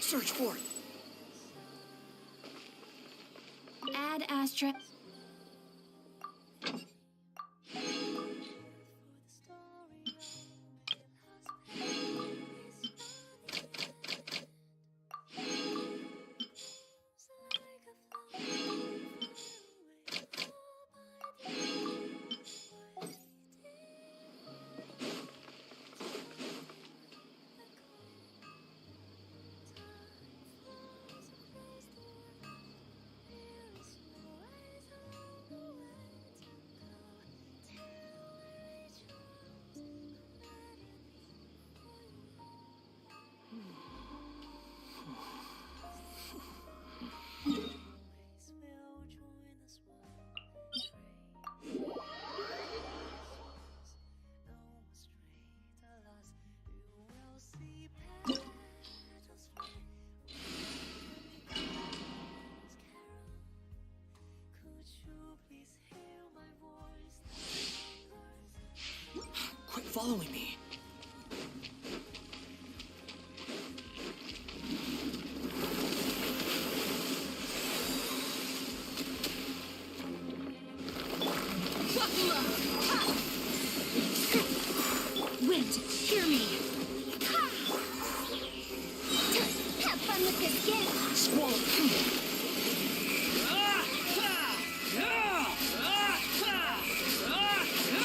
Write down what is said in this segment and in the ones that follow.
Search for it. Add asterisk. Quit following me. Wind, hear me. Have fun with this gift. Squall.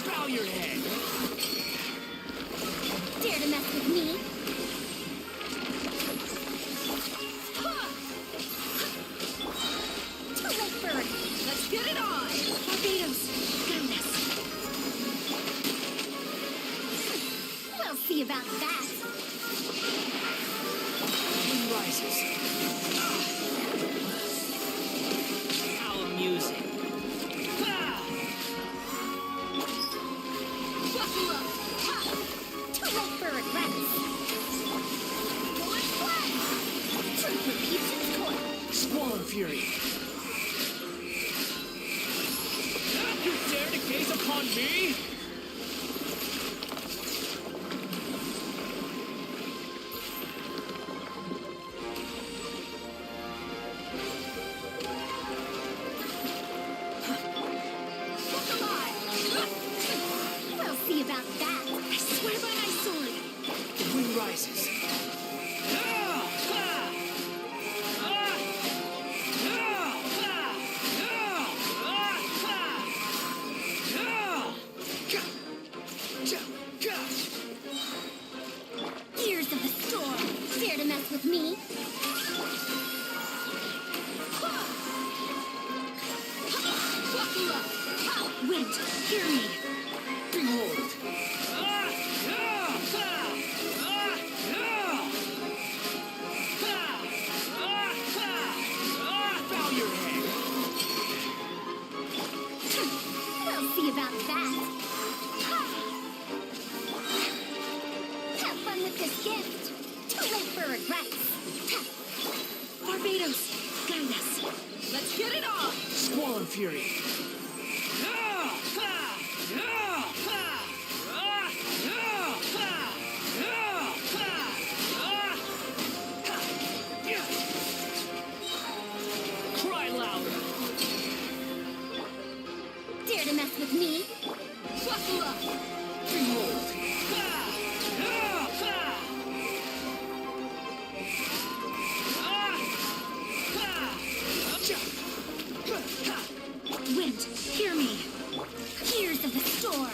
Bow your head. Dare to mess with me? Too late, bird. Let's get it on. Barbados, guide us. We'll see about that. Wind rises. How amusing. Buckle up. Too late, bird. Rats. Going flat. Truth repeats its course. Squall and fury. You dare to gaze upon me? Look alive. We'll see about that. I swear by my sword. The wind rises. Ears of the storm. Dare to mess with me? Buckle up. Wind, hear me. Behold. Bow your head. We'll see about that. Have fun with this gift. Too late for regrets. Barbados, guide us. Let's get it on. Squall and fury. Cry louder. Dare to mess with me? Buckle up. Behold. Wind, hear me. Ears of the storm.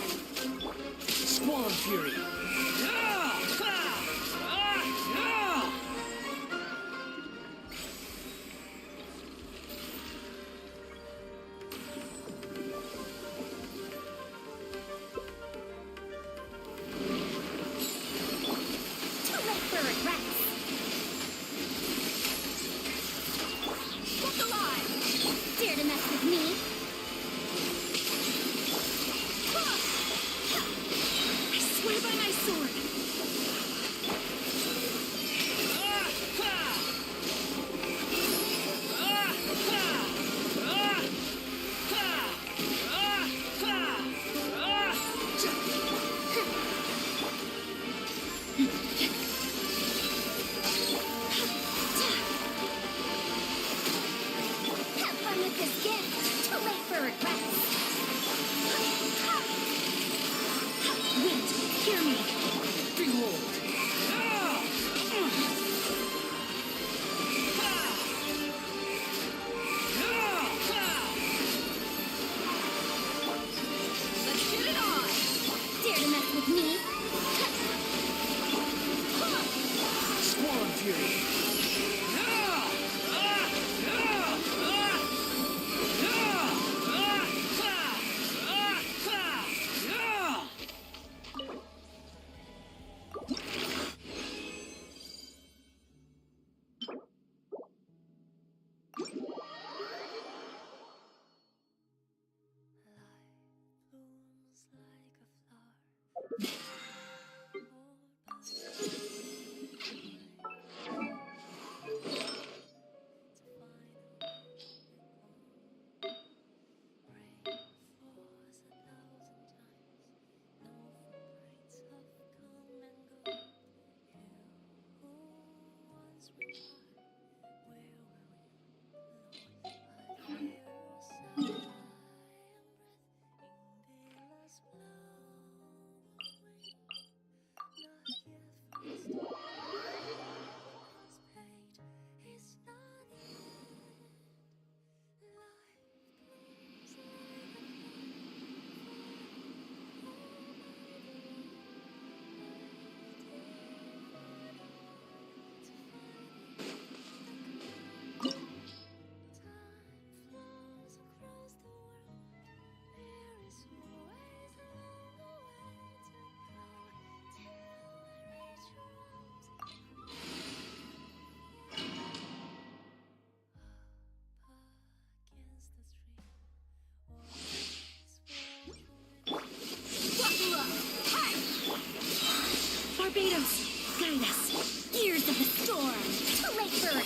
Barbados, guide us. Gears of the storm. To Lake Bird.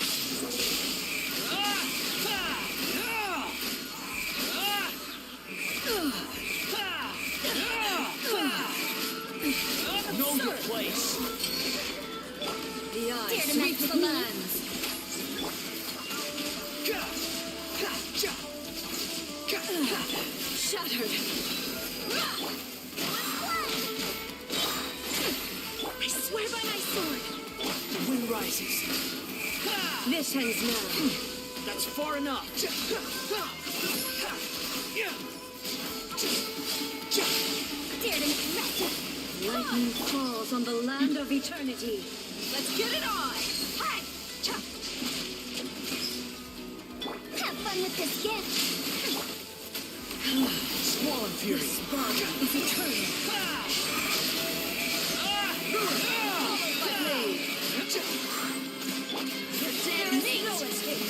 Know your place. The eye Dare to sweeps mess the with me? lands. Shattered. I swear by my sword. The wind rises. This ends now. That's far enough. Dare to make mess. Lightning falls on the land of eternity. Let's get it on! Hi. Have fun with this gift. Swollen fury. Spark is eternal. My blade. There is no escape.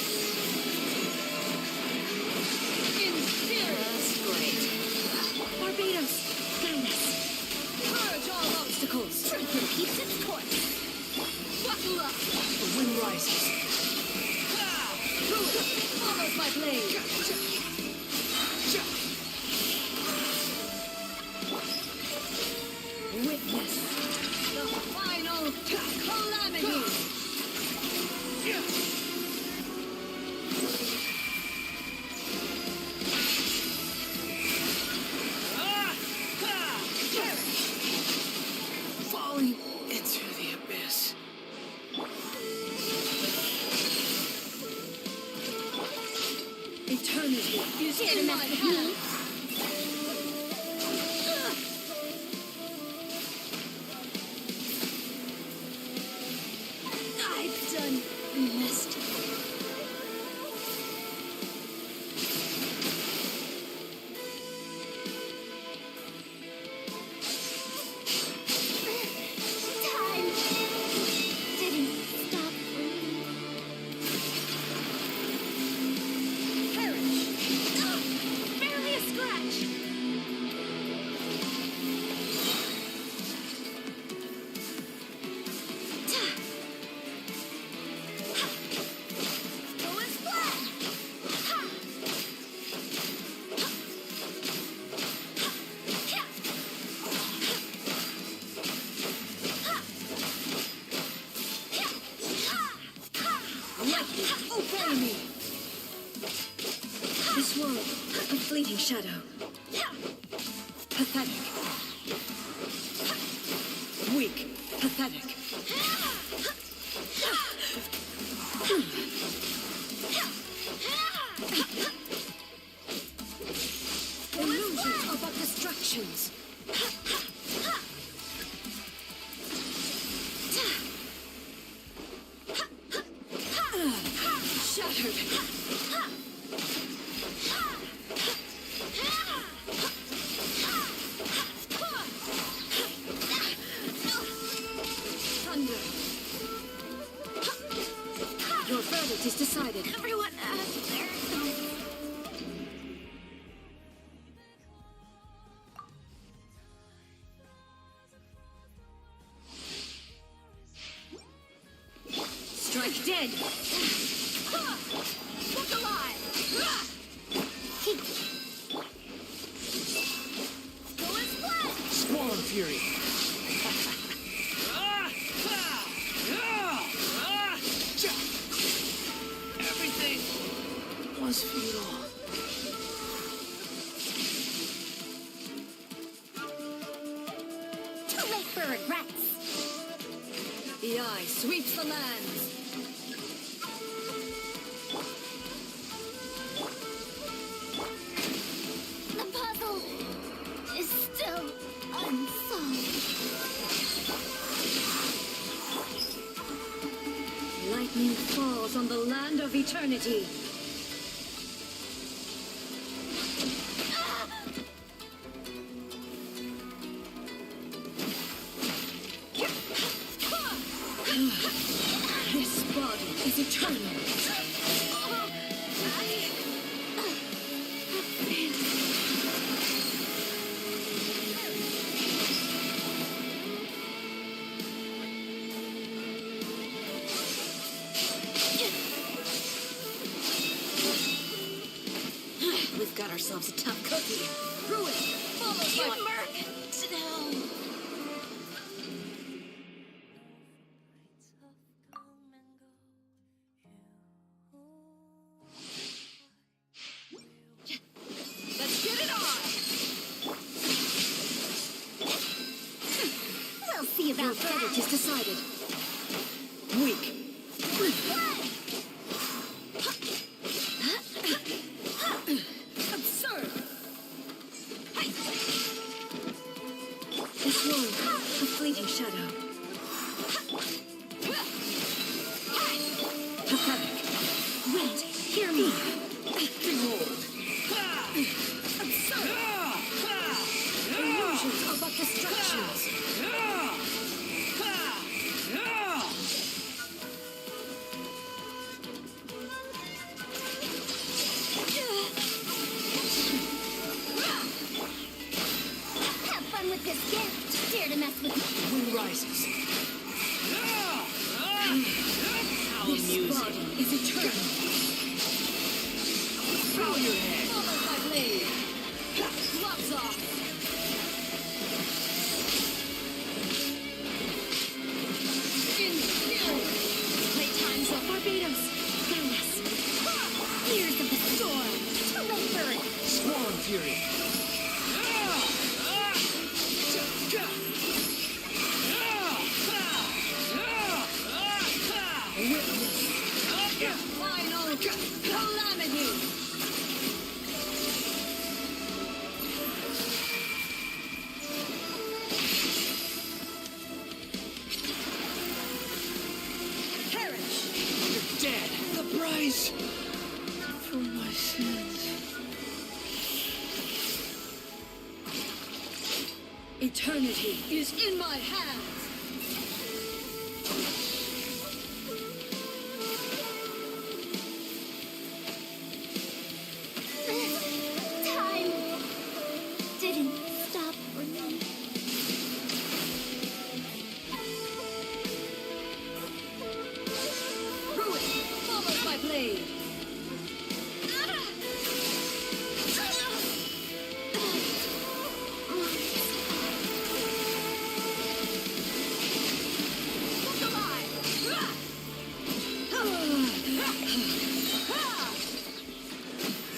That's great. Barbados, guide us. Purge all obstacles. Truth keeps its course. Buckle up. The wind rises. Follows my blade. Witness the final calamity. Falling into the abyss. Eternity is Dare to in my mess with me? hand. I've done missed. Time didn't stop for me. Perish. Barely a scratch. Go and flat. Lightning, obey me. This world, a fleeting shadow. Pathetic. Weak. Pathetic. Illusions are but distractions. Shattered. Thunder. Your verdict is decided. Everyone out there. Strike dead. Look alive. Go and splat. Swollen fury. is fatal. Too late for regrets. The eye sweeps the lands. The puzzle is still unsolved. Lightning falls on the land of eternity. This body is eternal. We've got ourselves a tough cookie. Ruin, follow You my... merc! No. Let's get it on! We'll see Your about verdict that. is decided. Weak. Absurd! This one, a fleeting shadow. Pathetic. Wait, hear me. Behold. Absurd! Illusions are but distractions. Have fun with this gift. Dare to mess with me. Wind rises. How This amusing. body is eternal. Throw your head. Follow my blade. Gloves off. Inferior. Playtime's up. Barbados. Goodness. Years of the storm. Too late for it. Swarm fury. Final calamity. Perish. You're dead. The price for my sins. Eternity is in my hands. Time didn't stop for me. Ruin. Follow my blade. Look alive!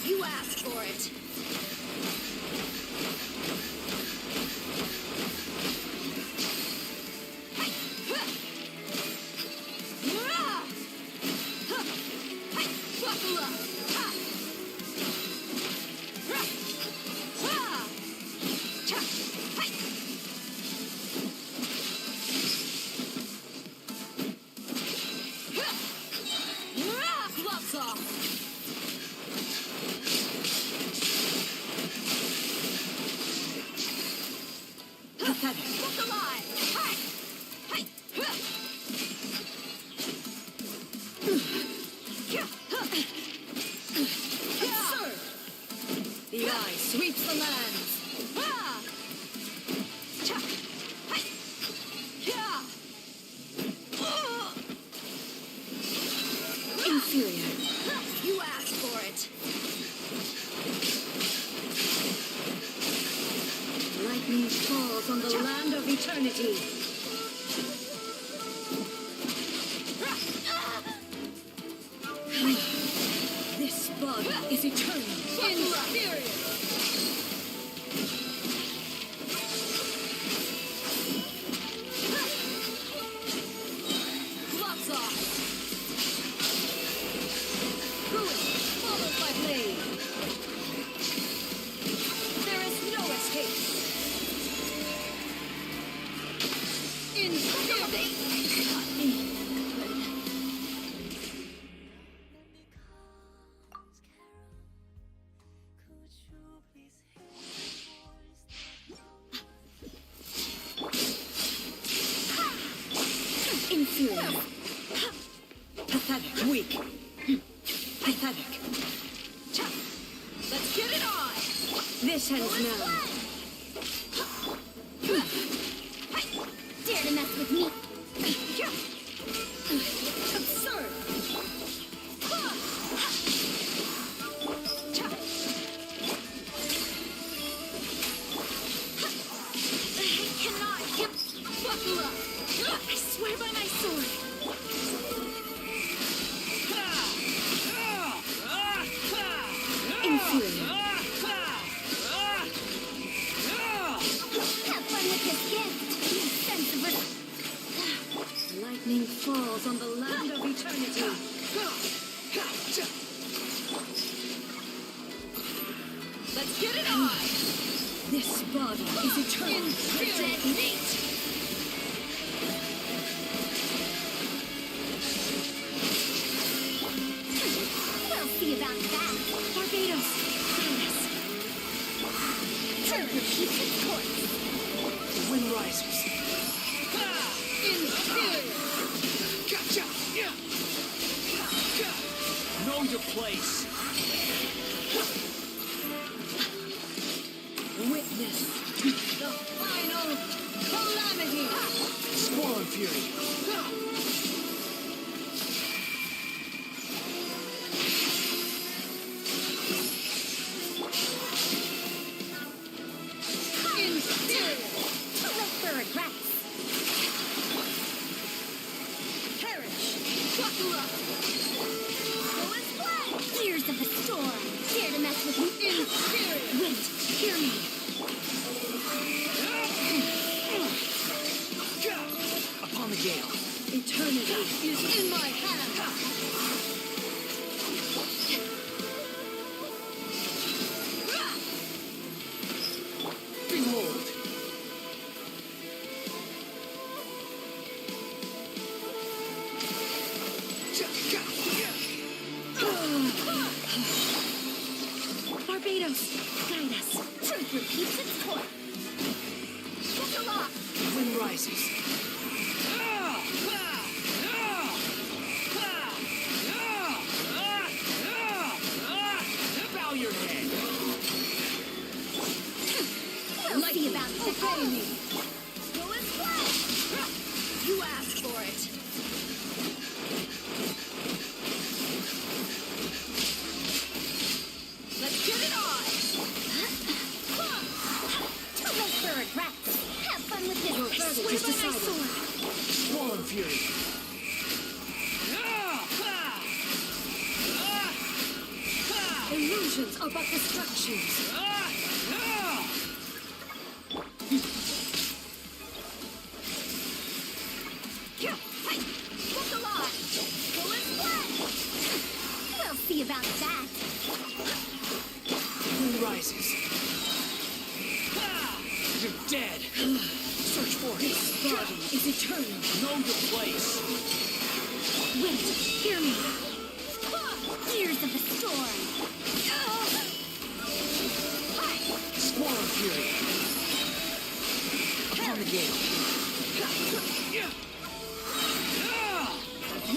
You asked for it. Buckle up. Gloves off. Pathetic. Look alive! Absurd. The eye sweeps the lands. Inferior. You asked for it. Lightning falls on the land of eternity. This body is eternal. Inferior. Blocks off. Ruin follows by blade. There is no escape. Inferior. Pathetic. Weak. Pathetic. Let's get it on. This ends now. Dare to mess with me. Absurd. I cannot hit. Buckle up. I swear by my sword. Inferior. Have fun with this gift. You sense of Lightning falls on the land of eternity. Let's get it on. This body is eternal. Detonate. We'll see about that. Barbados. Venus. Turn repeats its course. The wind rises. Inferior. Gotcha! Know your place. Witness the final calamity. Squall and fury. Inferior. Too late for regrets. Perish. Buckle up. Go and play. Ears of the storm. Dare to mess with me. Inferior. Wind, hear me. Upon the gale. Eternity is in my hand. Behold. Barbados, guide us. Truth repeats its course. Get aloft. The wind rises. Bow your head. We'll see about that. Obey me. Go and play. You asked for it. Let's get it on. Too late for regrets. Have fun with this. Your I verdict swear is by my decided. sword. Squall and fury. Illusions are but distractions. Look alive. Go and play. We'll see about that. Wind rises. You're dead. Search for him. Body is eternal. Know your place. Wait, hear me. Ears of the storm. Squall and fury. Upon the gale.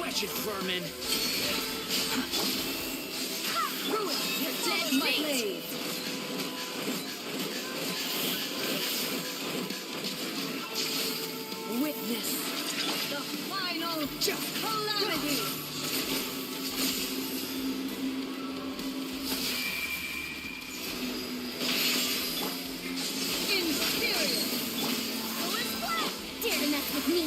Wretched vermin. Ruin, you're dead, my blade. Witness the final calamity. Inferior. Go and play. Dare to mess with me.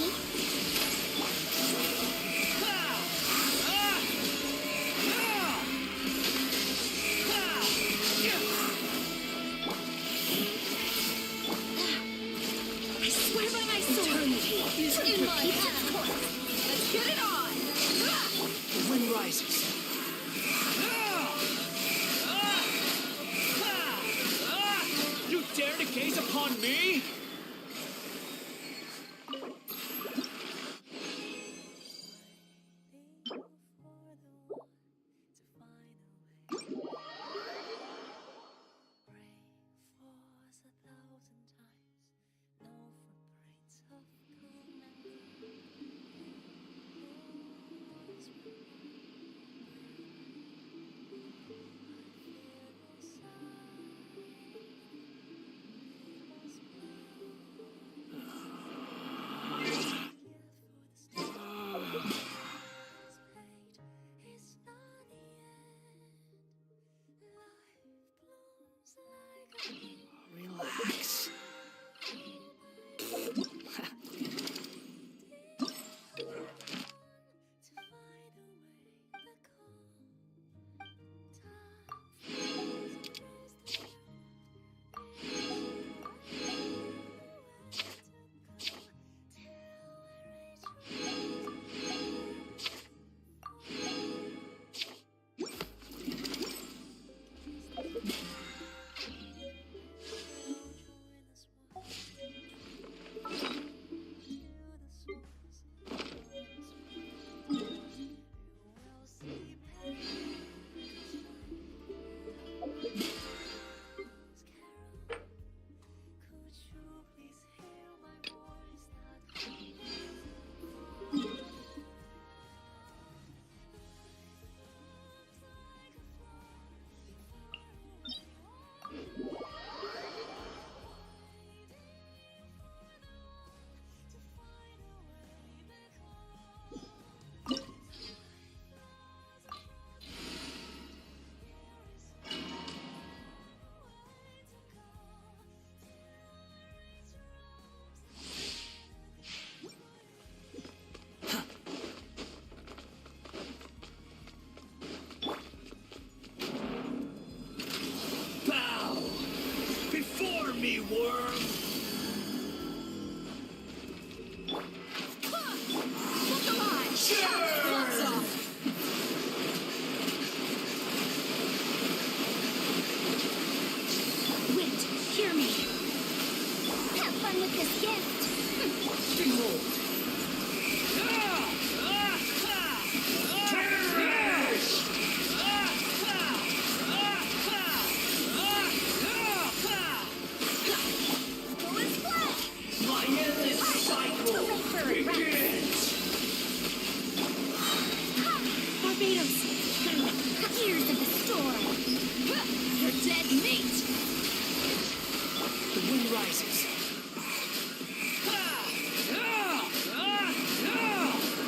wind rises.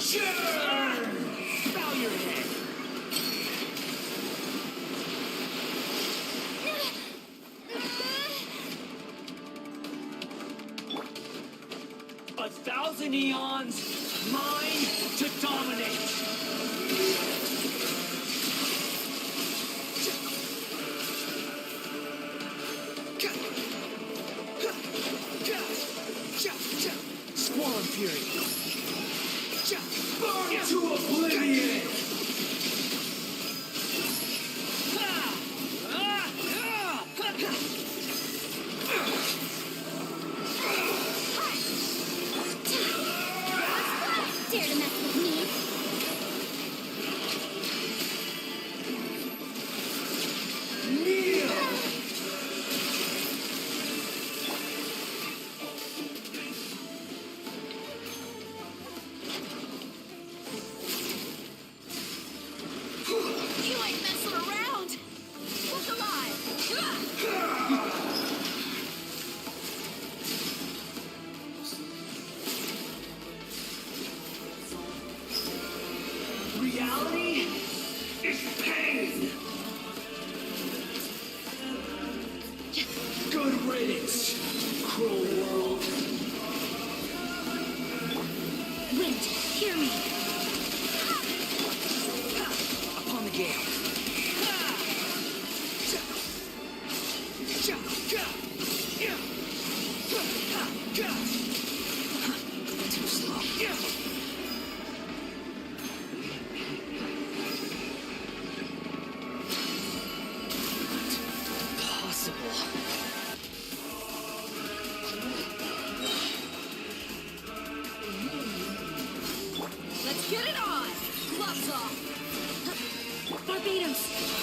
Sure! Bow your head. A thousand eons, mine to dominate. Squall Fury. Burn to oblivion! Dare to mess with me? Kneel! You ain't messing around! Look alive! Reality is pain! Good riddance, cruel world. Wind, hear me! Upon the gale. Too slow. Possible. Let's get it on! Gloves off! Barbados,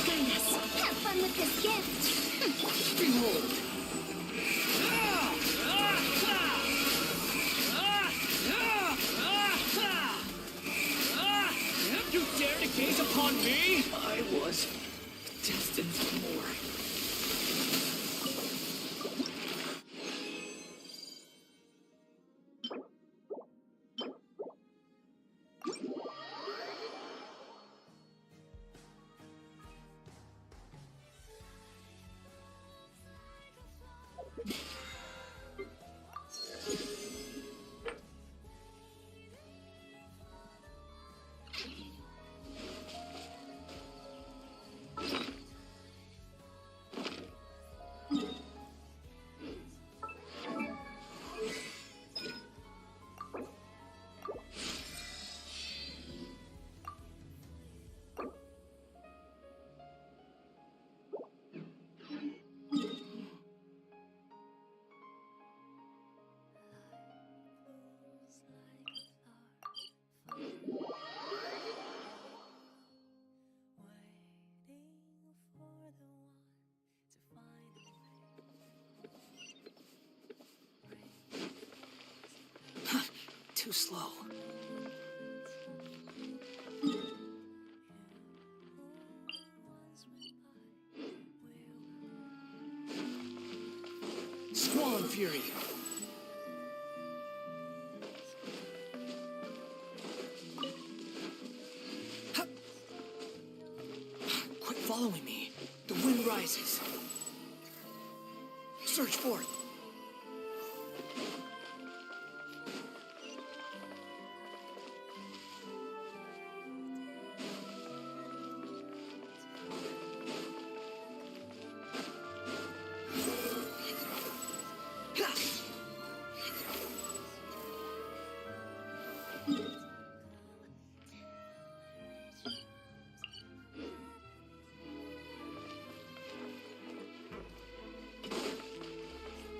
guide us. Have fun with this gift. Behold. You dare to gaze upon me? I was destined for more. Too slow. Squall Fury. Quit following me. The wind rises. Search forth.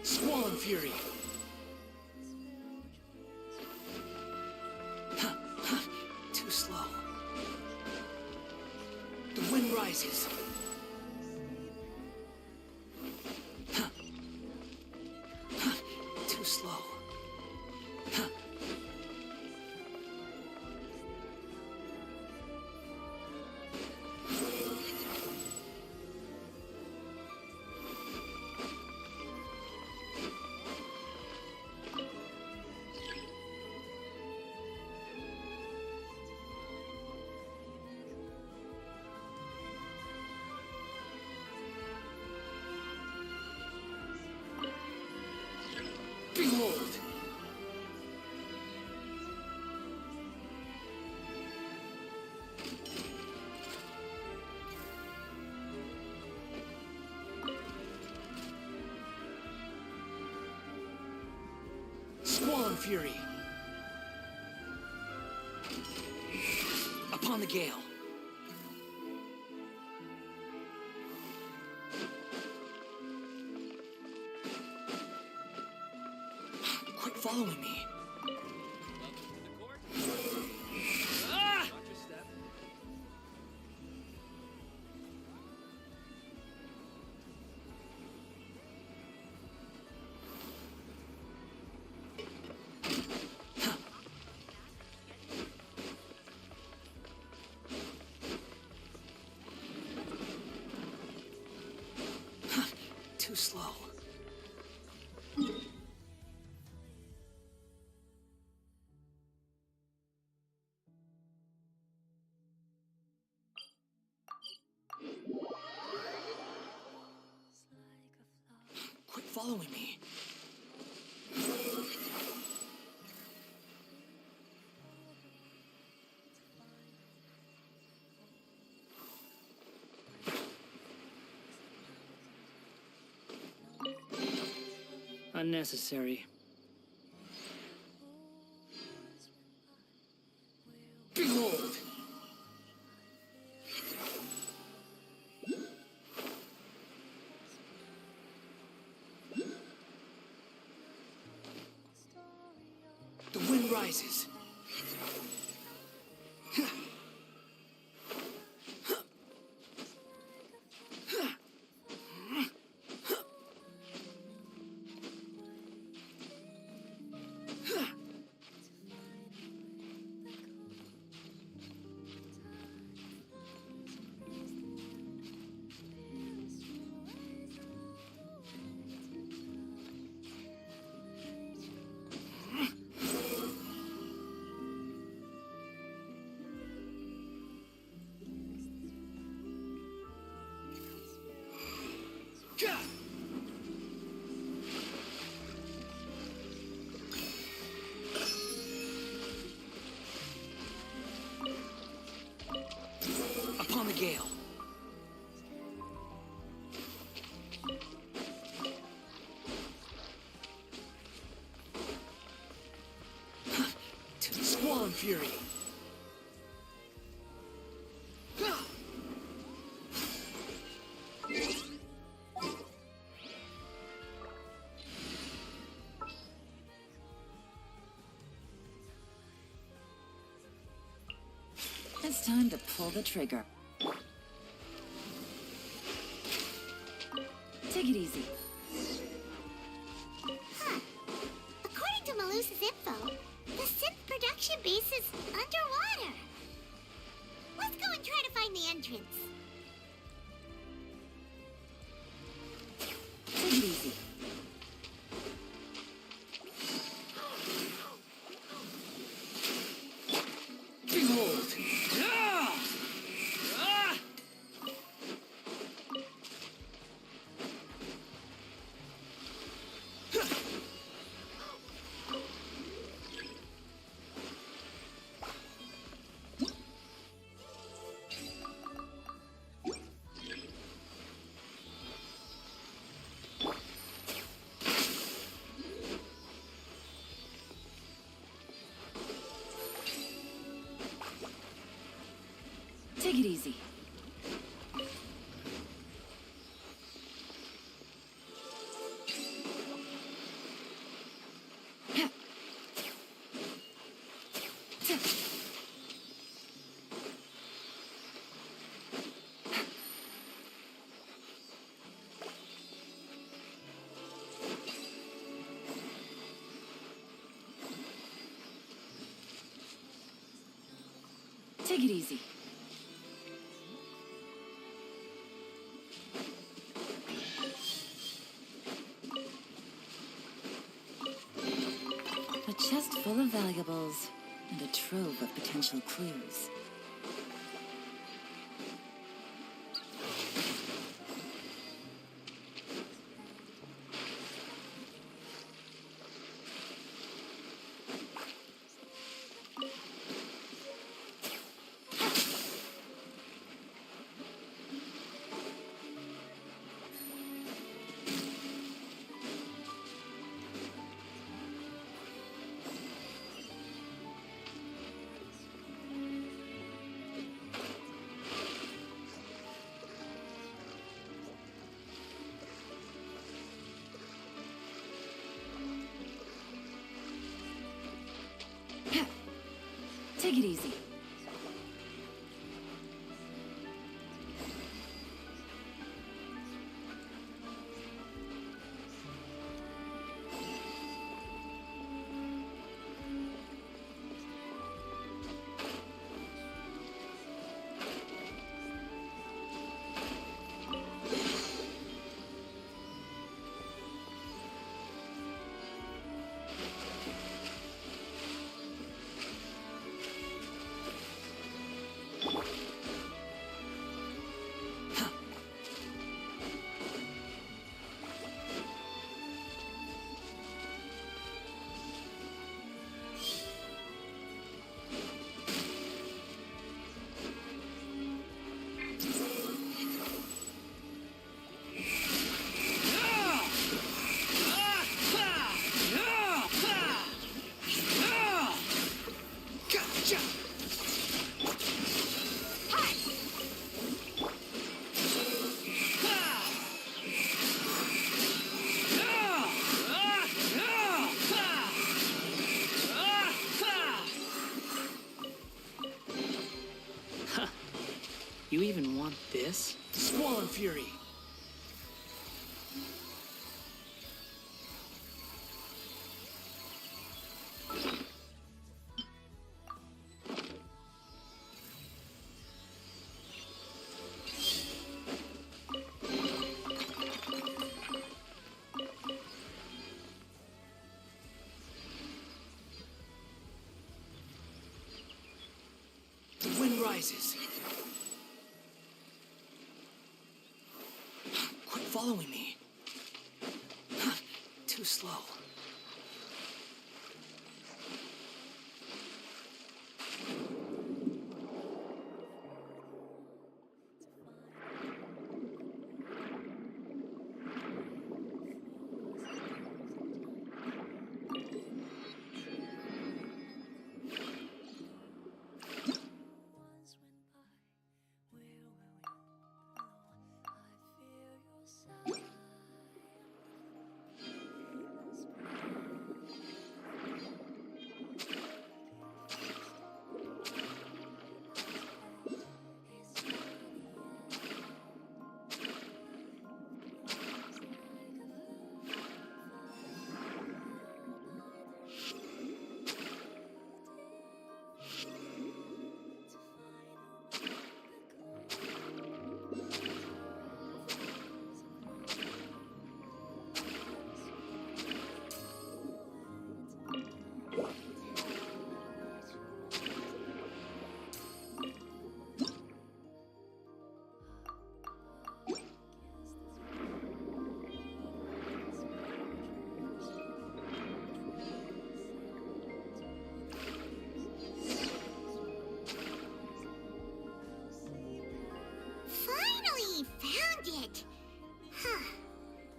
Squall Fury. Too slow. The wind rises. Too slow. fury. Upon the gale. Quit following me. Ah! Too slow. Quit following me. Unnecessary. Behold! The wind rises. Upon the gale. To the squall and fury. It's time to pull the trigger. Take it easy. Huh. According to Malusa's info, the synth production base is underwater. Let's go and try to find the entrance. Take it easy. Behold! Ah! Ah! Take it easy. Take it easy. A chest full of valuables and a trove of potential clues. You even want this? Squall and Fury! The wind rises. Quit following me. Too slow.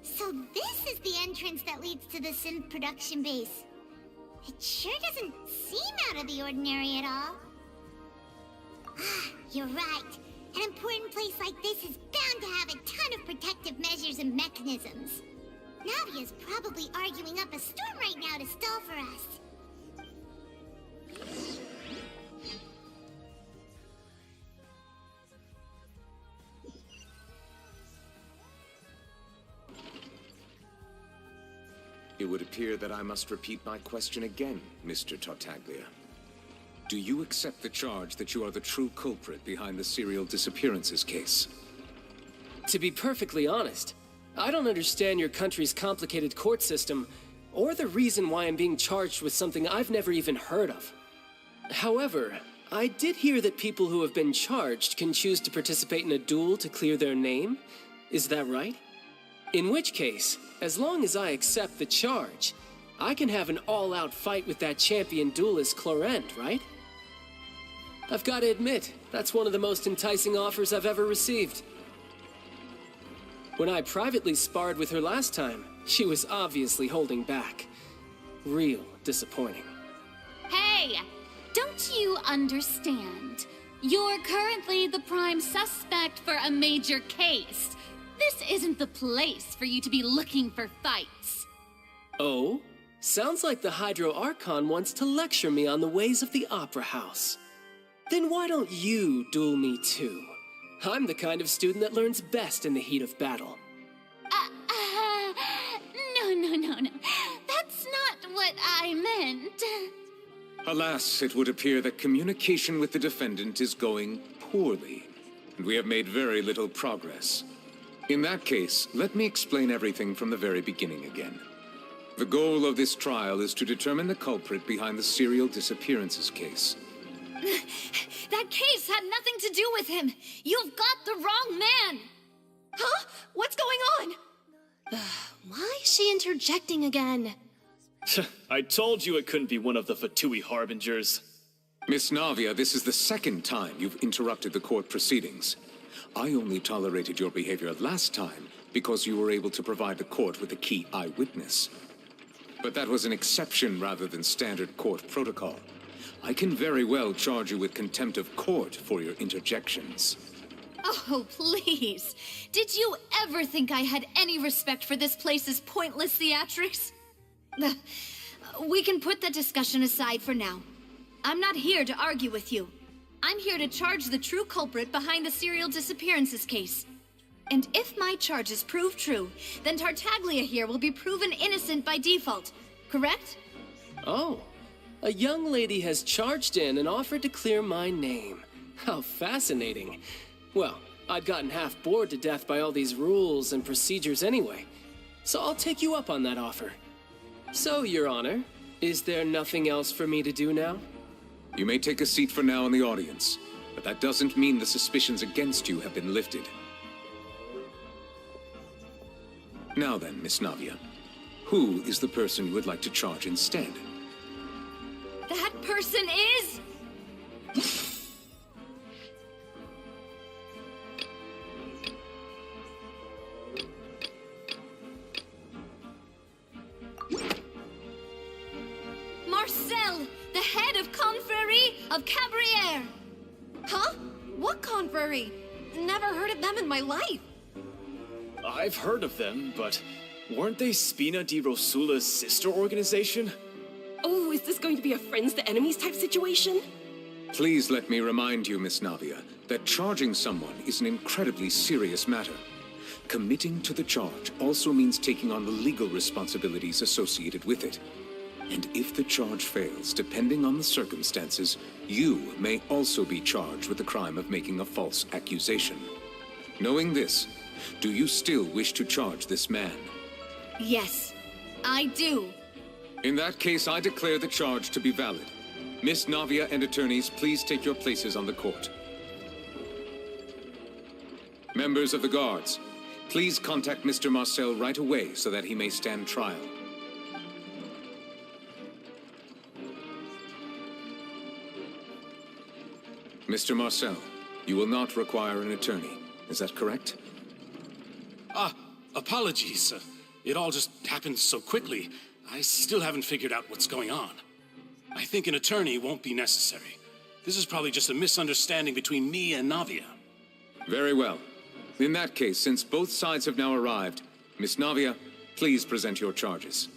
So this is the entrance that leads to the synth production base. It sure doesn't seem out of the ordinary at all. Ah, you're right. An important place like this is bound to have a ton of protective measures and mechanisms. Navia's probably arguing up a storm right now to stall for us. It would appear that I must repeat my question again, Mr. Tartaglia. Do you accept the charge that you are the true culprit behind the serial disappearances case? To be perfectly honest, I don't understand your country's complicated court system, or the reason why I'm being charged with something I've never even heard of. However, I did hear that people who have been charged can choose to participate in a duel to clear their name. Is that right? In which case, as long as I accept the charge, I can have an all-out fight with that champion duelist Clorend, right? I've got to admit, that's one of the most enticing offers I've ever received. When I privately sparred with her last time, she was obviously holding back. Real disappointing. Hey! Don't you understand? You're currently the prime suspect for a major case. This isn't the place for you to be looking for fights. Oh? Sounds like the Hydro Archon wants to lecture me on the ways of the Opera House. Then why don't you duel me too? I'm the kind of student that learns best in the heat of battle. No. That's not what I meant. Alas, it would appear that communication with the defendant is going poorly, and we have made very little progress. In that case, let me explain everything from the very beginning again. The goal of this trial is to determine the culprit behind the serial disappearances case. That case had nothing to do with him. You've got the wrong man. Huh? What's going on? Why is she interjecting again? I told you it couldn't be one of the Fatui Harbingers. Miss Navia, this is the second time you've interrupted the court proceedings. I only tolerated your behavior last time because you were able to provide the court with a key eyewitness. But that was an exception rather than standard court protocol. I can very well charge you with contempt of court for your interjections. Oh, please. Did you ever think I had any respect for this place's pointless theatrics? We can put that discussion aside for now. I'm not here to argue with you. I'm here to charge the true culprit behind the serial disappearances case. And if my charges prove true, then Tartaglia here will be proven innocent by default, correct? Oh, a young lady has charged in and offered to clear my name. How fascinating. Well, I'd gotten half bored to death by all these rules and procedures anyway, so I'll take you up on that offer. So, Your Honor, is there nothing else for me to do now? You may take a seat for now in the audience, but that doesn't mean the suspicions against you have been lifted. Now then, Miss Navia, who is the person you would like to charge instead? That person is... Marcel, the head of Confrérie of Cabrières. Huh? What confrérie? Never heard of them in my life. I've heard of them, but weren't they Spina di Rosula's sister organization? Oh, is this going to be a friends to enemies type situation? Please let me remind you, Miss Navia, that charging someone is an incredibly serious matter. Committing to the charge also means taking on the legal responsibilities associated with it. And if the charge fails, depending on the circumstances, you may also be charged with the crime of making a false accusation. Knowing this, do you still wish to charge this man? Yes, I do. In that case, I declare the charge to be valid. Miss Navia and attorneys, please take your places on the court. Members of the guards, please contact Mr. Marcel right away so that he may stand trial. Mr. Marcel, you will not require an attorney. Is that correct? Apologies. It all just happened so quickly. I still haven't figured out what's going on. I think an attorney won't be necessary. This is probably just a misunderstanding between me and Navia. Very well. In that case, since both sides have now arrived, Miss Navia, please present your charges.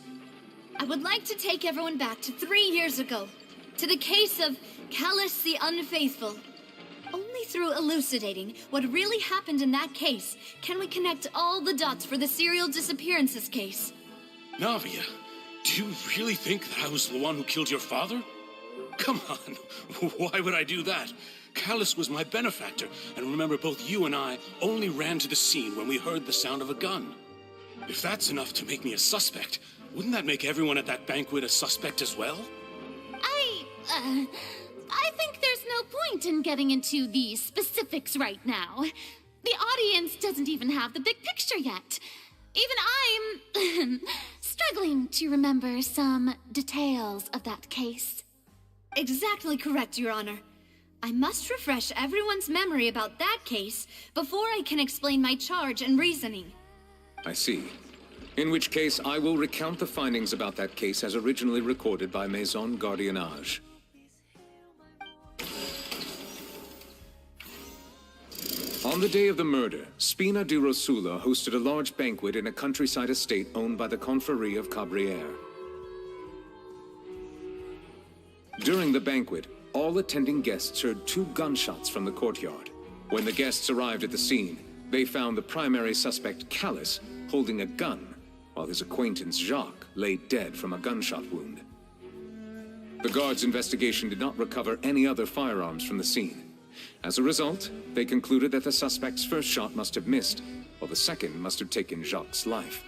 I would like to take everyone back to 3 years ago, to the case of Callus the Unfaithful. Only through elucidating what really happened in that case can we connect all the dots for the serial disappearances case. Navia, do you really think that I was the one who killed your father? Come on, why would I do that? Callus was my benefactor, and remember, both you and I only ran to the scene when we heard the sound of a gun. If that's enough to make me a suspect, wouldn't that make everyone at that banquet a suspect as well? I think there's no point in getting into the specifics right now. The audience doesn't even have the big picture yet. Even I'm struggling to remember some details of that case. Exactly correct, Your Honor. I must refresh everyone's memory about that case before I can explain my charge and reasoning. I see. In which case, I will recount the findings about that case as originally recorded by Maison Gardiennage. On the day of the murder, Spina di Rosula hosted a large banquet in a countryside estate owned by the Confrérie of Cabrières. During the banquet, all attending guests heard 2 gunshots from the courtyard. When the guests arrived at the scene, they found the primary suspect, Callus, holding a gun, while his acquaintance, Jacques, lay dead from a gunshot wound. The guards' investigation did not recover any other firearms from the scene. As a result, they concluded that the suspect's first shot must have missed, while the second must have taken Jacques' life.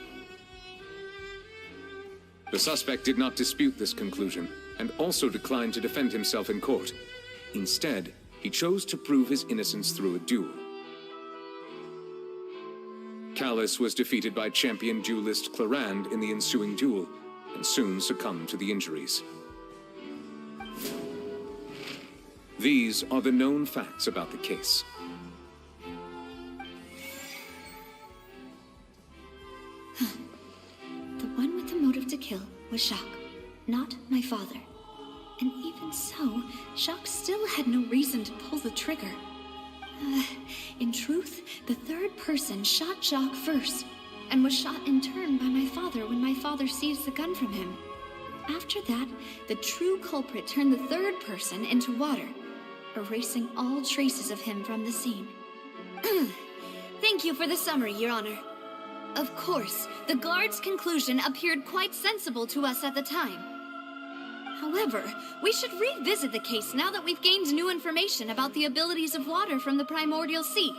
The suspect did not dispute this conclusion, and also declined to defend himself in court. Instead, he chose to prove his innocence through a duel. Callus was defeated by champion duelist Clarande in the ensuing duel, and soon succumbed to the injuries. These are the known facts about the case. The one with the motive to kill was Jacques, not my father. And even so, Jacques still had no reason to pull the trigger. In truth, the third person shot Jacques first, and was shot in turn by my father when my father seized the gun from him. After that, the true culprit turned the third person into water. erasing all traces of him from the scene. Thank you for the summary, Your Honor. Of course, the guard's conclusion appeared quite sensible to us at the time. However, we should revisit the case now that we've gained new information about the abilities of water from the primordial sea.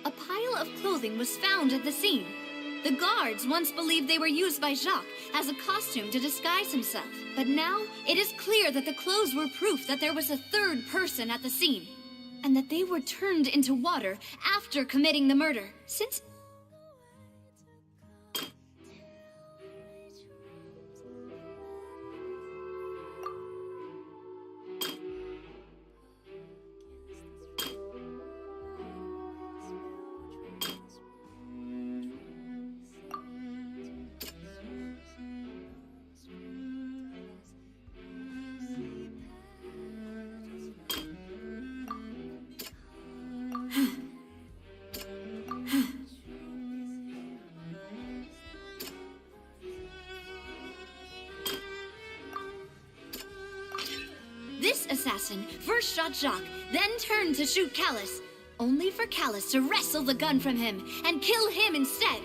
A pile of clothing was found at the scene. The guards once believed they were used by Jacques as a costume to disguise himself. But now, it is clear that the clothes were proof that there was a third person at the scene, and that they were turned into water after committing the murder. Since this assassin first shot Jacques, then turned to shoot Callus, only for Callus to wrestle the gun from him and kill him instead.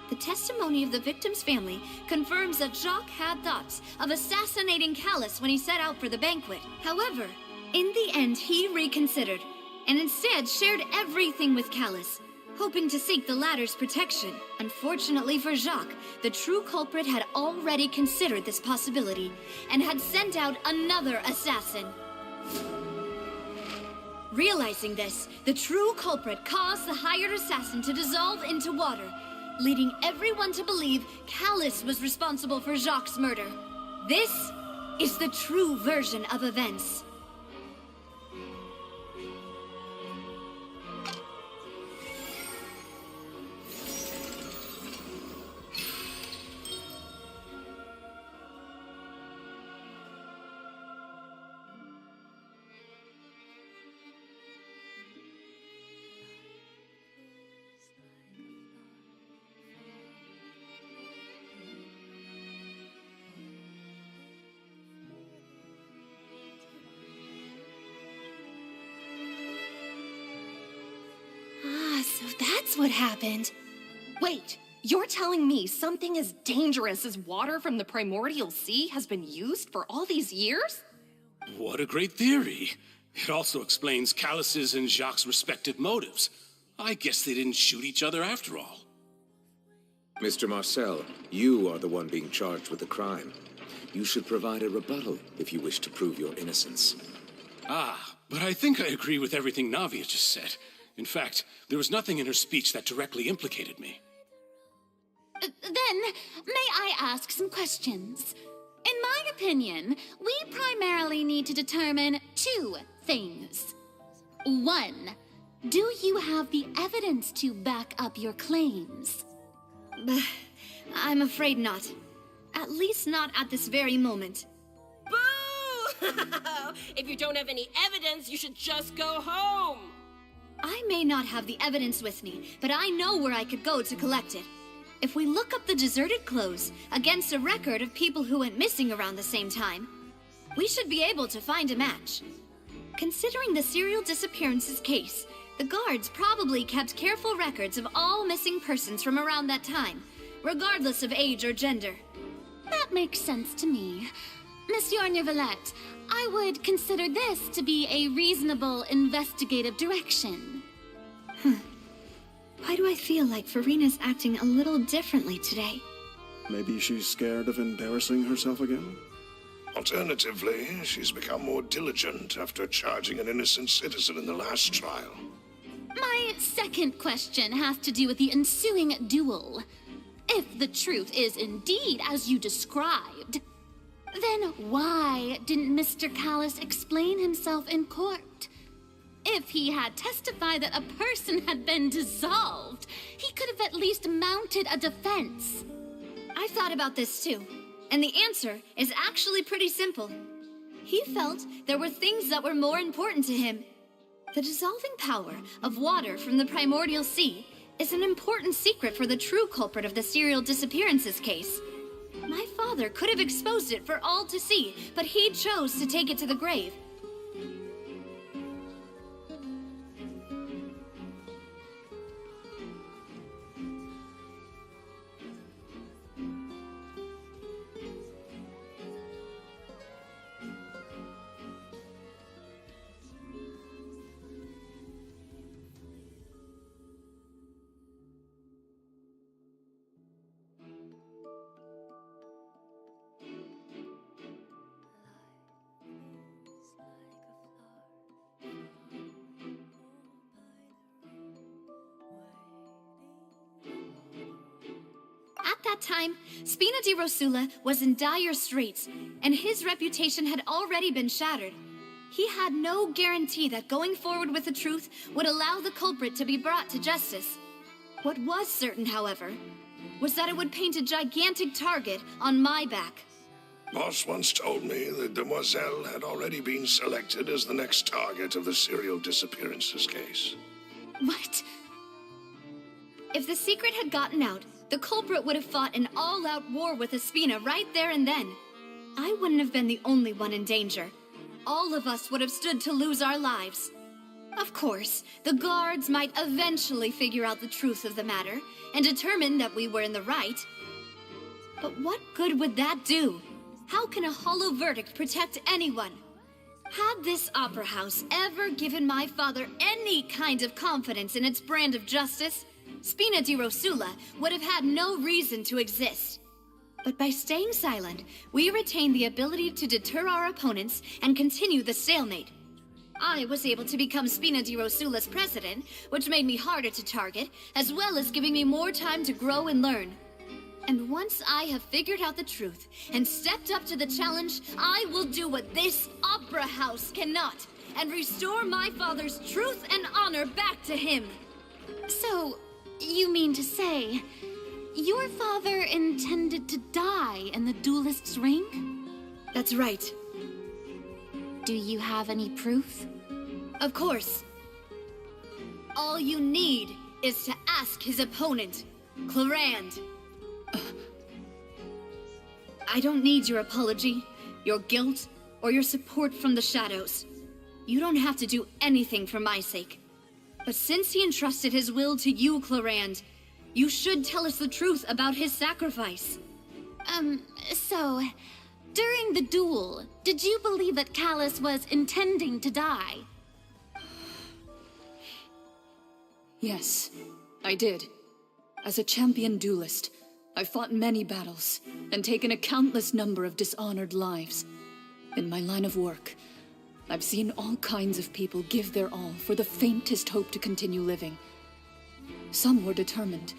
The testimony of the victim's family confirms that Jacques had thoughts of assassinating Callus when he set out for the banquet. However, in the end, he reconsidered and instead shared everything with Callus, hoping to seek the latter's protection. Unfortunately for Jacques, the true culprit had already considered this possibility and had sent out another assassin. Realizing this, the true culprit caused the hired assassin to dissolve into water, leading everyone to believe Callus was responsible for Jacques' murder. This is the true version of events. So that's what happened. Wait, you're telling me something as dangerous as water from the primordial sea has been used for all these years? What a great theory. It also explains Callus's and Jacques' respective motives. I guess they didn't shoot each other after all. Mr. Marcel, you are the one being charged with the crime. You should provide a rebuttal if you wish to prove your innocence. Ah, but I think I agree with everything Navia just said. In fact, there was nothing in her speech that directly implicated me. Then, may I ask some questions? In my opinion, we primarily need to determine two things. One, do you have the evidence to back up your claims? I'm afraid not. At least not at this very moment. Boo! If you don't have any evidence, you should just go home. I may not have the evidence with me, but I know where I could go to collect it. If we look up the deserted clothes against a record of people who went missing around the same time, we should be able to find a match. Considering the serial disappearances case, the guards probably kept careful records of all missing persons from around that time, regardless of age or gender. That makes sense to me. Monsieur Neuvillette, I would consider this to be a reasonable investigative direction. Why do I feel like Farina's acting a little differently today? Maybe she's scared of embarrassing herself again? Alternatively, she's become more diligent after charging an innocent citizen in the last trial. My second question has to do with the ensuing duel. If the truth is indeed as you described, then why didn't Mr. Callus explain himself in court? If he had testified that a person had been dissolved, he could have at least mounted a defense. I've thought about this too, and the answer is actually pretty simple. He felt there were things that were more important to him. The dissolving power of water from the primordial sea is an important secret for the true culprit of the serial disappearances case. My father could have exposed it for all to see, but he chose to take it to the grave. At that time, Spina di Rosula was in dire straits, and his reputation had already been shattered. He had no guarantee that going forward with the truth would allow the culprit to be brought to justice. What was certain, however, was that it would paint a gigantic target on my back. Boss once told me that Demoiselle had already been selected as the next target of the serial disappearances case. What? If the secret had gotten out, the culprit would have fought an all-out war with Espina right there and then. I wouldn't have been the only one in danger. All of us would have stood to lose our lives. Of course, the guards might eventually figure out the truth of the matter and determine that we were in the right. But what good would that do? How can a hollow verdict protect anyone? Had this opera house ever given my father any kind of confidence in its brand of justice, Spina di Rosula would have had no reason to exist. But by staying silent, we retained the ability to deter our opponents and continue the stalemate. I was able to become Spina di Rosula's president, which made me harder to target, as well as giving me more time to grow and learn. And once I have figured out the truth and stepped up to the challenge, I will do what this opera house cannot, and restore my father's truth and honor back to him. So, you mean to say, your father intended to die in the duelist's ring? That's right. Do you have any proof? Of course. All you need is to ask his opponent, Clarand. I don't need your apology, your guilt, or your support from the shadows. You don't have to do anything for my sake. But since he entrusted his will to you, Clarand, you should tell us the truth about his sacrifice. So, during the duel, did you believe that Callus was intending to die? Yes, I did. As a champion duelist, I've fought many battles and taken a countless number of dishonored lives. In my line of work, I've seen all kinds of people give their all for the faintest hope to continue living. Some were determined,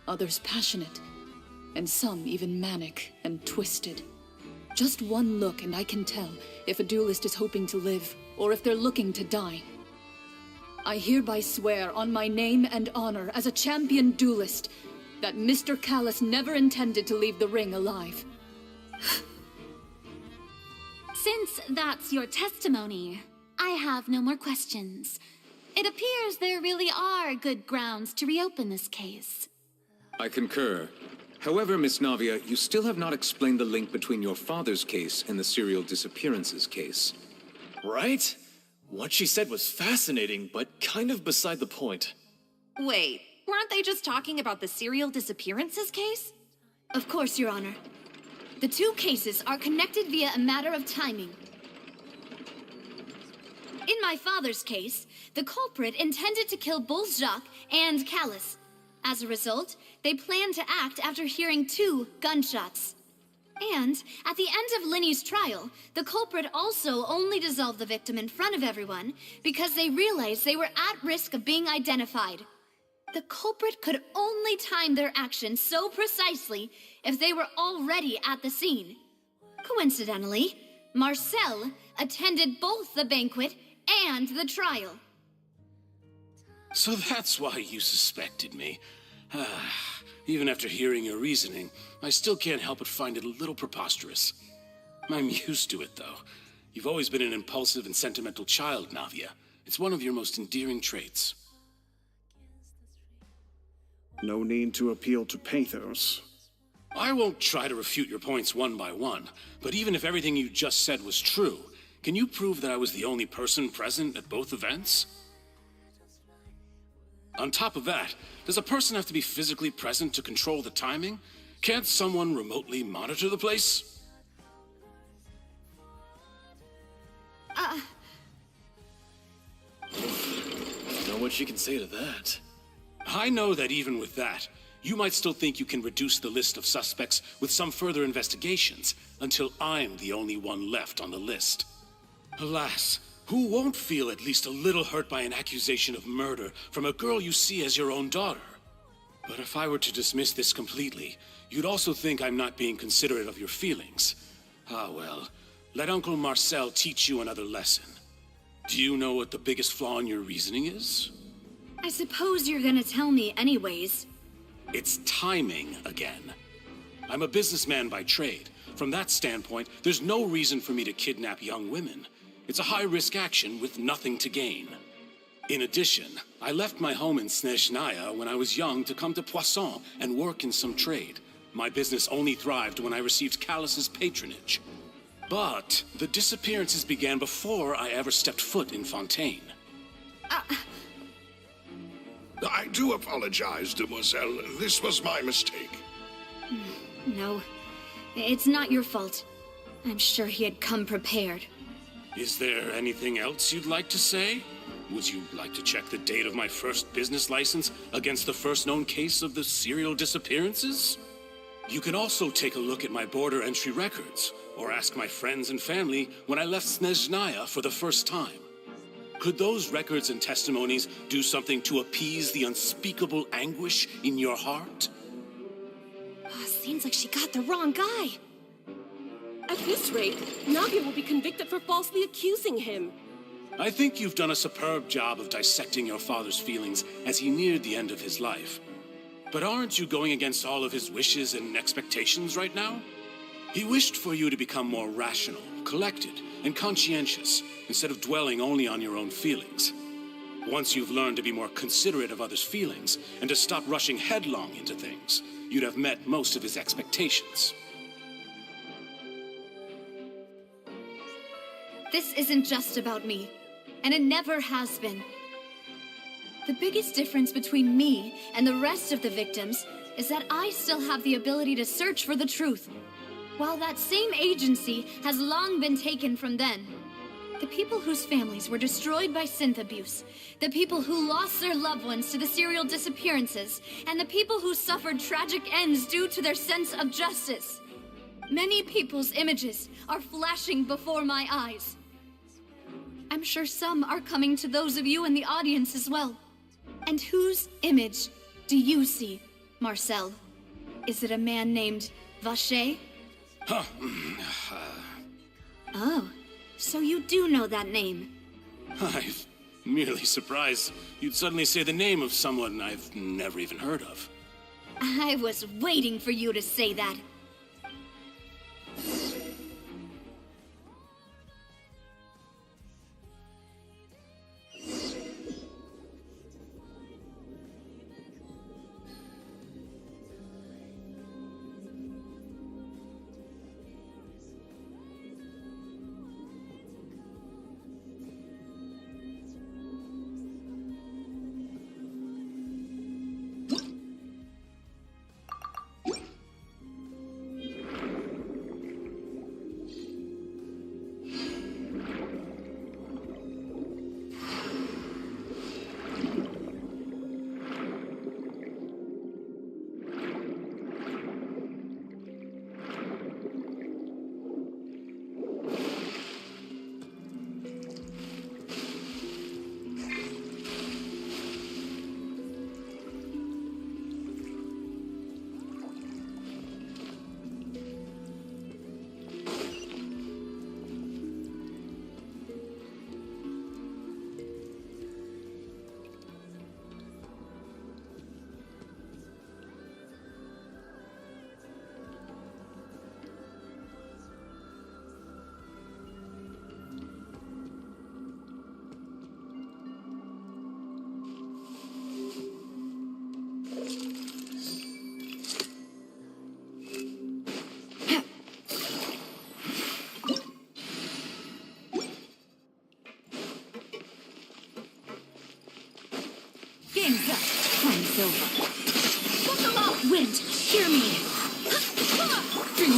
others passionate, and some even manic and twisted. Just one look and I can tell if a duelist is hoping to live or if they're looking to die. I hereby swear on my name and honor as a champion duelist that Mr. Callus never intended to leave the ring alive. Since that's your testimony, I have no more questions. It appears there really are good grounds to reopen this case. I concur. However, Miss Navia, you still have not explained the link between your father's case and the serial disappearances case. Right? What she said was fascinating, but kind of beside the point. Wait, weren't they just talking about the serial disappearances case? Of course, Your Honor. The two cases are connected via a matter of timing. In my father's case, the culprit intended to kill both Jacques and Callus, As a result, they planned to act after hearing 2 gunshots. And at the end of Linny's trial, the culprit also only dissolved the victim in front of everyone because they realized they were at risk of being identified. The culprit could only time their actions so precisely if they were already at the scene. Coincidentally, Marcel attended both the banquet and the trial. So that's why you suspected me. Even after hearing your reasoning, I still can't help but find it a little preposterous. I'm used to it, though. You've always been an impulsive and sentimental child, Navia. It's one of your most endearing traits. No need to appeal to pathos. I won't try to refute your points one by one, but even if everything you just said was true, can you prove that I was the only person present at both events? On top of that, does a person have to be physically present to control the timing? Can't someone remotely monitor the place? Know what you can say to that? I know that even with that, you might still think you can reduce the list of suspects with some further investigations until I'm the only one left on the list. Alas, who won't feel at least a little hurt by an accusation of murder from a girl you see as your own daughter? But if I were to dismiss this completely, you'd also think I'm not being considerate of your feelings. Ah well, let Uncle Marcel teach you another lesson. Do you know what the biggest flaw in your reasoning is? I suppose you're gonna tell me anyways. It's timing again. I'm a businessman by trade. From that standpoint, there's no reason for me to kidnap young women. It's a high-risk action with nothing to gain. In addition, I left my home in Snezhnaya when I was young to come to Poisson and work in some trade. My business only thrived when I received Callus's patronage. But the disappearances began before I ever stepped foot in Fontaine. I do apologize, demoiselle. This was my mistake. No, it's not your fault. I'm sure he had come prepared. Is there anything else you'd like to say? Would you like to check the date of my first business license against the first known case of the serial disappearances? You can also take a look at my border entry records, or ask my friends and family when I left Snezhnaya for the first time. Could those records and testimonies do something to appease the unspeakable anguish in your heart? Seems like she got the wrong guy. At this rate, Navia will be convicted for falsely accusing him. I think you've done a superb job of dissecting your father's feelings as he neared the end of his life. But aren't you going against all of his wishes and expectations right now? He wished for you to become more rational, collected, and conscientious, instead of dwelling only on your own feelings. Once you've learned to be more considerate of others' feelings, and to stop rushing headlong into things, you'd have met most of his expectations. This isn't just about me, and it never has been. The biggest difference between me and the rest of the victims is that I still have the ability to search for the truth, while that same agency has long been taken from them. The people whose families were destroyed by synth abuse, the people who lost their loved ones to the serial disappearances, and the people who suffered tragic ends due to their sense of justice. Many people's images are flashing before my eyes. I'm sure some are coming to those of you in the audience as well. And whose image do you see, Marcel? Is it a man named Vacher? Oh, so you do know that name. I'm merely surprised you'd suddenly say the name of someone I've never even heard of. I was waiting for you to say that.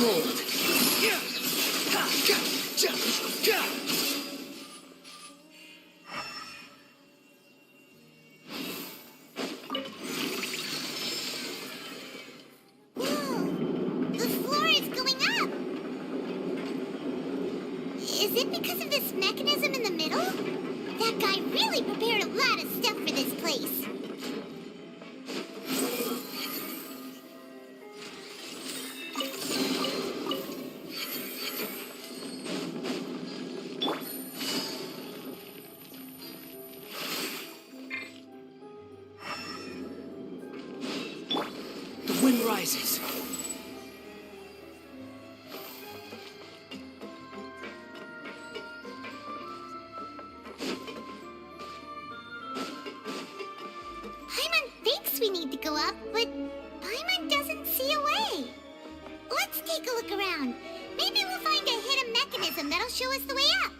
Behold! The floor is going up! Is it because of this mechanism in the middle? That guy really prepared a lot of stuff for this place. The wind rises. Paimon thinks we need to go up, but Paimon doesn't see a way. Let's take a look around. Maybe we'll find a hidden mechanism that'll show us the way up.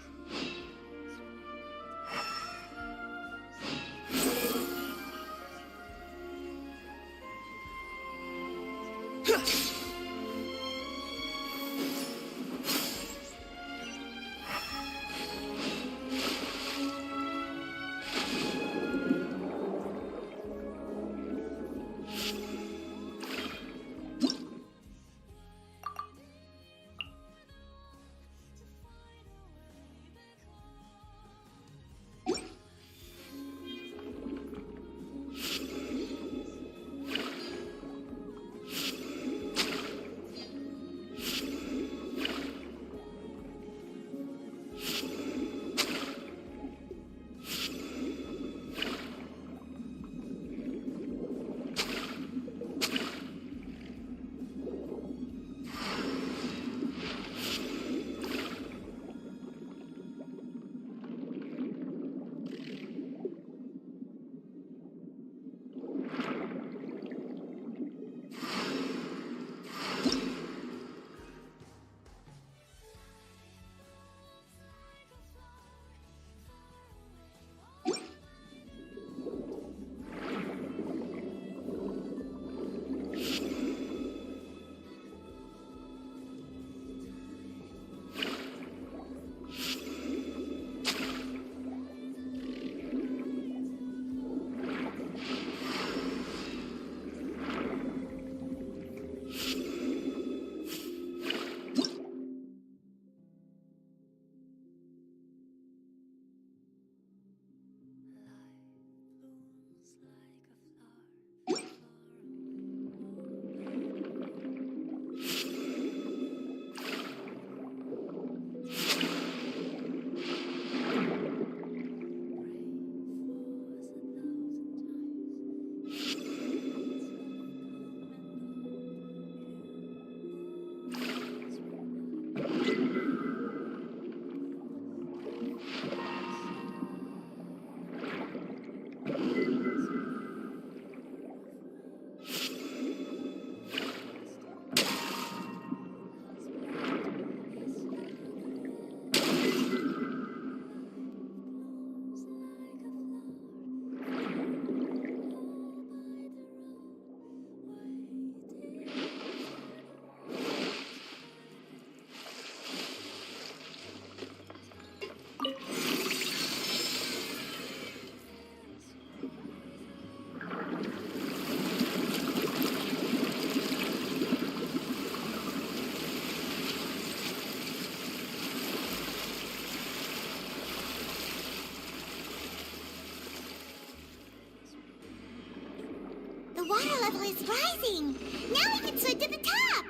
water level is rising. Now we can swim to the top.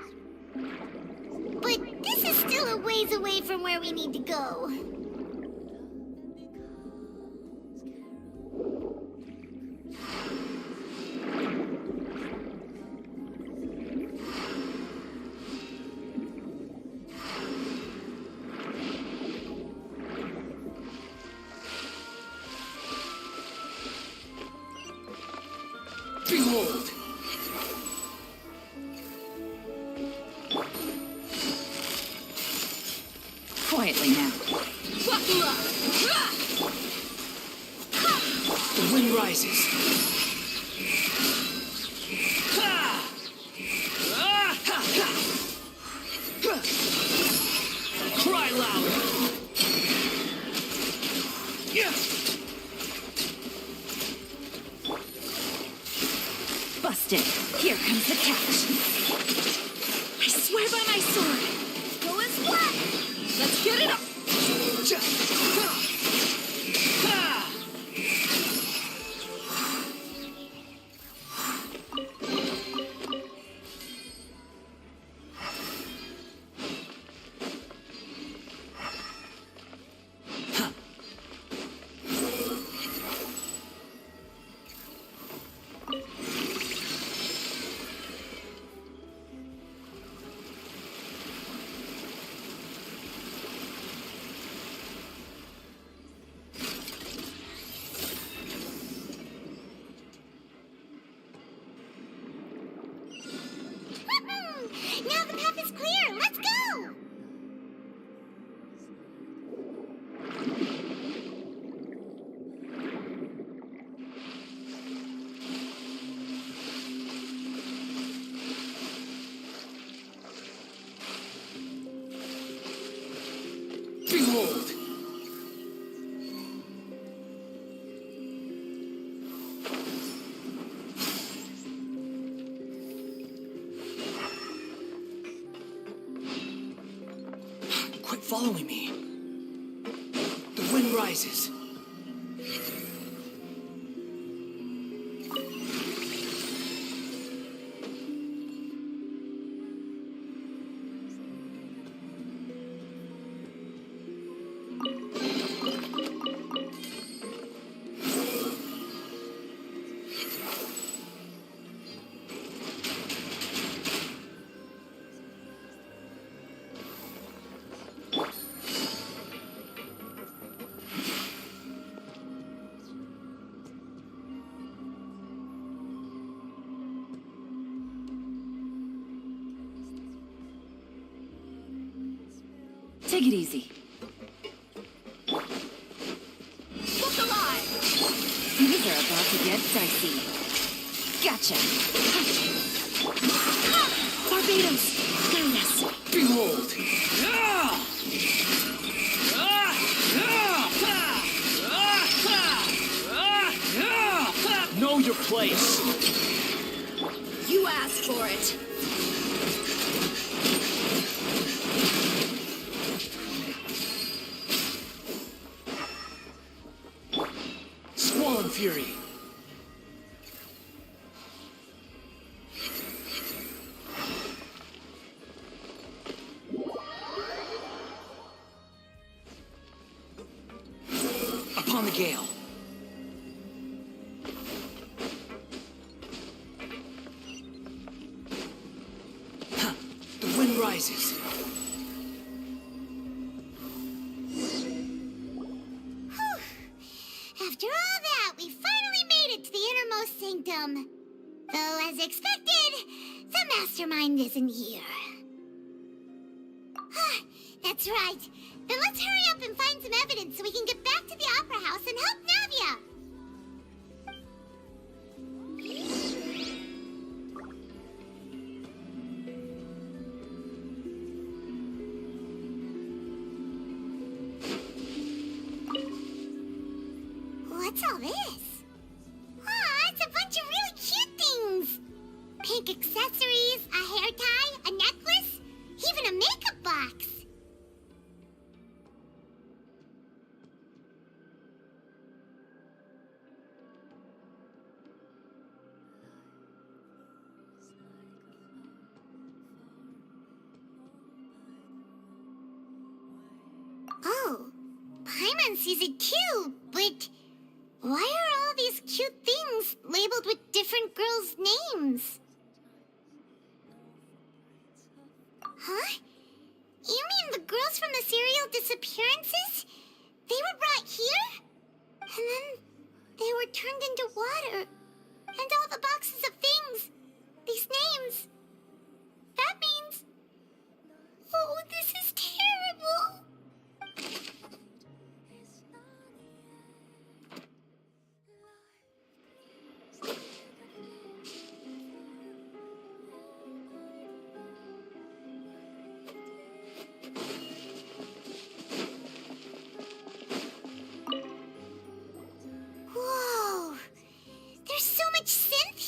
But this is still a ways away from where we need to go. Behold! Quietly now. The wind rises. catch. I swear by my sword. Going splat. Let's get it up. Now the path is clear. Let's go. Behold! Quit following me. The wind rises. Take it easy. Look alive. Things are about to get dicey. Gotcha. Barbados, guide us. Behold! Know your place. You asked for it. Squall Fury. Upon the gale. Huh. The wind rises. After all that, we finally made it to the innermost sanctum. Though, as expected, the mastermind isn't here. That's right. Then let's hurry up and find some evidence so we can get back to the Opera House and help Navia. What's all this? Aw, it's a bunch of really cute things. Pink accessories, a hair tie, a necklace, even a makeup box. Oh, Paimon sees it too, but why are all these cute things labeled with different girls' names? Huh? You mean the girls from the serial disappearances? They were brought here? And then they were turned into water. And all the boxes of things. These names. That means... Oh, this is terrible. Whoa! There's so much synth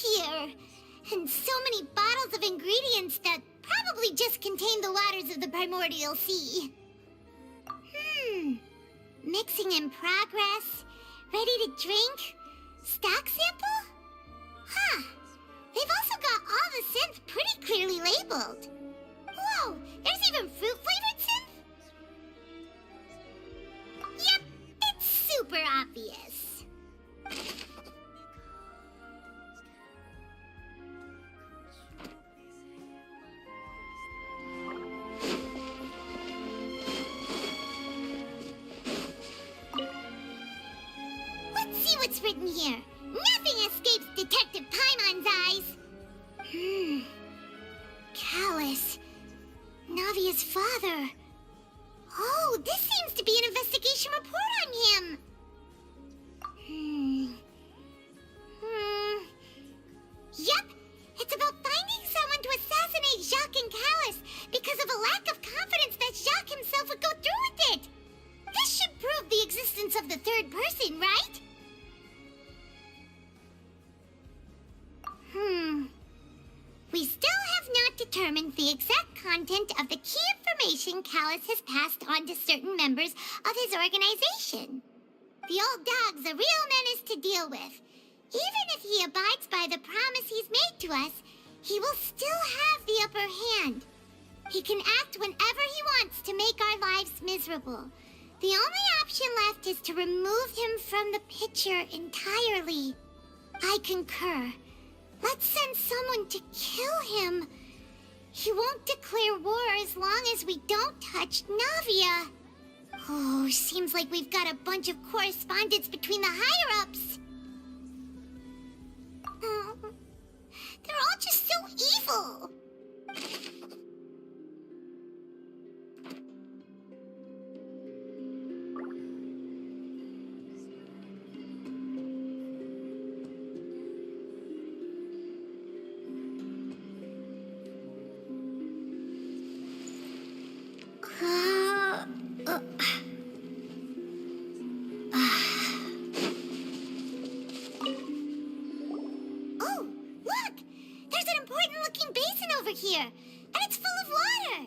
entrance that probably just contained the waters of the primordial sea. Mixing in progress, ready to drink, stock sample? Huh. They've also got all the synth pretty clearly labeled. Whoa, there's even fruit-flavored synth? Yep, it's super obvious. Let's see what's written here. Nothing escapes Detective Paimon's eyes. Callus. Navia's father. Oh, this seems to be an investigation report on him. Yep, it's about finding someone to assassinate Jacques and Callus because of a lack of confidence that Jacques himself would go through with it. This should prove the existence of the third person, right? We still have not determined the exact content of the key information Callus has passed on to certain members of his organization. The old dog's a real menace to deal with. Even if he abides by the promise he's made to us, he will still have the upper hand. He can act whenever he wants to make our lives miserable. The only option left is to remove him from the picture entirely. I concur. Let's send someone to kill him. He won't declare war as long as we don't touch Navia. Oh, seems like we've got a bunch of correspondence between the higher-ups. They're all just so evil. Oh, look! There's an important-looking basin over here, and it's full of water.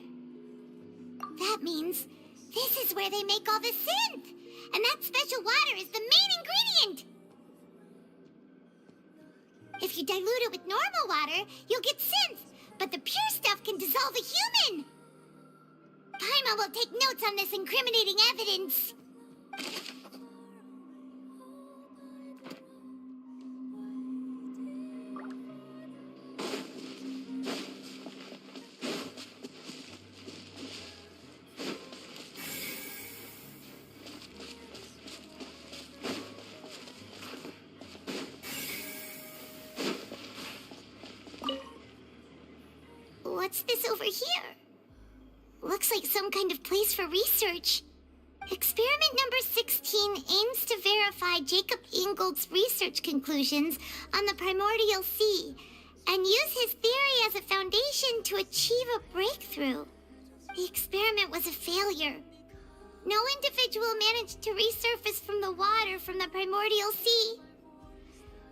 That means this is where they make all the synth, and that special water is the main ingredient. If you dilute it with normal water, you'll get synth, but the pure stuff can dissolve a human. Paimon will take notes on this incriminating evidence. What's this over here? Looks like some kind of place for research. Experiment number 16 aims to verify Jacob Ingold's research conclusions on the primordial sea and use his theory as a foundation to achieve a breakthrough. The experiment was a failure. No individual managed to resurface from the water from the primordial sea.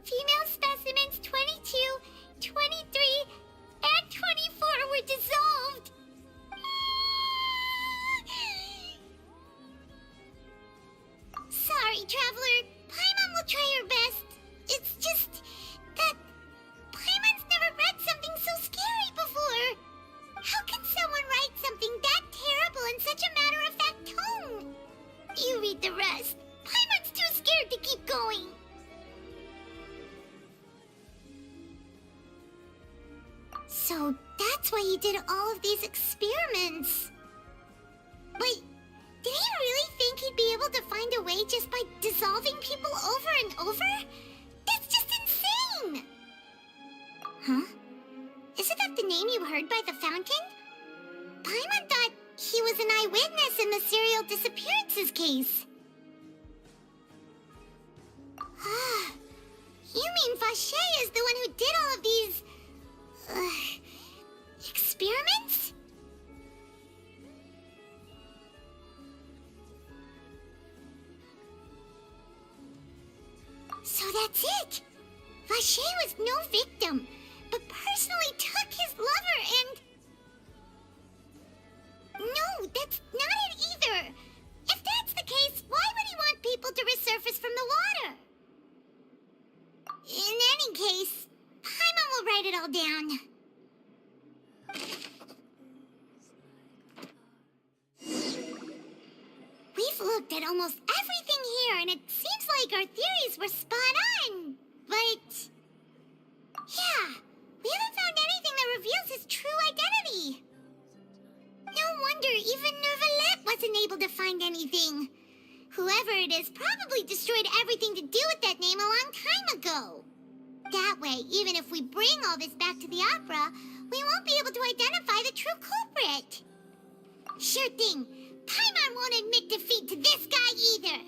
Female specimens 22, 23, and 24 were dissolved. Sorry, Traveler. Paimon will try her best. It's just that Paimon's never read something so scary before. How can someone write something that terrible in such a matter-of-fact tone? You read the rest. Paimon's too scared to keep going. So that's why he did all of these experiments. Wait, did he really think he'd be able to find a way just by dissolving people over and over? That's just insane! Huh? Isn't that the name you heard by the fountain? Paimon thought he was an eyewitness in the serial disappearances case. Ah, you mean Vache is the one who did all of these... experiments? So that's it! Vache was no victim, but personally took his lover and... looked at almost everything here, and it seems like our theories were spot on. But... yeah, we haven't found anything that reveals his true identity. No wonder even Neuvillette wasn't able to find anything. Whoever it is probably destroyed everything to do with that name a long time ago. That way, even if we bring all this back to the opera, we won't be able to identify the true culprit. Sure thing. Paimon won't admit defeat to this guy either.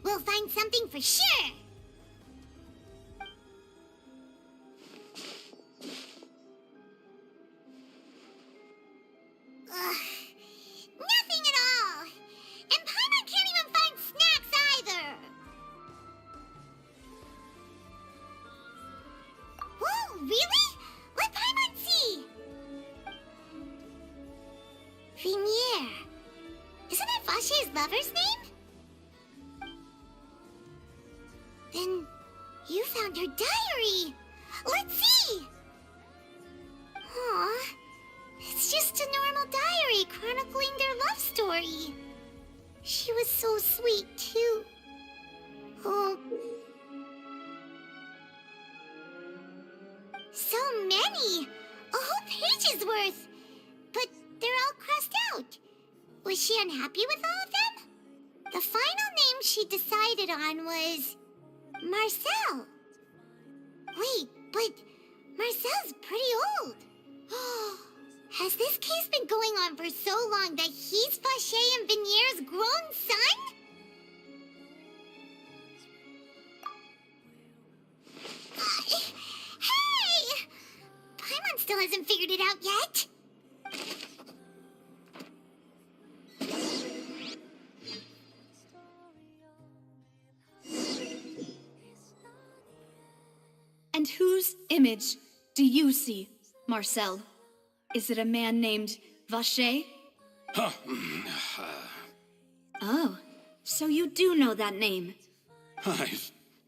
We'll find something for sure. Nothing at all. And Paimon can't even find snacks either. Whoa, really? Let Paimon see. Vimier. Isn't that Vache's lover's name? Then you found her diary. Let's see. Aw, it's just a normal diary chronicling their love story. She was so sweet, too. Oh. So many. A whole page's worth. But they're all crossed out. Was she unhappy with all of them? The final name she decided on was... Marcel. Wait, but Marcel's pretty old. Has this case been going on for so long that he's Vache and Vinier's grown son? Hey! Paimon still hasn't figured it out yet. And whose image do you see, Marcel? Is it a man named Vache? Oh, so you do know that name. I'm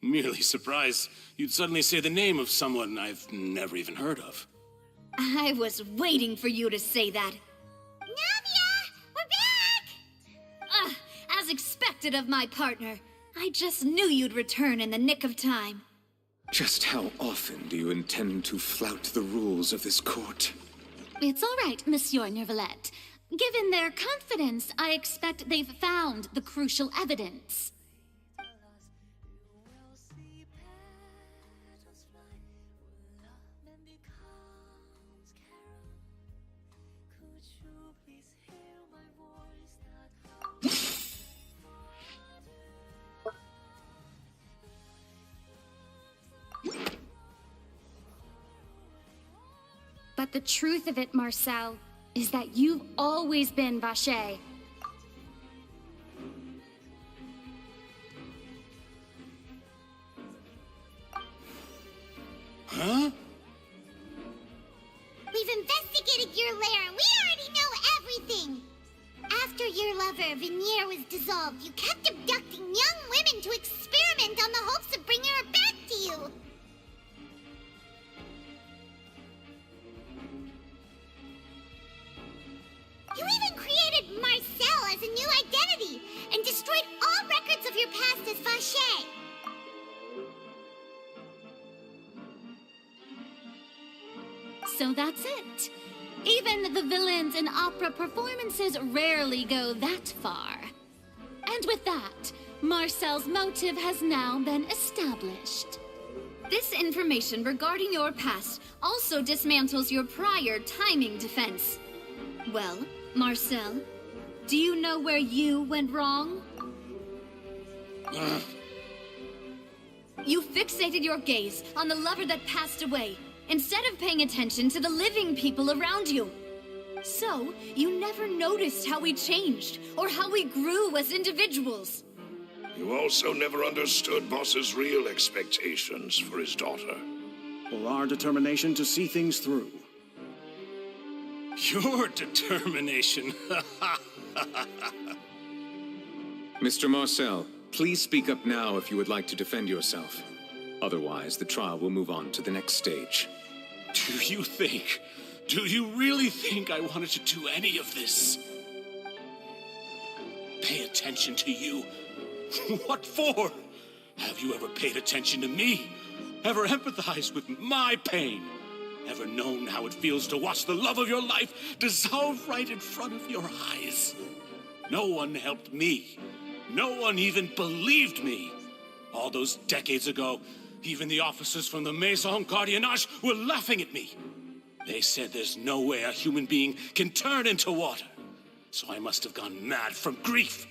merely surprised you'd suddenly say the name of someone I've never even heard of. I was waiting for you to say that. Navia! We're back! As expected of my partner. I just knew you'd return in the nick of time. Just how often do you intend to flout the rules of this court? It's all right, Monsieur Neuvillette. Given their confidence, I expect they've found the crucial evidence. But the truth of it, Marcel, is that you've always been Vache. Huh? We've investigated your lair and we already know everything! After your lover, Veneer, was dissolved, you kept abducting young women to experiment on the hopes of bringing her back to you! You even created Marcel as a new identity and destroyed all records of your past as Vache! So that's it. Even the villains in opera performances rarely go that far. And with that, Marcel's motive has now been established. This information regarding your past also dismantles your prior timing defense. Well, Marcel, do you know where you went wrong? You fixated your gaze on the lover that passed away, instead of paying attention to the living people around you. So, you never noticed how we changed, or how we grew as individuals. You also never understood Boss's real expectations for his daughter. Or our determination to see things through. Your determination. Mr. Marcel, please speak up now if you would like to defend yourself. Otherwise, the trial will move on to the next stage. Do you really think I wanted to do any of this? Pay attention to you? What for? Have you ever paid attention to me? Ever empathized with my pain? Ever known how it feels to watch the love of your life dissolve right in front of your eyes? No one helped me. No one even believed me. All those decades ago, even the officers from the Maison Gardiennage were laughing at me. They said there's no way a human being can turn into water. So I must have gone mad from grief.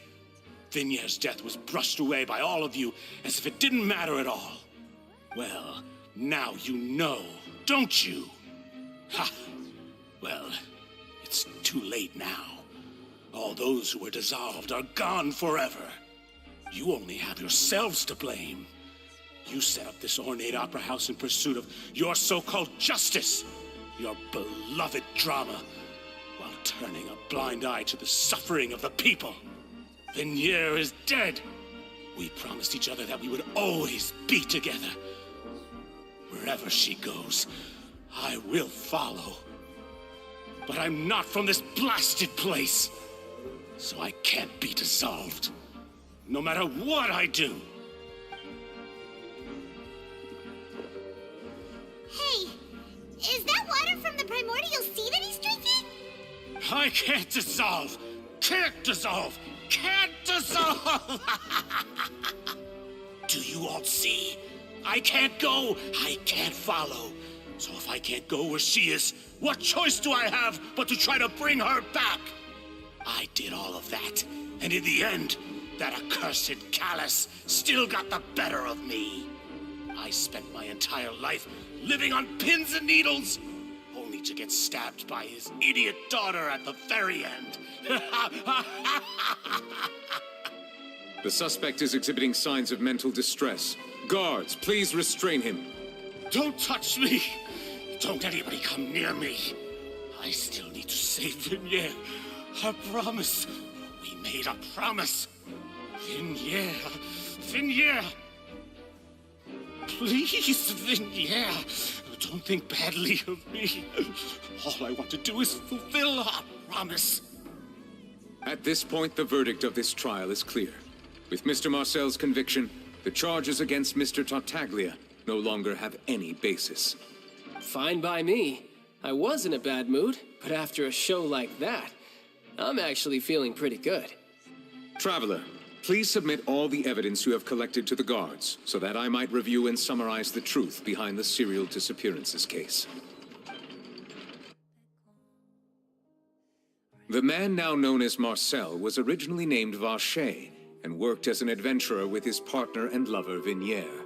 Vignere's death was brushed away by all of you as if it didn't matter at all. Well, now you know, don't you? Ha! Well, it's too late now. All those who were dissolved are gone forever. You only have yourselves to blame. You set up this ornate opera house in pursuit of your so-called justice, your beloved drama, while turning a blind eye to the suffering of the people. Vignere is dead. We promised each other that we would always be together. Wherever she goes, I will follow. But I'm not from this blasted place, so I can't be dissolved, no matter what I do. Hey, is that water from the primordial sea that he's drinking? I can't dissolve! Can't dissolve! Can't dissolve! Do you all see? I can't go, I can't follow. So if I can't go where she is, what choice do I have but to try to bring her back? I did all of that, and in the end, that accursed Callus still got the better of me. I spent my entire life living on pins and needles, only to get stabbed by his idiot daughter at the very end. The suspect is exhibiting signs of mental distress. Guards, please restrain him. Don't touch me! Don't anybody come near me. I still need to save Vignere. I promise. We made a promise. Vignere. Vignere. Please, Vignere. Don't think badly of me. All I want to do is fulfill our promise. At this point, the verdict of this trial is clear. With Mr. Marcel's conviction, the charges against Mr. Tartaglia no longer have any basis. Fine by me. I was in a bad mood, but after a show like that, I'm actually feeling pretty good. Traveler, please submit all the evidence you have collected to the guards, so that I might review and summarize the truth behind the serial disappearances case. The man now known as Marcel was originally named Vache, and worked as an adventurer with his partner and lover Vignere.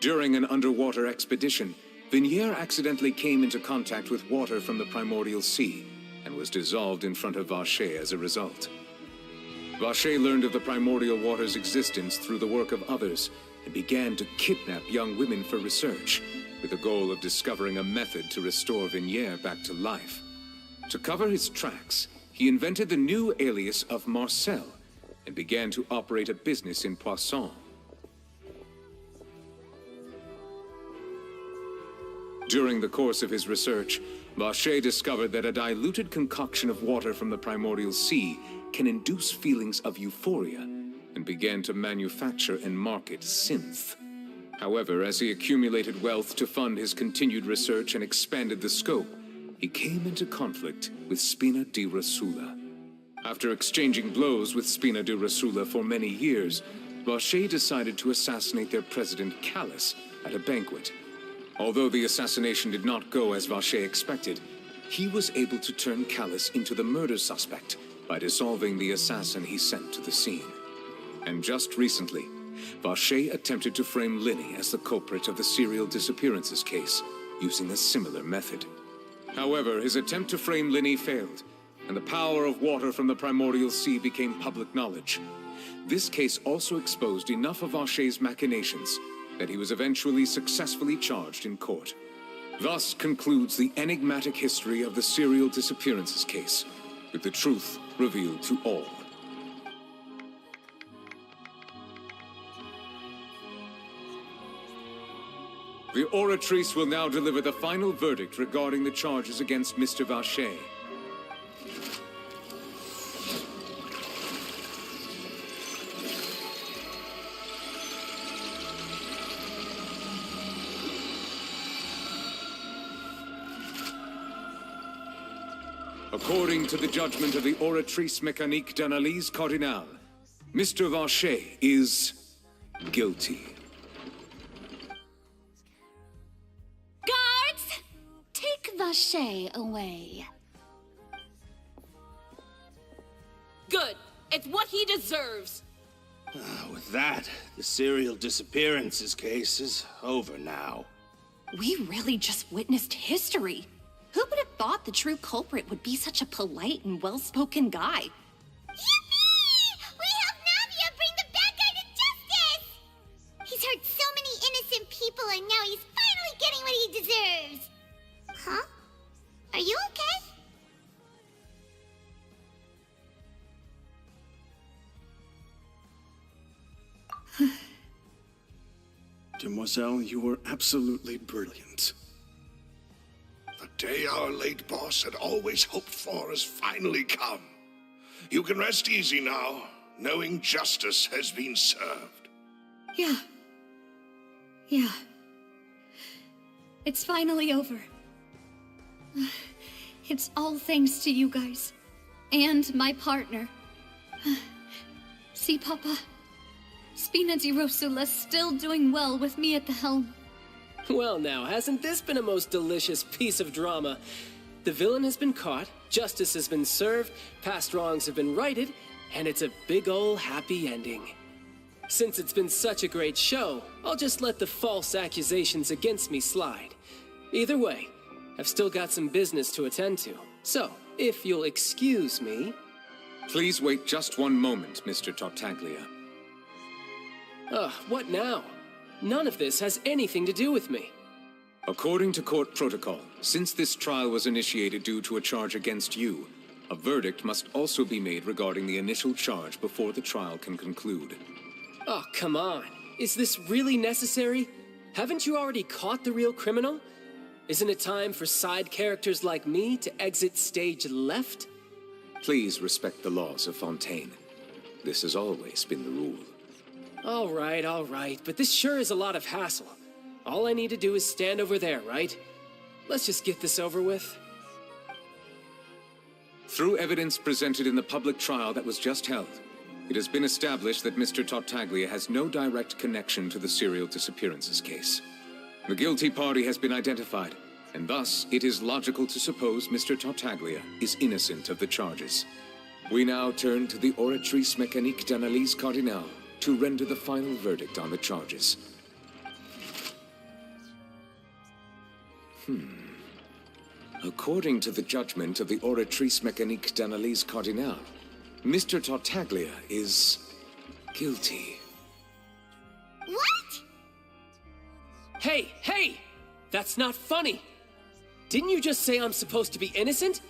During an underwater expedition, Vignier accidentally came into contact with water from the primordial sea and was dissolved in front of Vacher as a result. Vacher learned of the primordial water's existence through the work of others and began to kidnap young women for research, with the goal of discovering a method to restore Vignier back to life. To cover his tracks, he invented the new alias of Marcel and began to operate a business in Poisson. During the course of his research, Vacher discovered that a diluted concoction of water from the primordial sea can induce feelings of euphoria, and began to manufacture and market synth. However, as he accumulated wealth to fund his continued research and expanded the scope, he came into conflict with Spina di Rosula. After exchanging blows with Spina di Rosula for many years, Vacher decided to assassinate their president Callus at a banquet. Although the assassination did not go as Vacher expected, he was able to turn Callus into the murder suspect by dissolving the assassin he sent to the scene. And just recently, Vacher attempted to frame Linny as the culprit of the serial disappearances case, using a similar method. However, his attempt to frame Linny failed, and the power of water from the primordial sea became public knowledge. This case also exposed enough of Vacher's machinations that he was eventually successfully charged in court. Thus concludes the enigmatic history of the serial disappearances case, with the truth revealed to all. The Oratrice will now deliver the final verdict regarding the charges against Mr. Vacher. According to the judgment of the Oratrice Mécanique d'Analyse Cardinale, Mr. Vacher is guilty. Guards! Take Vacher away. Good. It's what he deserves. With that, the serial disappearances case is over now. We really just witnessed history. Who would have thought the true culprit would be such a polite and well-spoken guy? Yippee! We helped Navia bring the bad guy to justice! He's hurt so many innocent people, and now he's finally getting what he deserves. Huh? Are you okay? Demoiselle, you were absolutely brilliant. The day our late boss had always hoped for has finally come. You can rest easy now, knowing justice has been served. Yeah. It's finally over. It's all thanks to you guys. And my partner. See, Papa? Spina di Rosula's still doing well with me at the helm. Well now, hasn't this been a most delicious piece of drama? The villain has been caught, justice has been served, past wrongs have been righted, and it's a big ol' happy ending. Since it's been such a great show, I'll just let the false accusations against me slide. Either way, I've still got some business to attend to. So, if you'll excuse me... Please wait just one moment, Mr. Tartaglia. What now? None of this has anything to do with me. According to court protocol, since this trial was initiated due to a charge against you, a verdict must also be made regarding the initial charge before the trial can conclude. Oh, come on. Is this really necessary? Haven't you already caught the real criminal? Isn't it time for side characters like me to exit stage left? Please respect the laws of Fontaine. This has always been the rule. All right, but this sure is a lot of hassle. All I need to do is stand over there, right? Let's just get this over with. Through evidence presented in the public trial that was just held, it has been established that Mr. Tartaglia has no direct connection to the serial disappearances case. The guilty party has been identified, and thus it is logical to suppose Mr. Tartaglia is innocent of the charges. We now turn to the Oratrice Mécanique d'Analyse Cardinale to render the final verdict on the charges. According to the judgment of the Oratrice Mécanique d'Analyse Cardinale, Mr. Tartaglia is guilty. What? Hey! That's not funny! Didn't you just say I'm supposed to be innocent?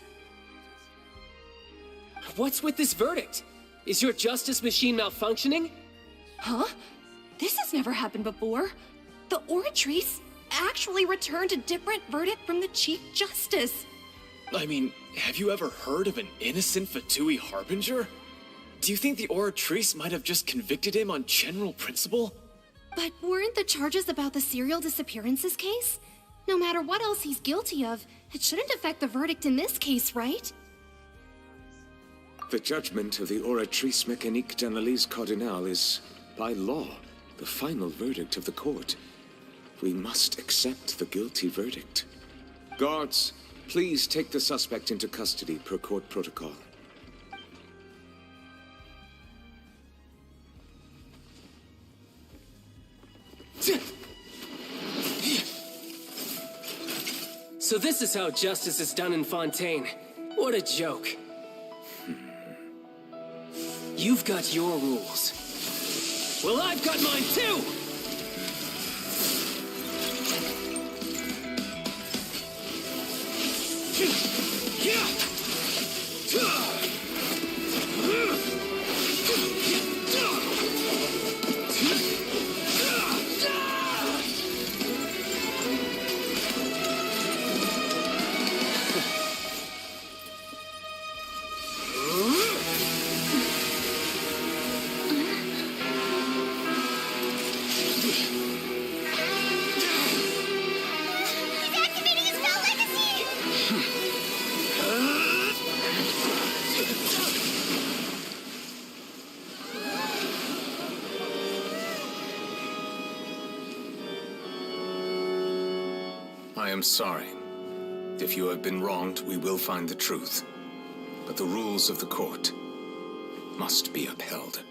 What's with this verdict? Is your justice machine malfunctioning? Huh? This has never happened before. The Oratrice actually returned a different verdict from the Chief Justice. I mean, have you ever heard of an innocent Fatui Harbinger? Do you think the Oratrice might have just convicted him on general principle? But weren't the charges about the serial disappearances case? No matter what else he's guilty of, it shouldn't affect the verdict in this case, right? The judgment of the Oratrice Mécanique d'Analyse Cardinale is, by law, the final verdict of the court. We must accept the guilty verdict. Guards, please take the suspect into custody per court protocol. So this is how justice is done in Fontaine. What a joke. You've got your rules. Well, I've got mine too! He's activating his spell legacy! I am sorry. If you have been wronged, we will find the truth. But the rules of the court must be upheld.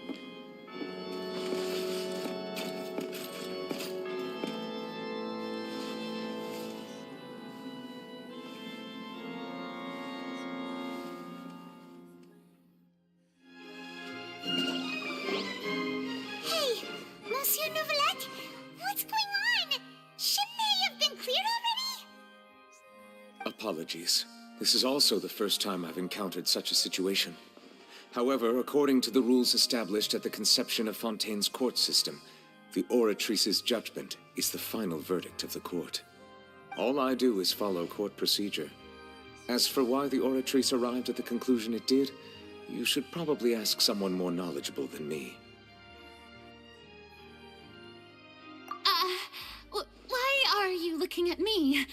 Hey, Monsieur Nouvelette, what's going on? Shouldn't they have been cleared already? Apologies. This is also the first time I've encountered such a situation. However, according to the rules established at the conception of Fontaine's court system, the Oratrice's judgment is the final verdict of the court. All I do is follow court procedure. As for why the Oratrice arrived at the conclusion it did, you should probably ask someone more knowledgeable than me. Why are you looking at me?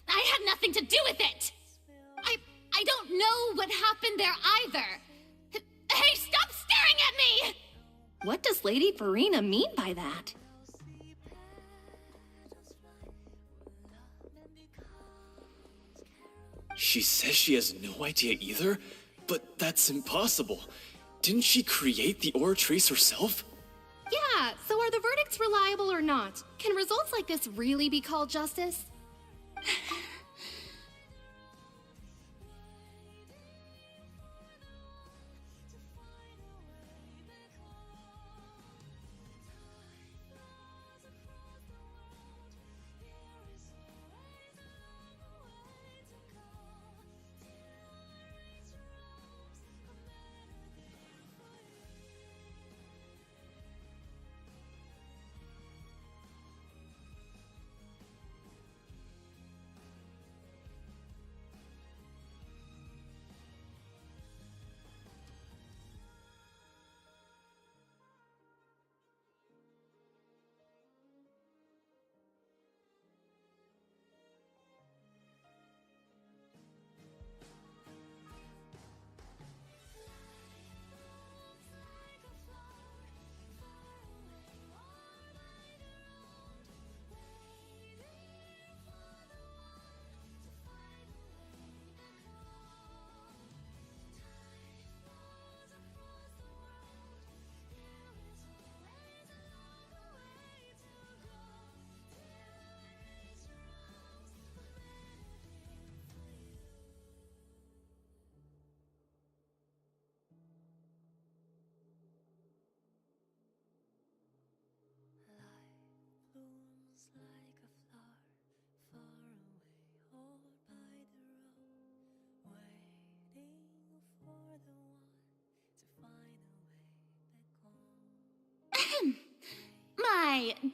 I had nothing to do with it! I don't know what happened there either. Hey, stop staring at me! What does Lady Farina mean by that? She says she has no idea either, but that's impossible. Didn't she create the Oratrice herself? Yeah, so are the verdicts reliable or not? Can results like this really be called justice?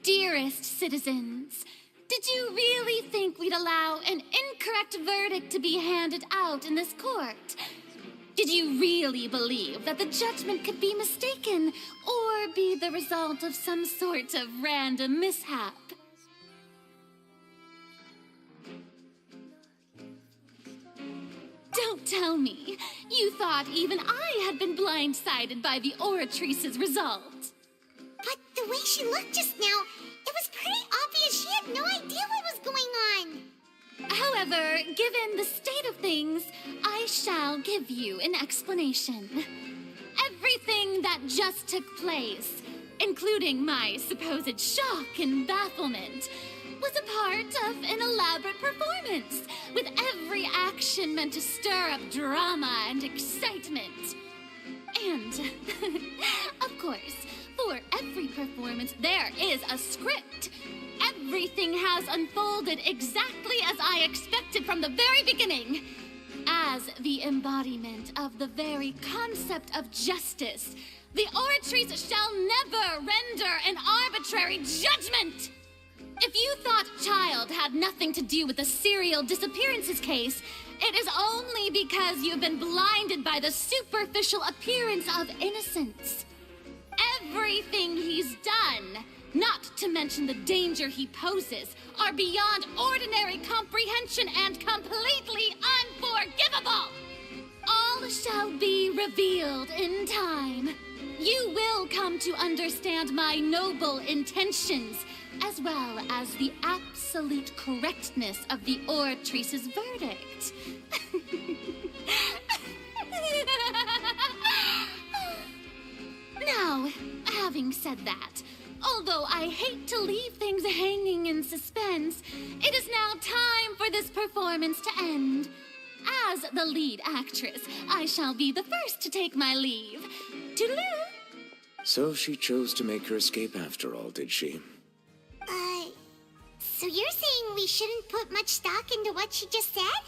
dearest citizens, did you really think we'd allow an incorrect verdict to be handed out in this court? Did you really believe that the judgment could be mistaken or be the result of some sort of random mishap? Don't tell me you thought even I had been blindsided by the Oratrice's result. But the way she looked just now, it was pretty obvious she had no idea what was going on. However, given the state of things, I shall give you an explanation. Everything that just took place, including my supposed shock and bafflement, was a part of an elaborate performance, with every action meant to stir up drama and excitement. And, of course, for every performance, there is a script. Everything has unfolded exactly as I expected from the very beginning. As the embodiment of the very concept of justice, the Oratrice shall never render an arbitrary judgment! If you thought Child had nothing to do with the serial disappearances case, it is only because you've been blinded by the superficial appearance of innocence. Everything he's done, not to mention the danger he poses, are beyond ordinary comprehension and completely unforgivable. All shall be revealed in time. You will come to understand my noble intentions, as well as the absolute correctness of the Oratrice's verdict. Now, having said that, although I hate to leave things hanging in suspense, it is now time for this performance to end. As the lead actress, I shall be the first to take my leave. Toodaloo! So she chose to make her escape after all, did she? So you're saying we shouldn't put much stock into what she just said?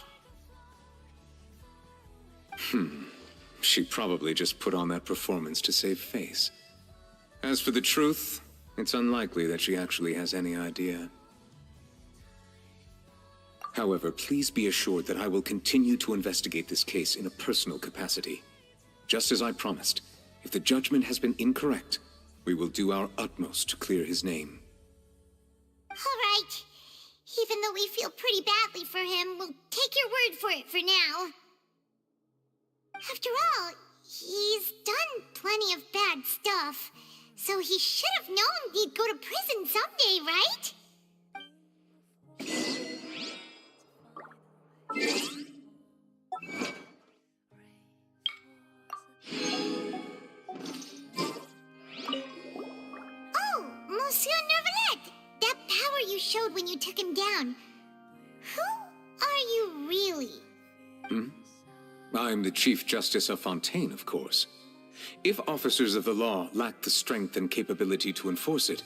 She probably just put on that performance to save face. As for the truth, it's unlikely that she actually has any idea. However, please be assured that I will continue to investigate this case in a personal capacity. Just as I promised, if the judgment has been incorrect, we will do our utmost to clear his name. All right. Even though we feel pretty badly for him, we'll take your word for it for now. After all, he's done plenty of bad stuff, so he should have known he'd go to prison someday, right? Oh, Monsieur Neuvillette! That power you showed when you took him down. Who are you really? I'm the Chief Justice of Fontaine, of course. If officers of the law lack the strength and capability to enforce it,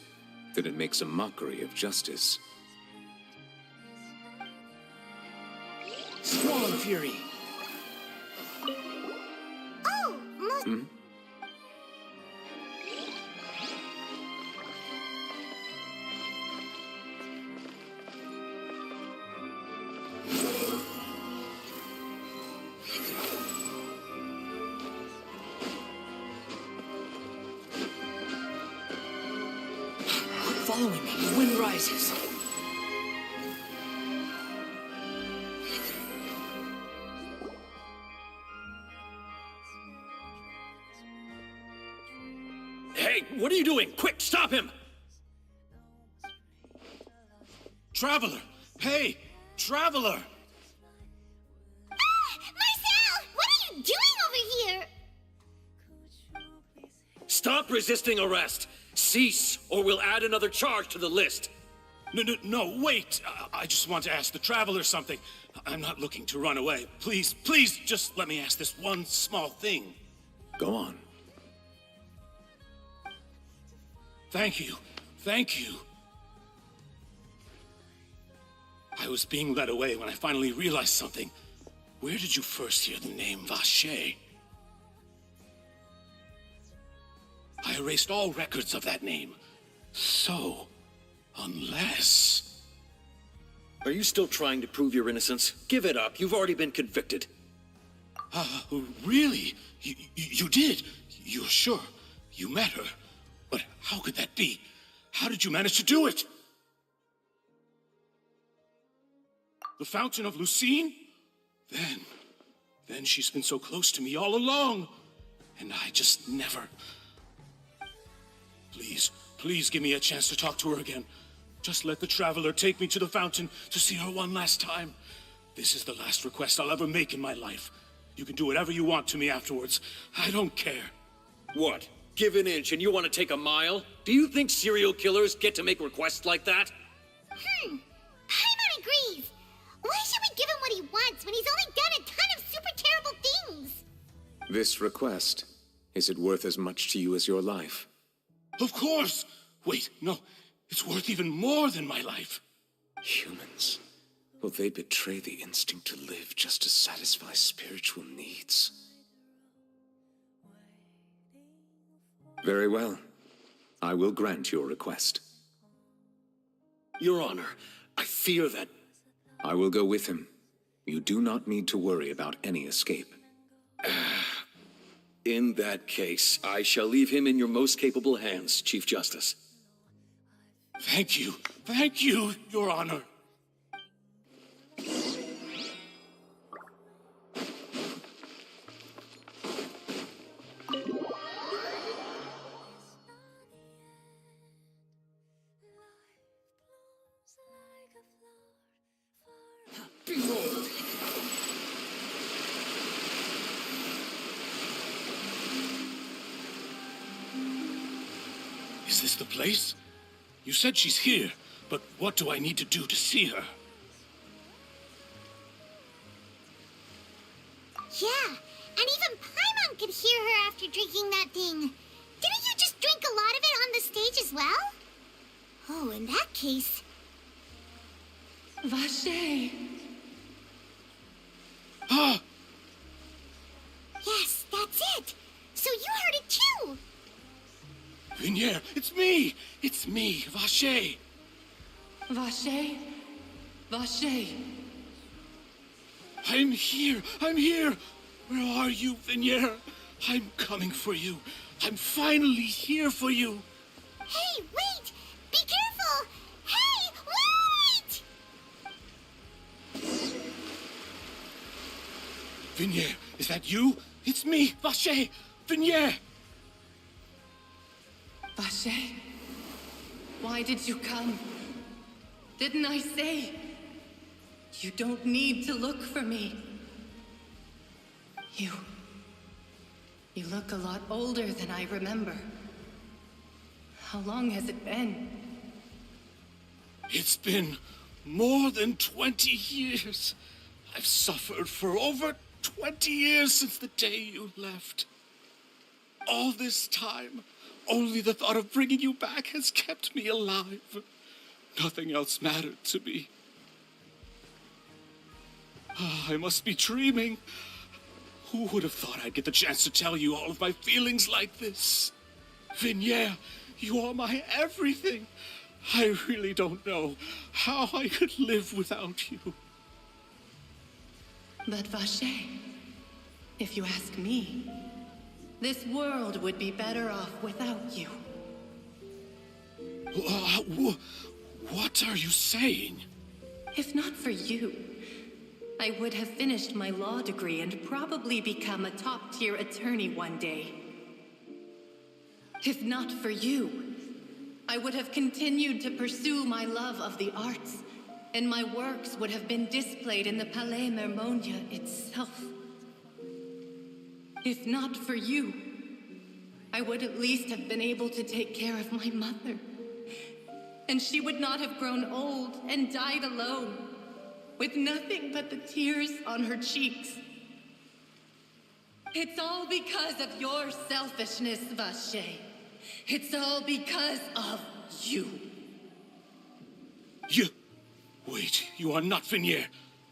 then it makes a mockery of justice. Squall of Fury! Oh, Following me, the wind rises. Hey, what are you doing? Quick, stop him! Traveler! Hey! Traveler! Marcel! What are you doing over here? Stop resisting arrest! Cease, or we'll add another charge to the list. No, wait! I just want to ask the Traveler something. I'm not looking to run away. Please, just let me ask this one small thing. Go on. Thank you. I was being led away when I finally realized something. Where did you first hear the name Vacher? I erased all records of that name. So, Unless... Are you still trying to prove your innocence? Give it up. You've already been convicted. Really? You did? You're sure? You met her? But how could that be? How did you manage to do it? The Fountain of Lucine? Then she's been so close to me all along. And I just never... Please give me a chance to talk to her again. Just let the Traveler take me to the fountain to see her one last time. This is the last request I'll ever make in my life. You can do whatever you want to me afterwards. I don't care. What? Give an inch and you want to take a mile? Do you think serial killers get to make requests like that? Paimon agrees. Why should we give him what he wants when he's only done a ton of super terrible things? This request, is it worth as much to you as your life? Of course! Wait, no. It's worth even more than my life. Humans. Will they betray the instinct to live just to satisfy spiritual needs? Very well. I will grant your request. Your Honor, I fear that... I will go with him. You do not need to worry about any escape. In that case, I shall leave him in your most capable hands, Chief Justice. Thank you, Your Honor. Is this the place? You said she's here, but what do I need to do to see her? Yeah, and even Paimon could hear her after drinking that thing. Didn't you just drink a lot of it on the stage as well? Oh, in that case... Vache! Ah! Yes, that's it! So you heard it too! Vignier, it's me! It's me, Vache! Vache? Vache? I'm here! I'm here! Where are you, Vignier? I'm coming for you. I'm finally here for you. Hey, wait! Be careful! Hey, wait! Vignier, is that you? It's me, Vache! Vignier! Vache? Why did you come? Didn't I say? You don't need to look for me. You look a lot older than I remember. How long has it been? It's been more than 20 years. I've suffered for over 20 years since the day you left. All this time, only the thought of bringing you back has kept me alive. Nothing else mattered to me. I must be dreaming. Who would have thought I'd get the chance to tell you all of my feelings like this? Vignier, you are my everything. I really don't know how I could live without you. But Vache, if you ask me, this world would be better off without you. What are you saying? If not for you, I would have finished my law degree and probably become a top-tier attorney one day. If not for you, I would have continued to pursue my love of the arts, and my works would have been displayed in the Palais Mermonia itself. If not for you, I would at least have been able to take care of my mother. And she would not have grown old and died alone, with nothing but the tears on her cheeks. It's all because of your selfishness, Vache. It's all because of you. Wait, you are not Vignier.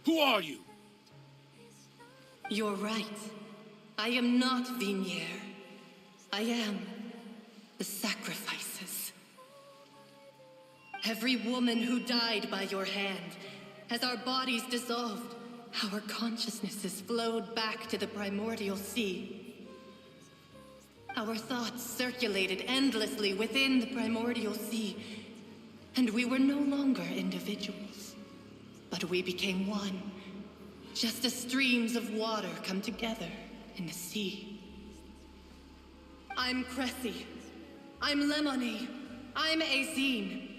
Who are you? You're right. I am not Vignier. I am the sacrifices. Every woman who died by your hand, as our bodies dissolved, our consciousnesses flowed back to the primordial sea. Our thoughts circulated endlessly within the primordial sea, and we were no longer individuals, but we became one, just as streams of water come together in the sea. I'm Cressy. I'm Lemony. I'm Azine.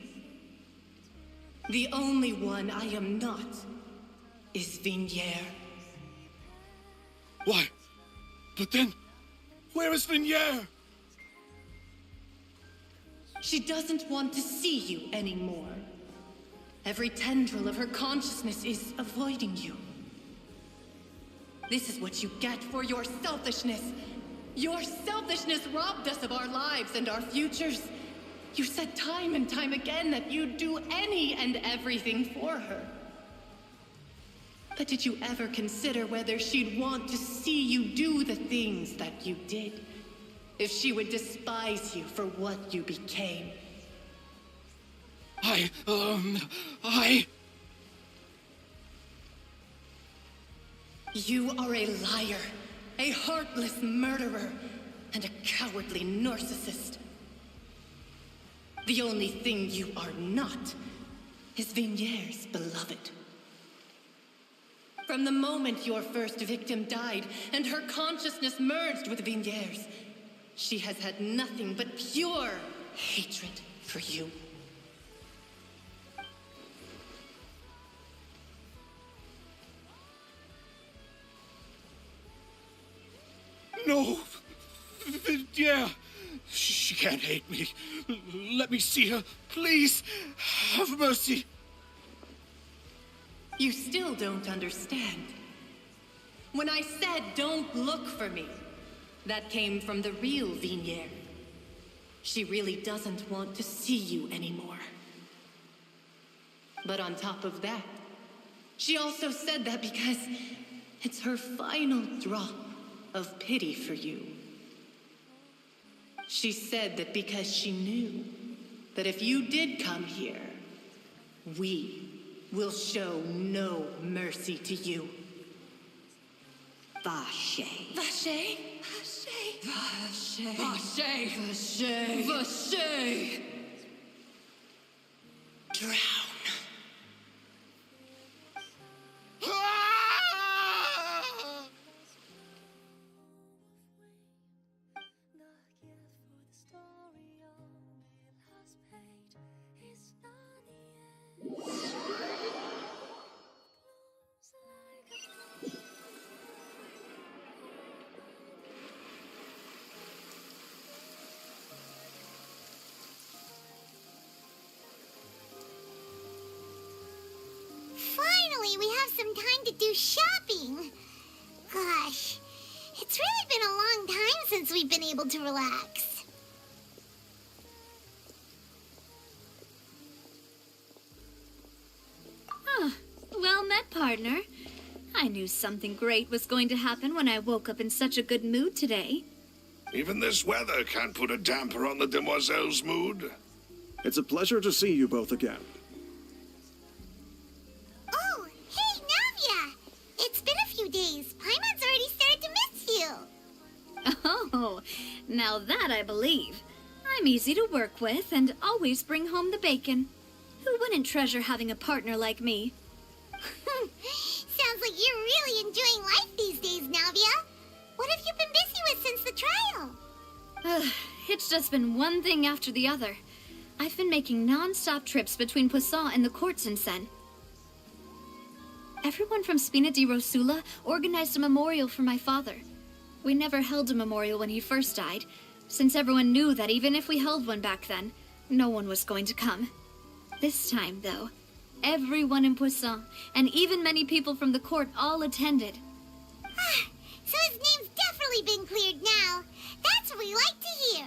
The only one I am not is Vignier. Why? But then, where is Vignier? She doesn't want to see you anymore. Every tendril of her consciousness is avoiding you. This is what you get for your selfishness. Your selfishness robbed us of our lives and our futures. You said time and time again that you'd do any and everything for her. But did you ever consider whether she'd want to see you do the things that you did? If she would despise you for what you became? You are a liar, a heartless murderer, and a cowardly narcissist. The only thing you are not is Vignier's beloved. From the moment your first victim died and her consciousness merged with Vignier's, she has had nothing but pure hatred for you. No! Vignier! She can't hate me. Let me see her. Please, have mercy. You still don't understand. When I said don't look for me, that came from the real Vignier. She really doesn't want to see you anymore. But on top of that, she also said that because it's her final drop of pity for you. She said that because she knew that if you did come here, we will show no mercy to you. Vache. Vache? Vache. Vache. Vache. Vache. Drown. Finally, we have some time to do shopping. Gosh, it's really been a long time since we've been able to relax. Well met, partner. I knew something great was going to happen when I woke up in such a good mood today. Even this weather can't put a damper on the demoiselle's mood. It's a pleasure to see you both again. Oh, hey, Navia! It's been a few days. Paimon's already started to miss you. Oh, now that I believe. I'm easy to work with and always bring home the bacon. Who wouldn't treasure having a partner like me? Sounds like you're really enjoying life these days, Navia. What have you been busy with since the trial? It's just been one thing after the other. I've been making non-stop trips between Poisson and the courts in Sen. Everyone from Spina di Rosula organized a memorial for my father. We never held a memorial when he first died, since everyone knew that even if we held one back then, no one was going to come. This time, though, everyone in Poisson, and even many people from the court, all attended. So his name's definitely been cleared now. That's what we like to hear.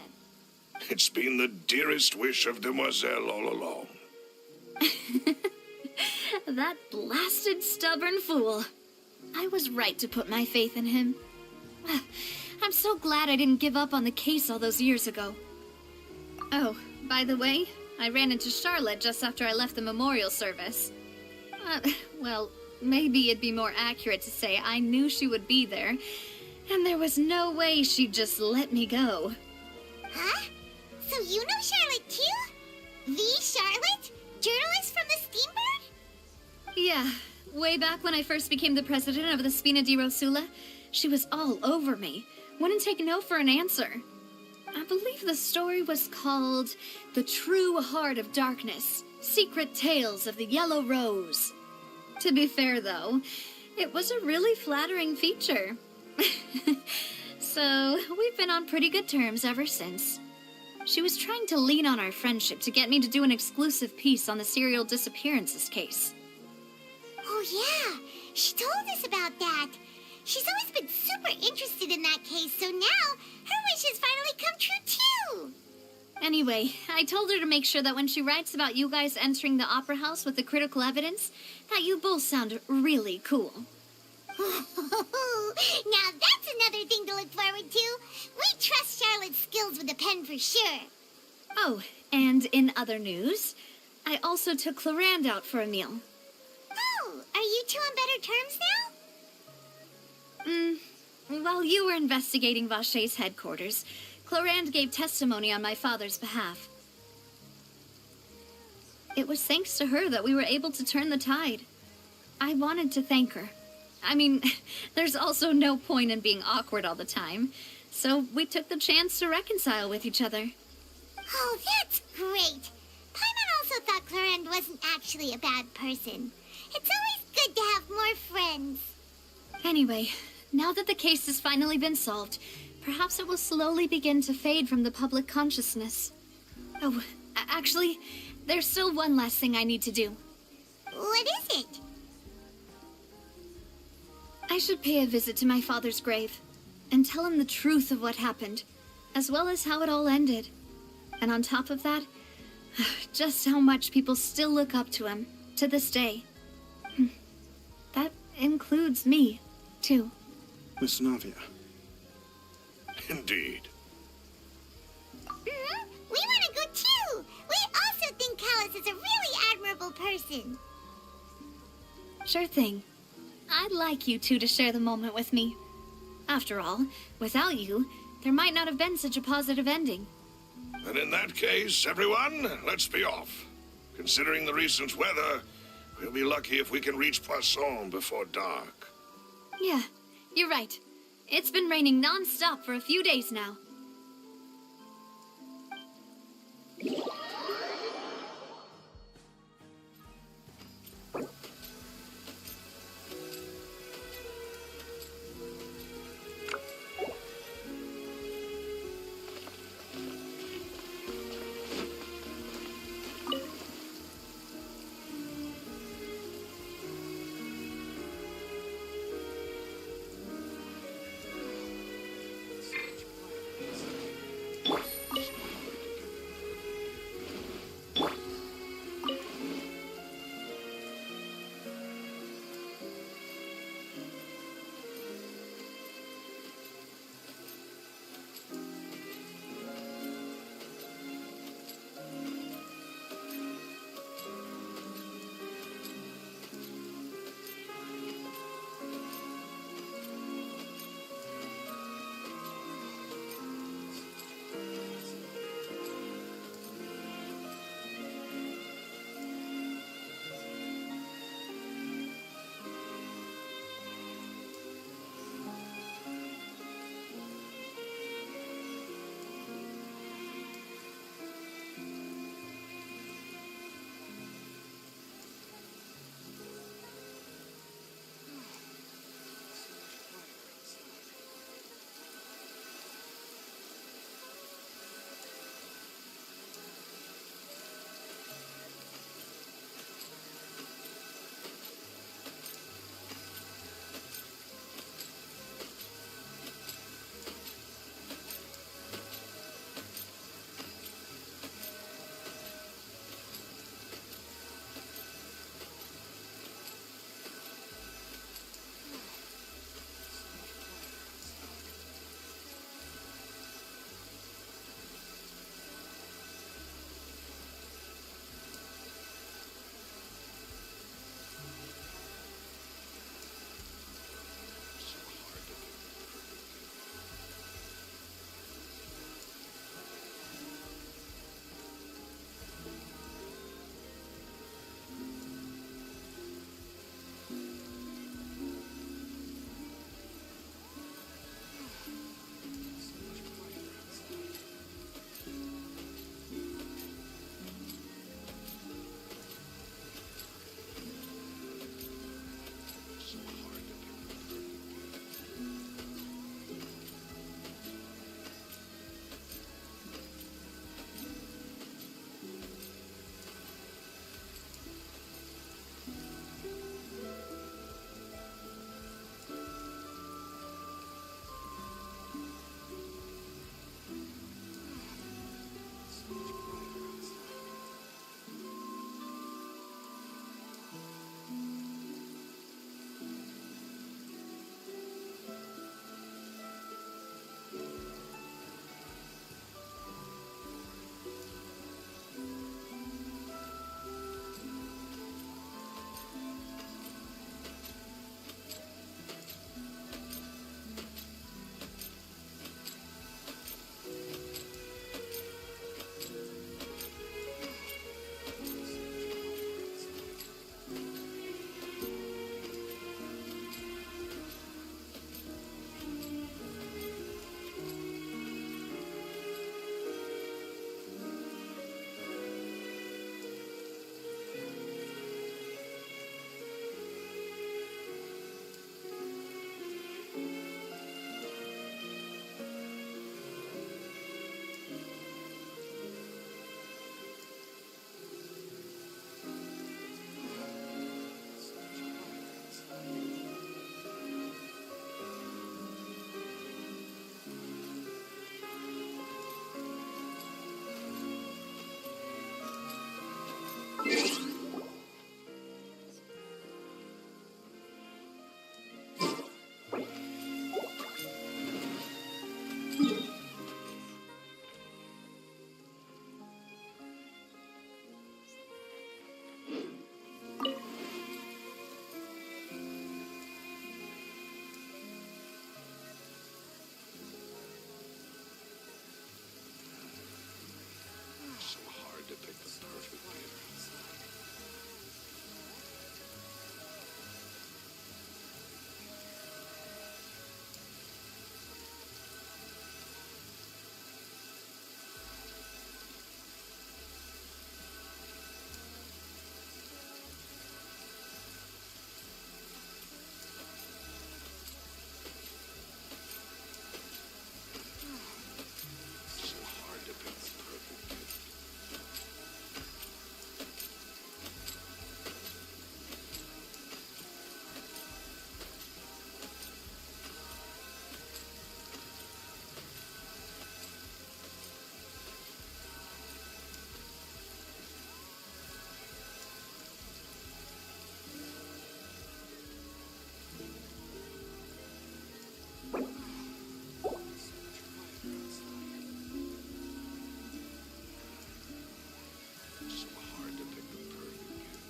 It's been the dearest wish of Demoiselle all along. That blasted stubborn fool. I was right to put my faith in him. I'm so glad I didn't give up on the case all those years ago. Oh, by the way, I ran into Charlotte just after I left the memorial service. Well, maybe it'd be more accurate to say I knew she would be there, and there was no way she'd just let me go. Huh? So you know Charlotte too? The Charlotte? Journalist from the Steambird? Yeah, way back when I first became the president of the Spina di Rosula, she was all over me. Wouldn't take no for an answer. I believe the story was called The True Heart of Darkness, Secret Tales of the Yellow Rose. To be fair, though, it was a really flattering feature. So, we've been on pretty good terms ever since. She was trying to lean on our friendship to get me to do an exclusive piece on the serial disappearances case. Oh yeah, she told us about that. She's always been super interested in that case, so now her wish has finally come true too. Anyway, I told her to make sure that when she writes about you guys entering the opera house with the critical evidence, that you both sound really cool. Now that's another thing to look forward to. We trust Charlotte's skills with a pen for sure. Oh, and in other news, I also took Clorand out for a meal. Oh, are you two on better terms now? While you were investigating Vaché's headquarters, Clorand gave testimony on my father's behalf. It was thanks to her that we were able to turn the tide. I wanted to thank her. I mean, there's also no point in being awkward all the time, so we took the chance to reconcile with each other. Oh, that's great. Paimon also thought Clorand wasn't actually a bad person. It's always good to have more friends. Anyway, now that the case has finally been solved, perhaps it will slowly begin to fade from the public consciousness. Oh, actually, there's still one last thing I need to do. What is it? I should pay a visit to my father's grave and tell him the truth of what happened, as well as how it all ended. And on top of that, just how much people still look up to him to this day. That includes me, too. Miss Navia. Indeed. We want to go too. We also think Callus is a really admirable person. Sure thing. I'd like you two to share the moment with me. After all, without you, there might not have been such a positive ending. And in that case, everyone, let's be off. Considering the recent weather, we'll be lucky if we can reach Poisson before dark. Yeah, you're right. It's been raining non-stop for a few days now. It's so hard to pick the perfect gift.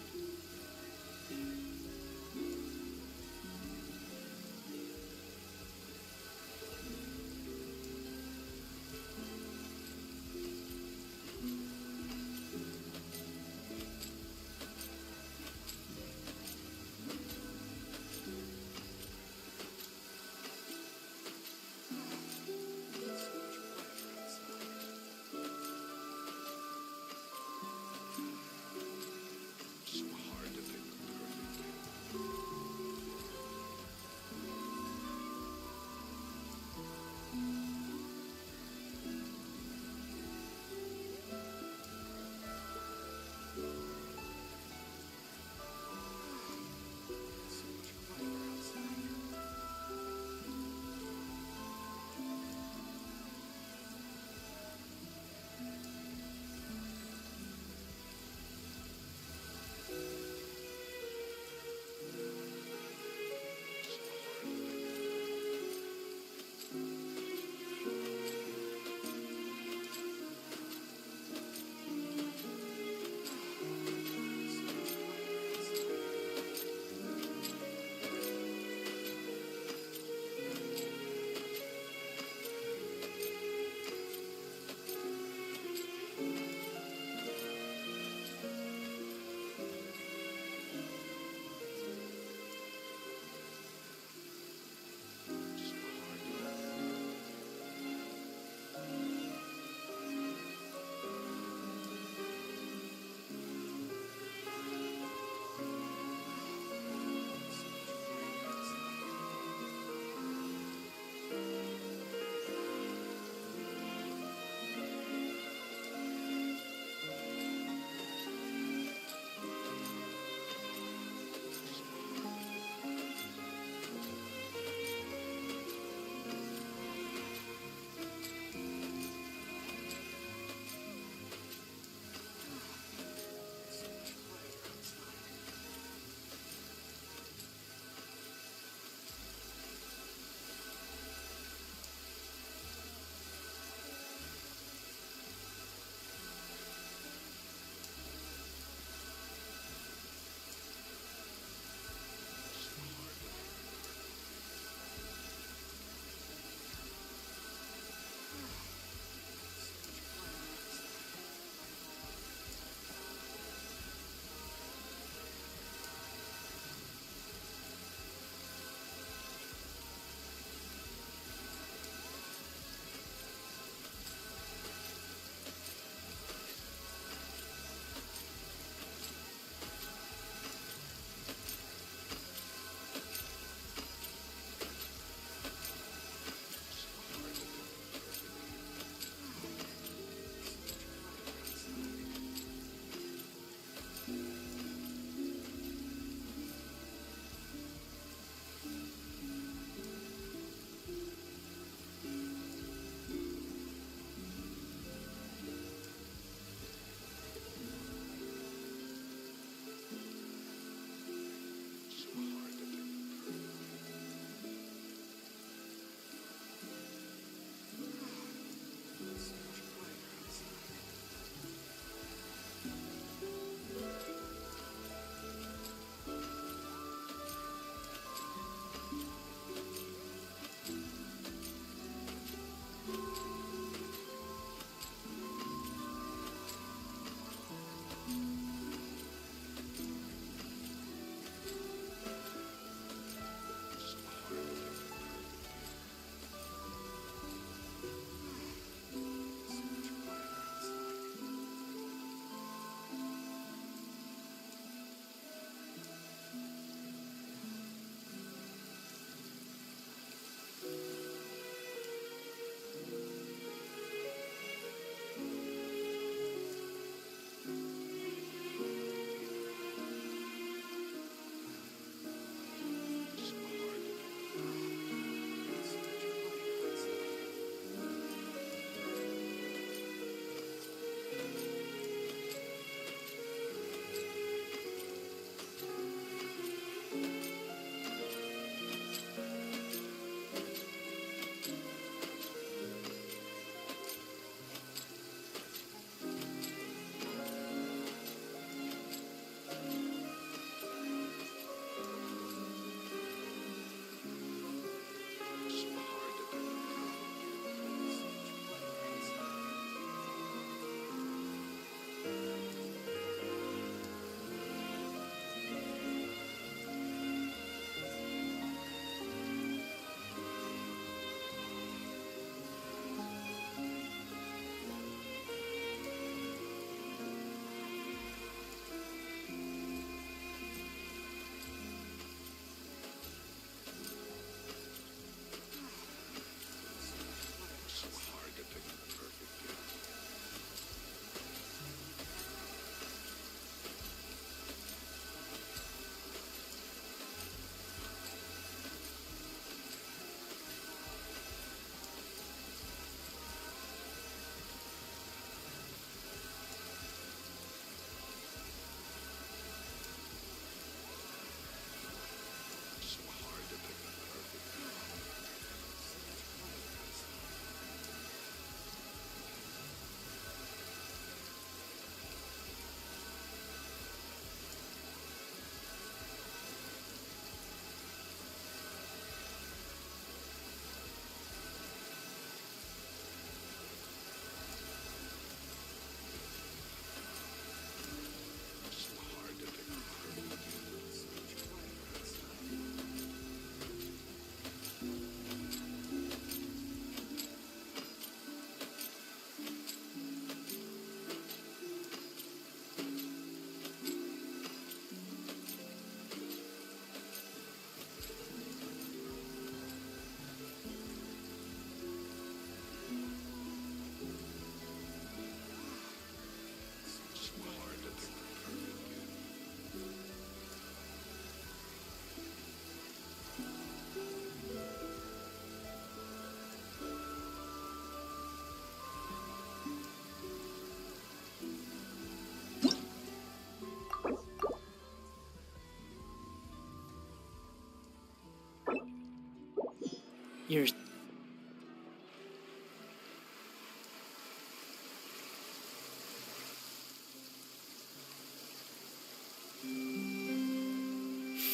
You're...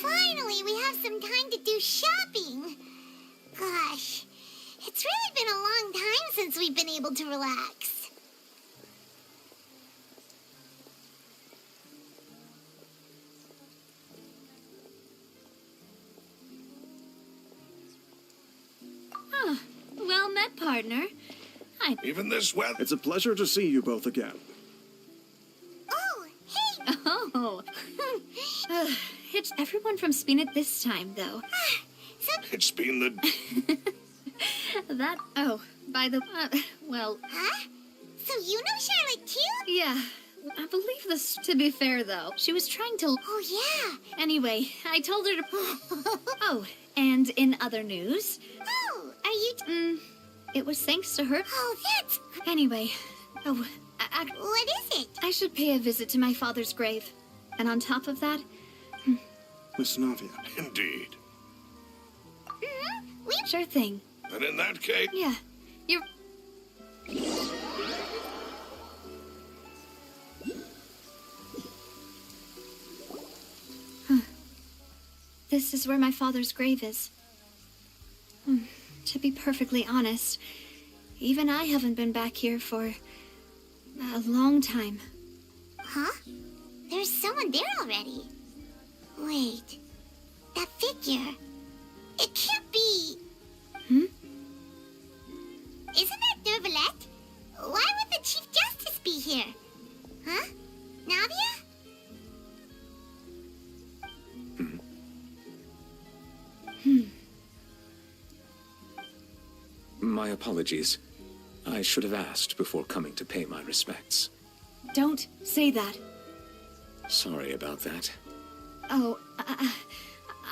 Finally, we have some time to do shopping. Gosh, it's really been a long time since we've been able to relax. Ah, well met, partner. Even this weather. It's a pleasure to see you both again. Oh, hey! Oh. It's everyone from Speenit this time, though. It's been the... That... Oh, by the... well... Huh? So you know Charlotte too? Yeah. I believe this, to be fair, though. She was trying to... Oh, yeah. Anyway, I told her to... Oh, and in other news... Oh, are you... it was thanks to her. Oh, that's... Anyway... Oh, what is it? I should pay a visit to my father's grave. And on top of that... Miss Navia. Indeed. Sure thing. And in that case... Yeah, you're... This is where my father's grave is. To be perfectly honest, even I haven't been back here for a long time. Huh? There's someone there already. Wait, that figure. It can't be. Isn't that Nervalette? Why would the Chief Justice be here? Huh? Navia? My apologies. I should have asked before coming to pay my respects. Don't say that. Sorry about that. Oh,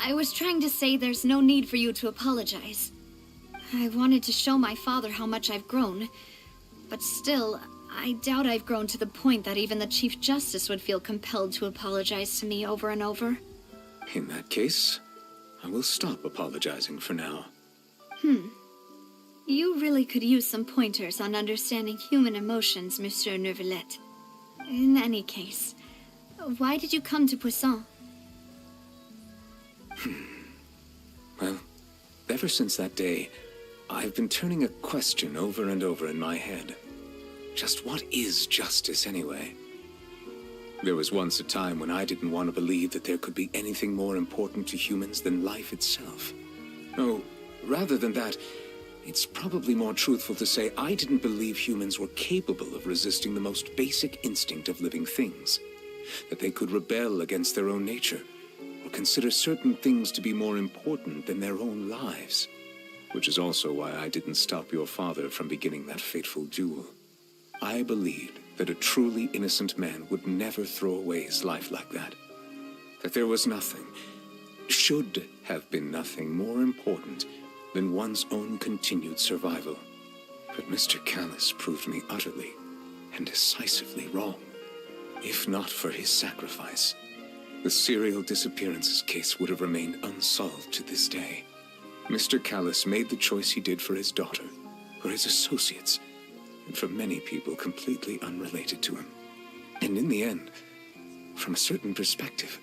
I was trying to say there's no need for you to apologize. I wanted to show my father how much I've grown, but still, I doubt I've grown to the point that even the Chief Justice would feel compelled to apologize to me over and over. In that case, I will stop apologizing for now. You really could use some pointers on understanding human emotions, Monsieur Nervalette. In any case, why did you come to Poisson? Well, ever since that day, I've been turning a question over and over in my head. Just what is justice, anyway? There was once a time when I didn't want to believe that there could be anything more important to humans than life itself. No, rather than that, it's probably more truthful to say I didn't believe humans were capable of resisting the most basic instinct of living things. That they could rebel against their own nature, or consider certain things to be more important than their own lives. Which is also why I didn't stop your father from beginning that fateful duel. I believed that a truly innocent man would never throw away his life like that. That there was nothing, should have been nothing more important than one's own continued survival. But Mr. Callus proved me utterly and decisively wrong. If not for his sacrifice, the serial disappearances case would have remained unsolved to this day. Mr. Callus made the choice he did for his daughter, for his associates, and for many people completely unrelated to him. And in the end, from a certain perspective,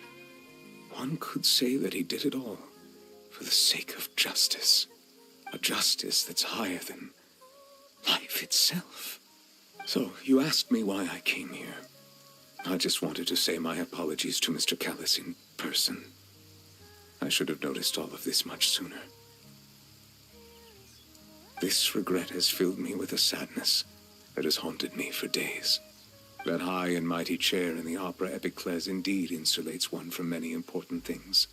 one could say that he did it all for the sake of justice. A justice that's higher than life itself. So, you asked me why I came here. I just wanted to say my apologies to Mr. Callus in person. I should have noticed all of this much sooner. This regret has filled me with a sadness that has haunted me for days. That high and mighty chair in the opera Epiclese indeed insulates one from many important things.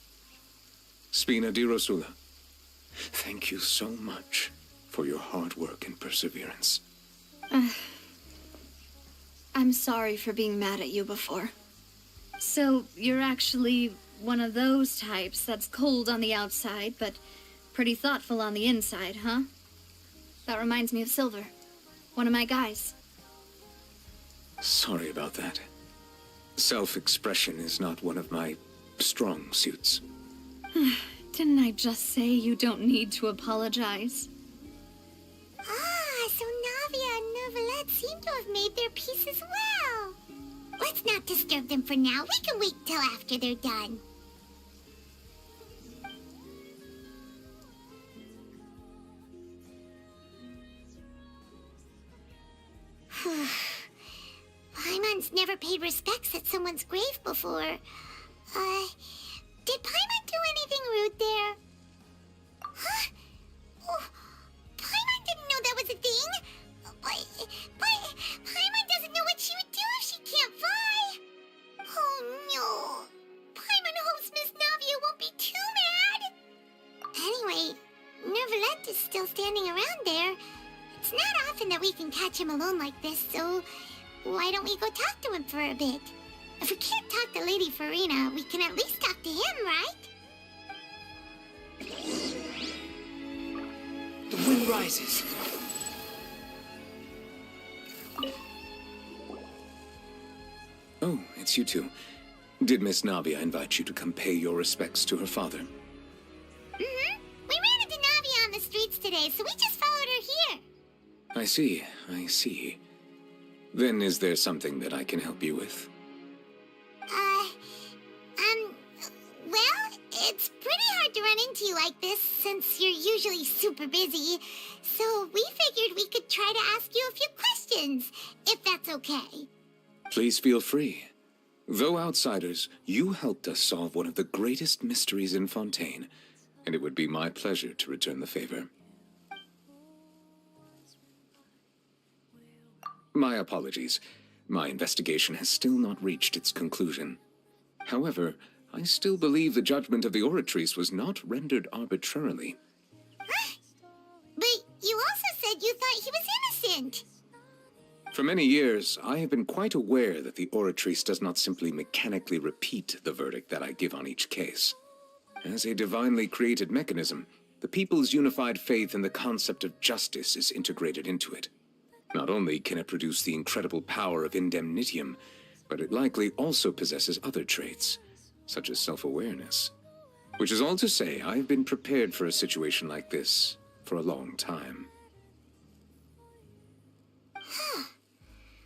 Spina di Rosula, thank you so much for your hard work and perseverance. I'm sorry for being mad at you before. So, you're actually one of those types that's cold on the outside, but pretty thoughtful on the inside, huh? That reminds me of Silver, one of my guys. Sorry about that. Self-expression is not one of my strong suits. Didn't I just say you don't need to apologize? Ah, so Navia and Neuvillette seem to have made their peace as well. Let's not disturb them for now. We can wait till after they're done. Paimon's never paid respects at someone's grave before. Did Paimon do anything rude there? Huh? Oh, Paimon didn't know that was a thing. But Paimon doesn't know what she would do if she can't fly. Oh no. Paimon hopes Miss Navia won't be too mad. Anyway, Neuvillette is still standing around there. It's not often that we can catch him alone like this, so why don't we go talk to him for a bit? If we can't talk to Lady Farina, we can at least talk to him, right? The wind rises. Oh, it's you two. Did Miss Navia invite you to come pay your respects to her father? Mm-hmm. We ran into Navia on the streets today, so we just followed her here. I see, I see. Then is there something that I can help you with? Well, it's pretty hard to run into you like this since you're usually super busy. So we figured we could try to ask you a few questions, if that's okay. Please feel free. Though outsiders, you helped us solve one of the greatest mysteries in Fontaine, and it would be my pleasure to return the favor. My apologies. My investigation has still not reached its conclusion. However, I still believe the judgment of the Oratrice was not rendered arbitrarily. But you also said you thought he was innocent. For many years, I have been quite aware that the Oratrice does not simply mechanically repeat the verdict that I give on each case. As a divinely created mechanism, the people's unified faith in the concept of justice is integrated into it. Not only can it produce the incredible power of indemnitium, but it likely also possesses other traits, such as self-awareness. Which is all to say, I've been prepared for a situation like this for a long time.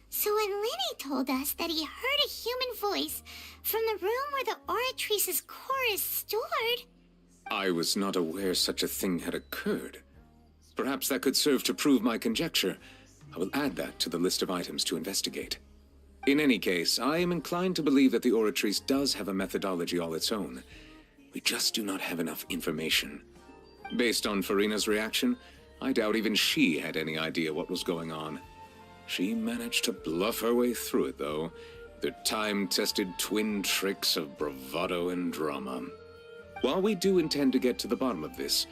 So when Lenny told us that he heard a human voice from the room where the Oratrice's core is stored... I was not aware such a thing had occurred. Perhaps that could serve to prove my conjecture. I will add that to the list of items to investigate. In any case, I am inclined to believe that the Oratrice does have a methodology all its own. We just do not have enough information. Based on Farina's reaction, I doubt even she had any idea what was going on. She managed to bluff her way through it, though, the time-tested twin tricks of bravado and drama. While we do intend to get to the bottom of this,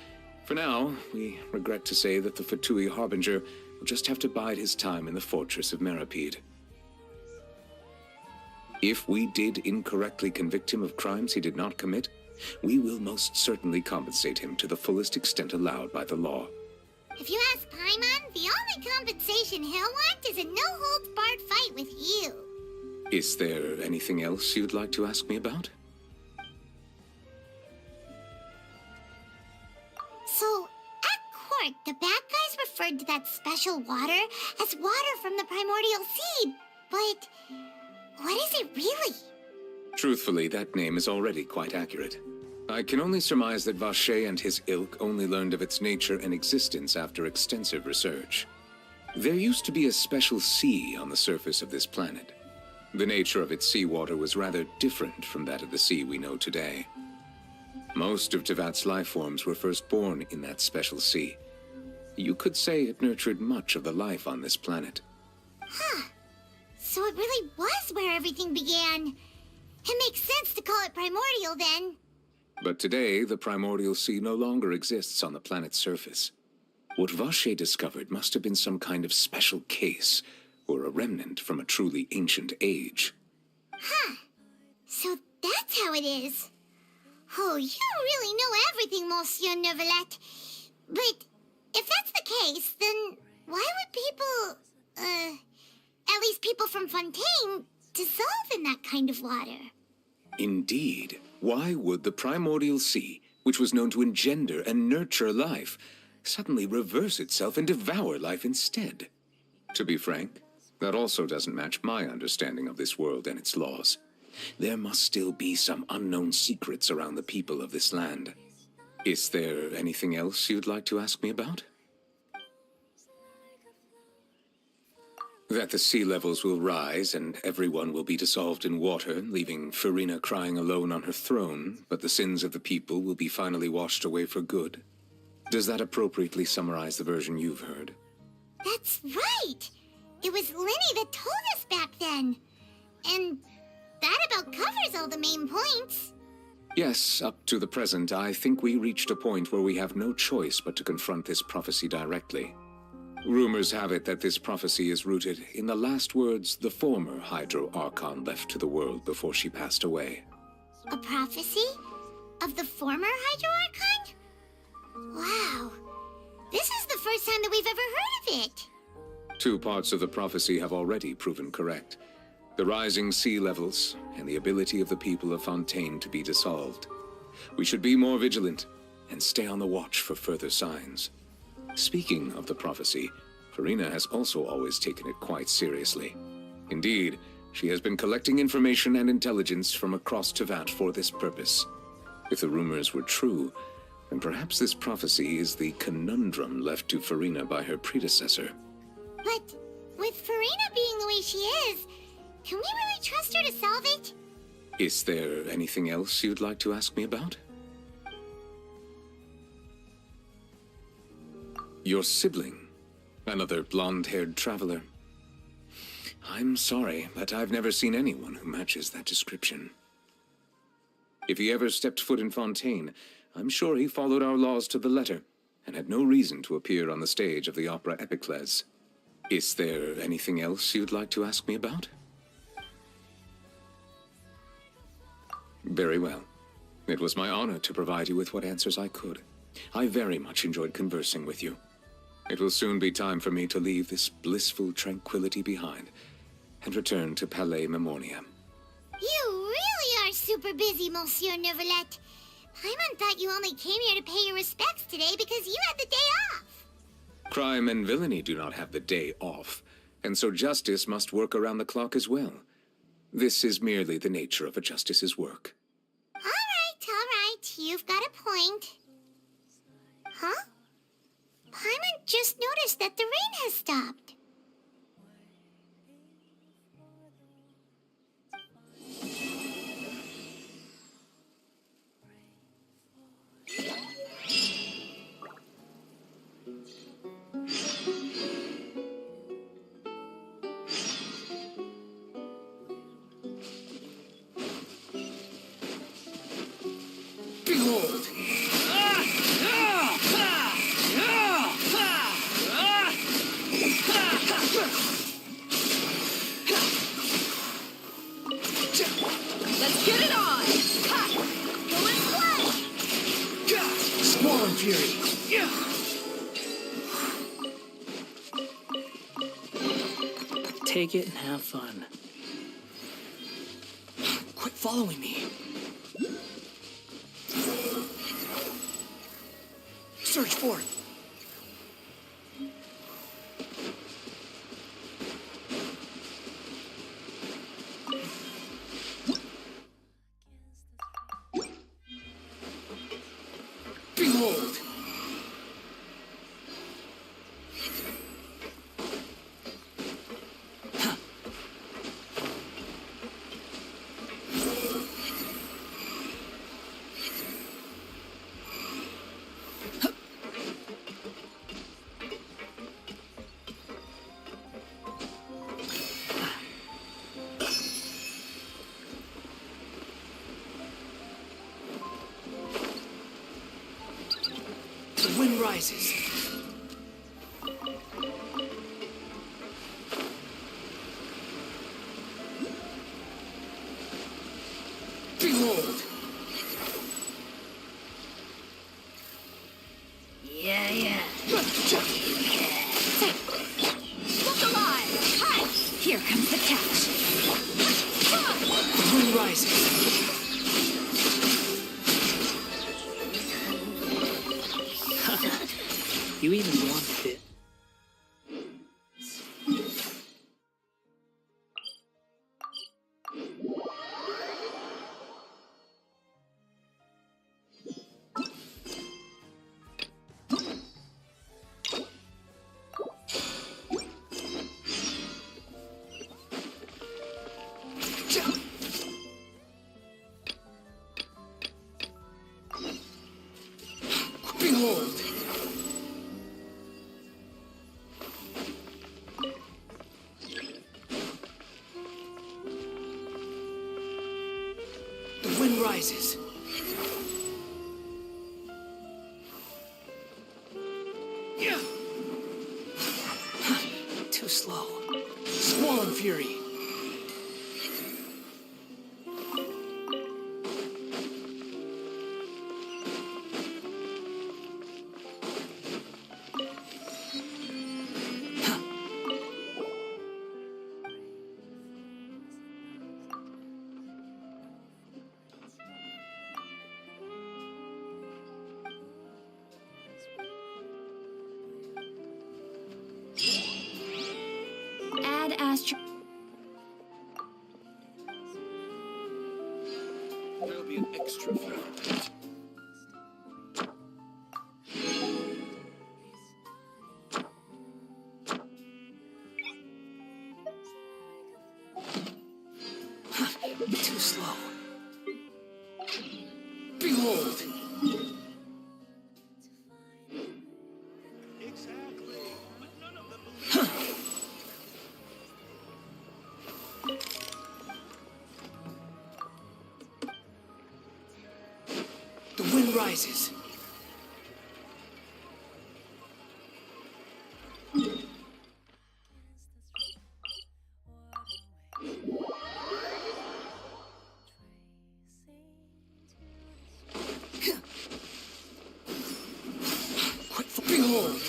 for now, we regret to say that the Fatui Harbinger will just have to bide his time in the fortress of Meripede. If we did incorrectly convict him of crimes he did not commit, we will most certainly compensate him to the fullest extent allowed by the law. If you ask Paimon, the only compensation he'll want is a no-holds-barred fight with you. Is there anything else you'd like to ask me about? So, at court, the bad guys referred to that special water as water from the primordial sea, but what is it really? Truthfully, that name is already quite accurate. I can only surmise that Vacher and his ilk only learned of its nature and existence after extensive research. There used to be a special sea on the surface of this planet. The nature of its seawater was rather different from that of the sea we know today. Most of Tevat's life forms were first born in that special sea. You could say it nurtured much of the life on this planet. Huh. So it really was where everything began. It makes sense to call it primordial then. But today, the primordial sea no longer exists on the planet's surface. What Vacher discovered must have been some kind of special case, or a remnant from a truly ancient age. Huh. So that's how it is. Oh, you really know everything, Monsieur Neuvillette. But if that's the case, then why would people, at least people from Fontaine, dissolve in that kind of water? Indeed. Why would the primordial sea, which was known to engender and nurture life, suddenly reverse itself and devour life instead. To be frank, that also doesn't match my understanding of this world and its laws. There must still be some unknown secrets around the people of this land. Is there anything else you'd like to ask me about? That the sea levels will rise and everyone will be dissolved in water, leaving Farina crying alone on her throne, but the sins of the people will be finally washed away for good. Does that appropriately summarize the version you've heard? That's right! It was Linny that told us back then. And that about covers all the main points. Yes, up to the present, I think we reached a point where we have no choice but to confront this prophecy directly. Rumors have it that this prophecy is rooted in the last words the former Hydro Archon left to the world before she passed away. A prophecy? Of the former Hydro Archon? Wow. This is the first time that we've ever heard of it. 2 parts of the prophecy have already proven correct. The rising sea levels and the ability of the people of Fontaine to be dissolved. We should be more vigilant and stay on the watch for further signs. Speaking of the prophecy, Farina has also always taken it quite seriously. Indeed, she has been collecting information and intelligence from across Tevat for this purpose. If the rumors were true, then perhaps this prophecy is the conundrum left to Farina by her predecessor. But with Farina being the way she is, can we really trust her to solve it? Is there anything else you'd like to ask me about? Your sibling, another blonde-haired traveler. I'm sorry, but I've never seen anyone who matches that description. If he ever stepped foot in Fontaine, I'm sure he followed our laws to the letter, and had no reason to appear on the stage of the opera Epicles. Is there anything else you'd like to ask me about? Very well. It was my honor to provide you with what answers I could. I very much enjoyed conversing with you. It will soon be time for me to leave this blissful tranquility behind and return to Palais Memoria. You really are super busy, Monsieur Neuvillette. Paimon thought you only came here to pay your respects today because you had the day off. Crime and villainy do not have the day off, and so justice must work around the clock as well. This is merely the nature of a justice's work. All right. You've got a point. Huh? Paimon just noticed that the rain has stopped. Behold! Let's get it on! Ha! Go and splash! Squall and Fury! Take it and have fun. Quit following me. Search for it. Behold! The wind rises. Behold! Yeah. Look alive! Hi! Here comes the catch. The wind rises. you even want this? Behold! The wind rises. Yeah. Too slow. Squall and fury. Add astro. There'll be an extra flavor to it. Too slow. Behold! The wind rises. Behold!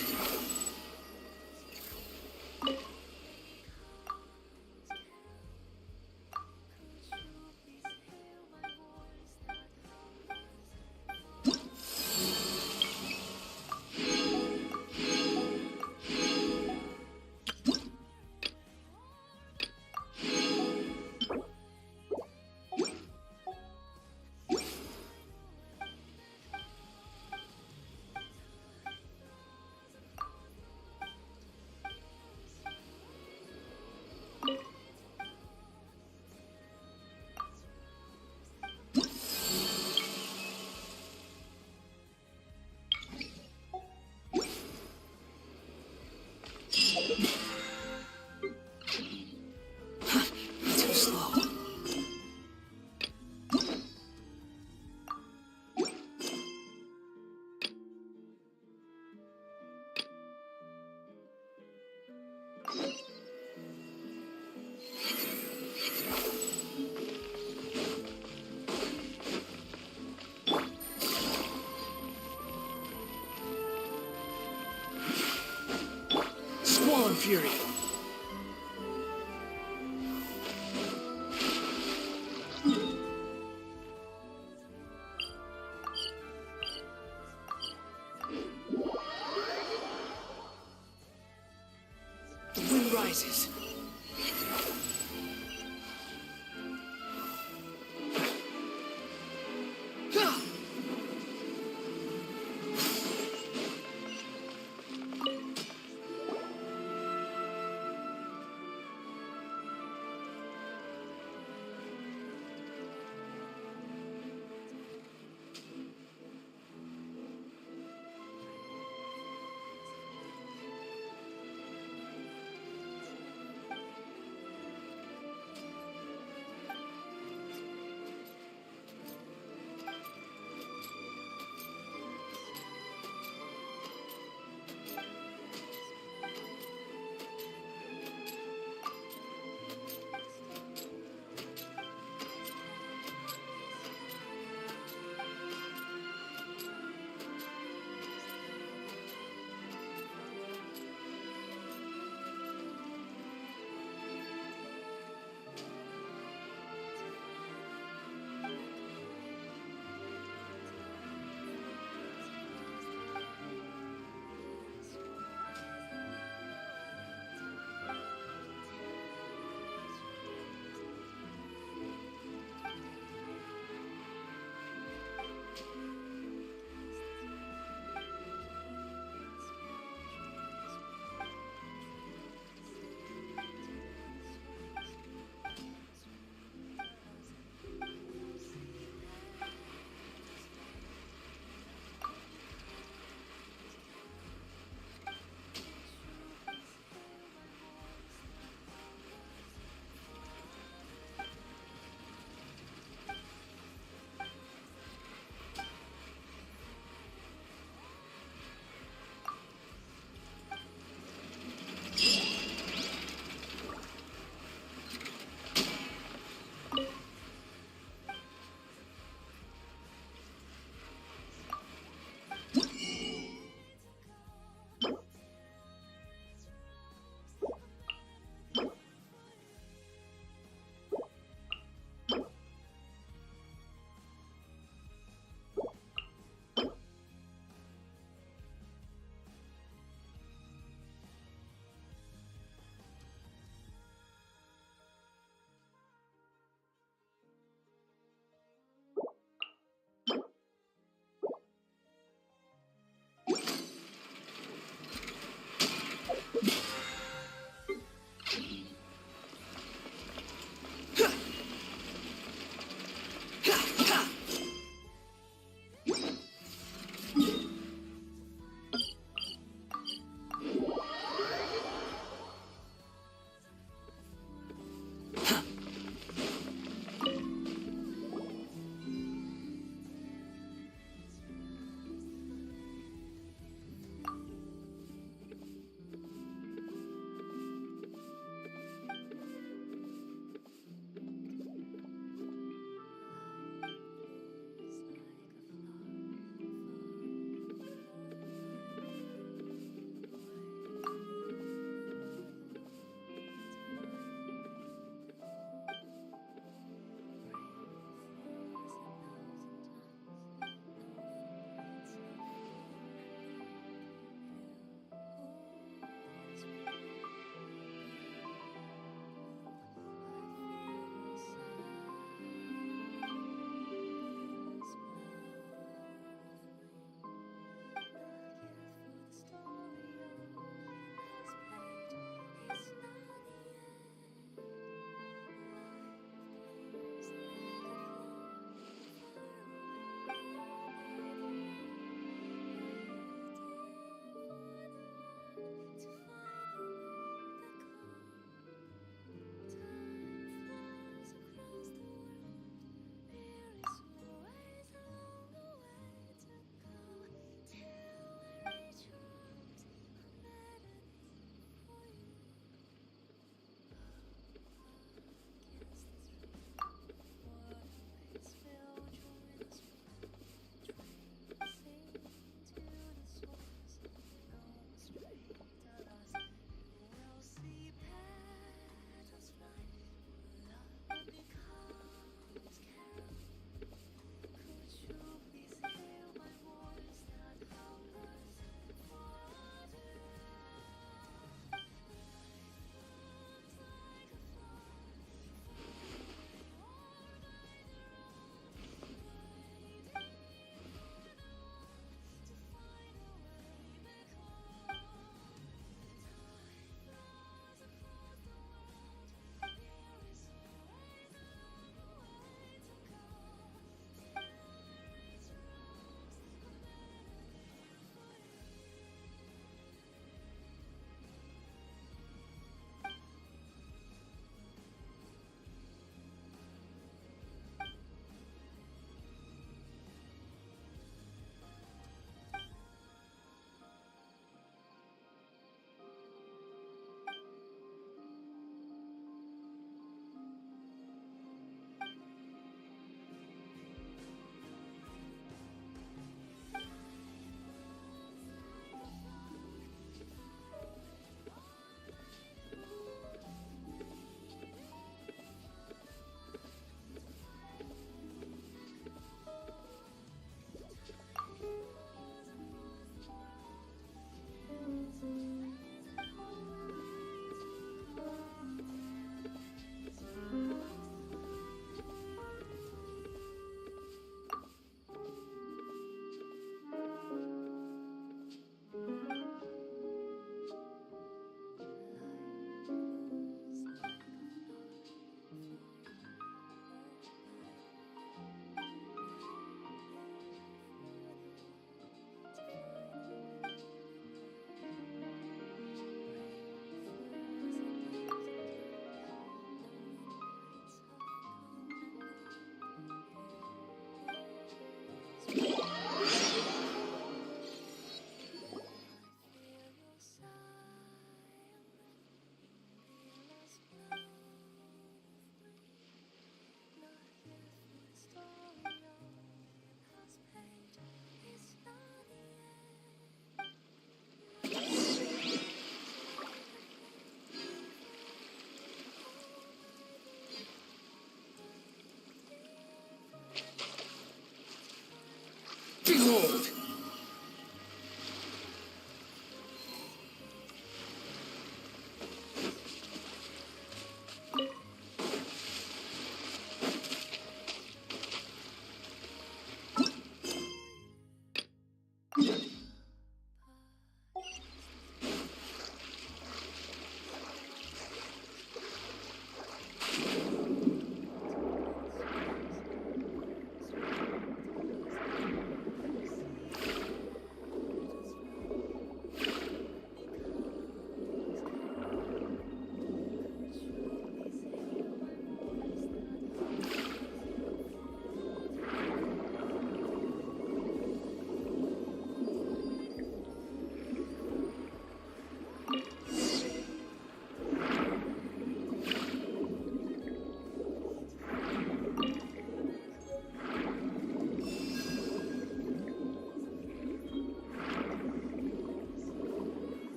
Too slow. Squall and fury. The wind rises. Ah!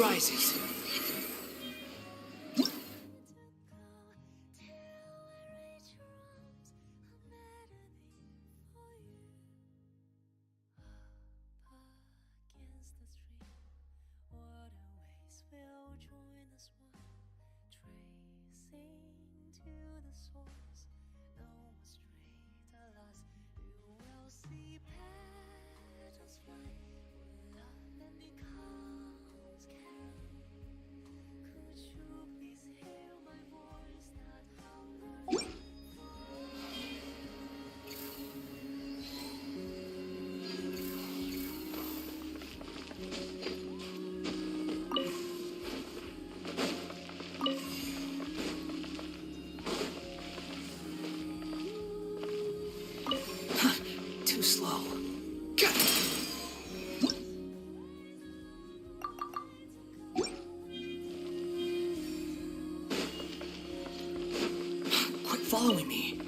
rises. Too slow. Quit following me.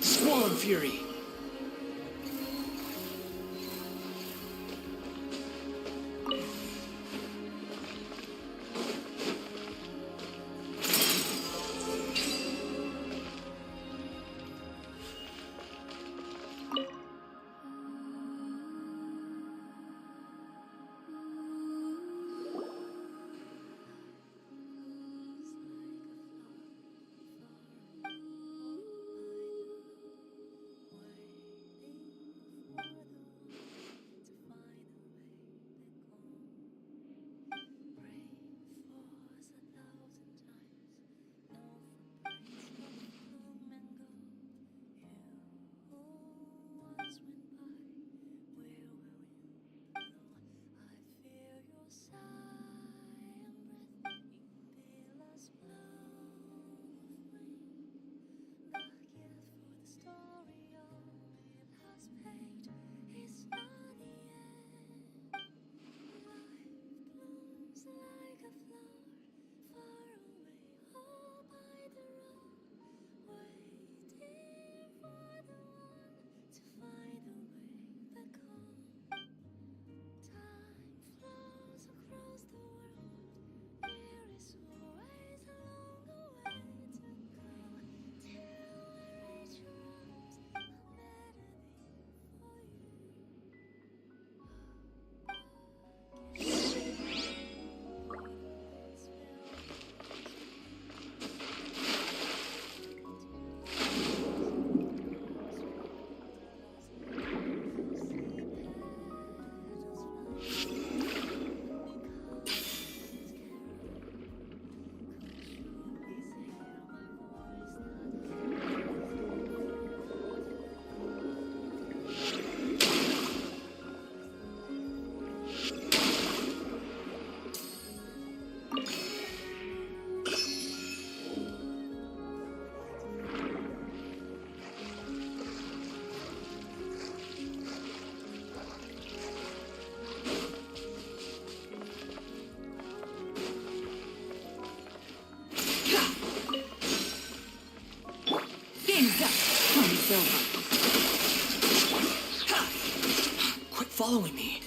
Squall Fury. Quit following me.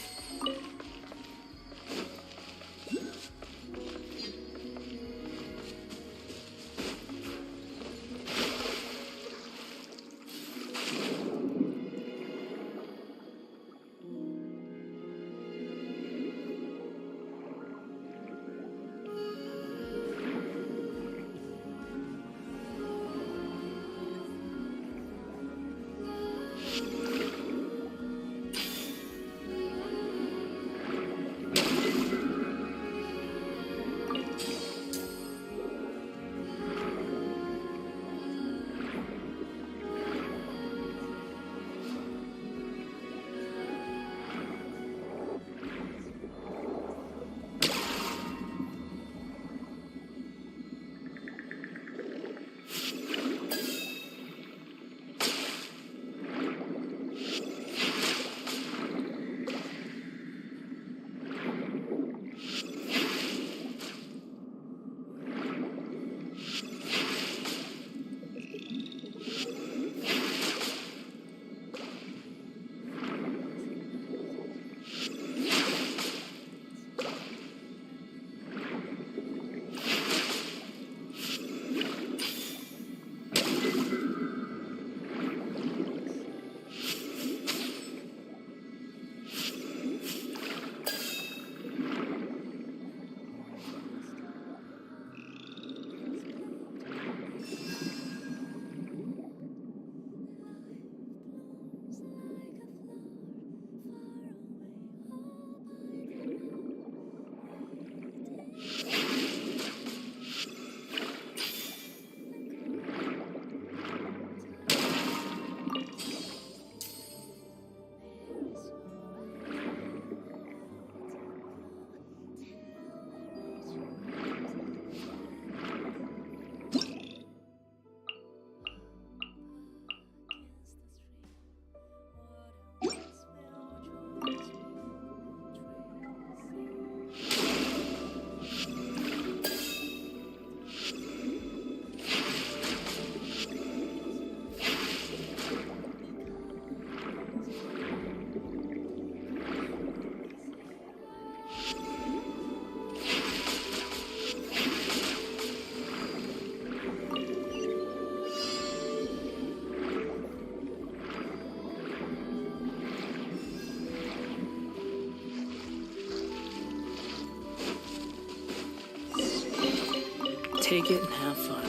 Take it and have fun.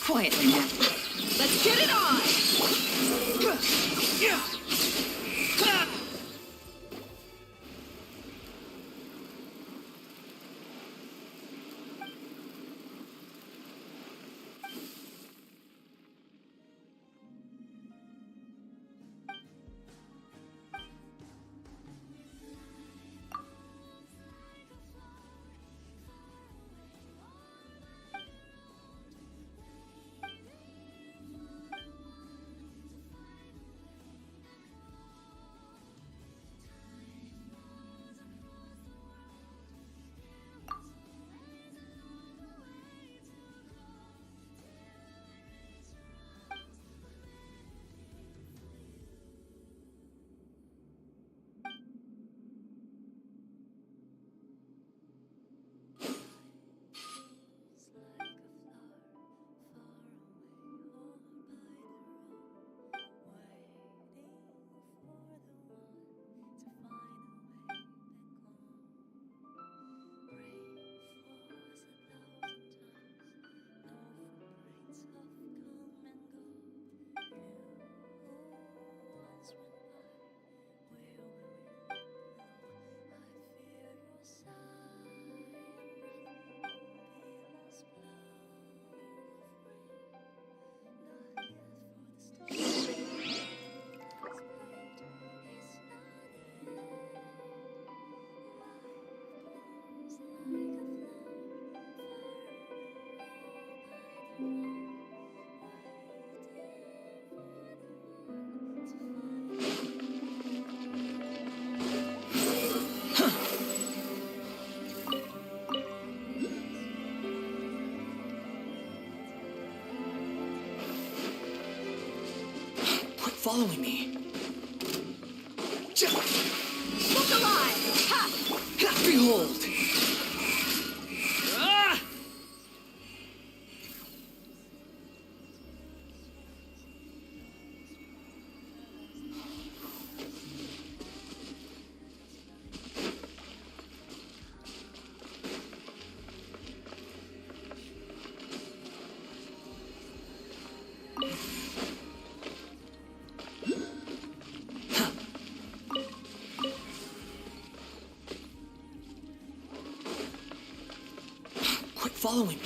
Quietly now. Let's get it on! Following me. Look alive! Ha! Behold! Ah! Following.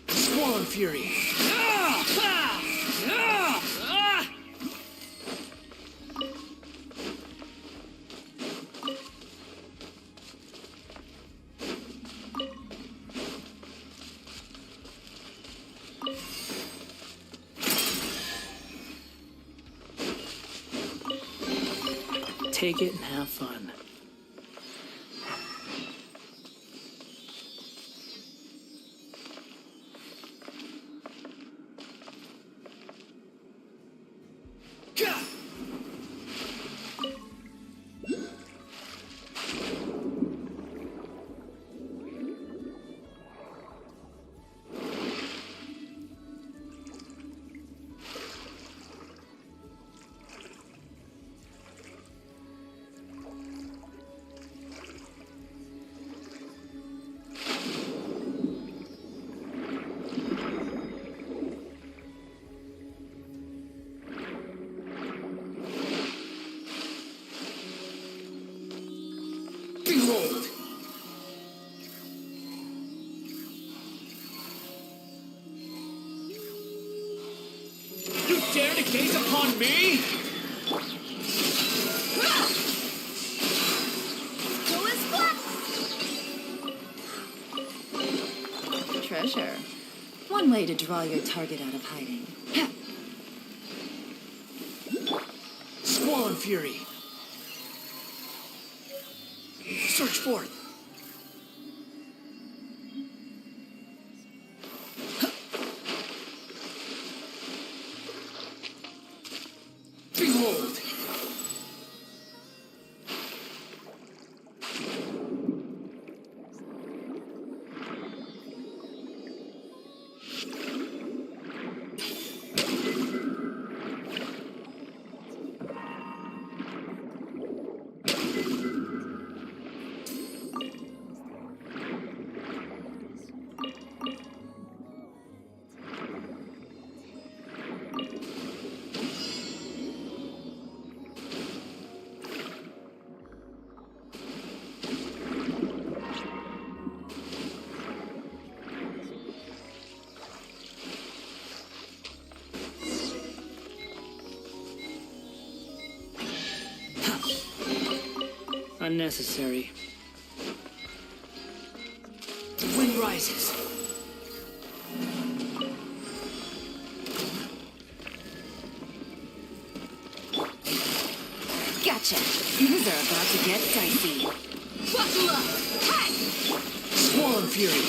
Squall and Fury. Take it and have fun. Behold! You dare to gaze upon me? Treasure. One way to draw your target out of hiding. Squall and Fury. Search forth. Unnecessary. Wind rises. Gotcha. Things are about to get dicey. Buckle up! Hi! Squall and Fury.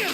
Yeah.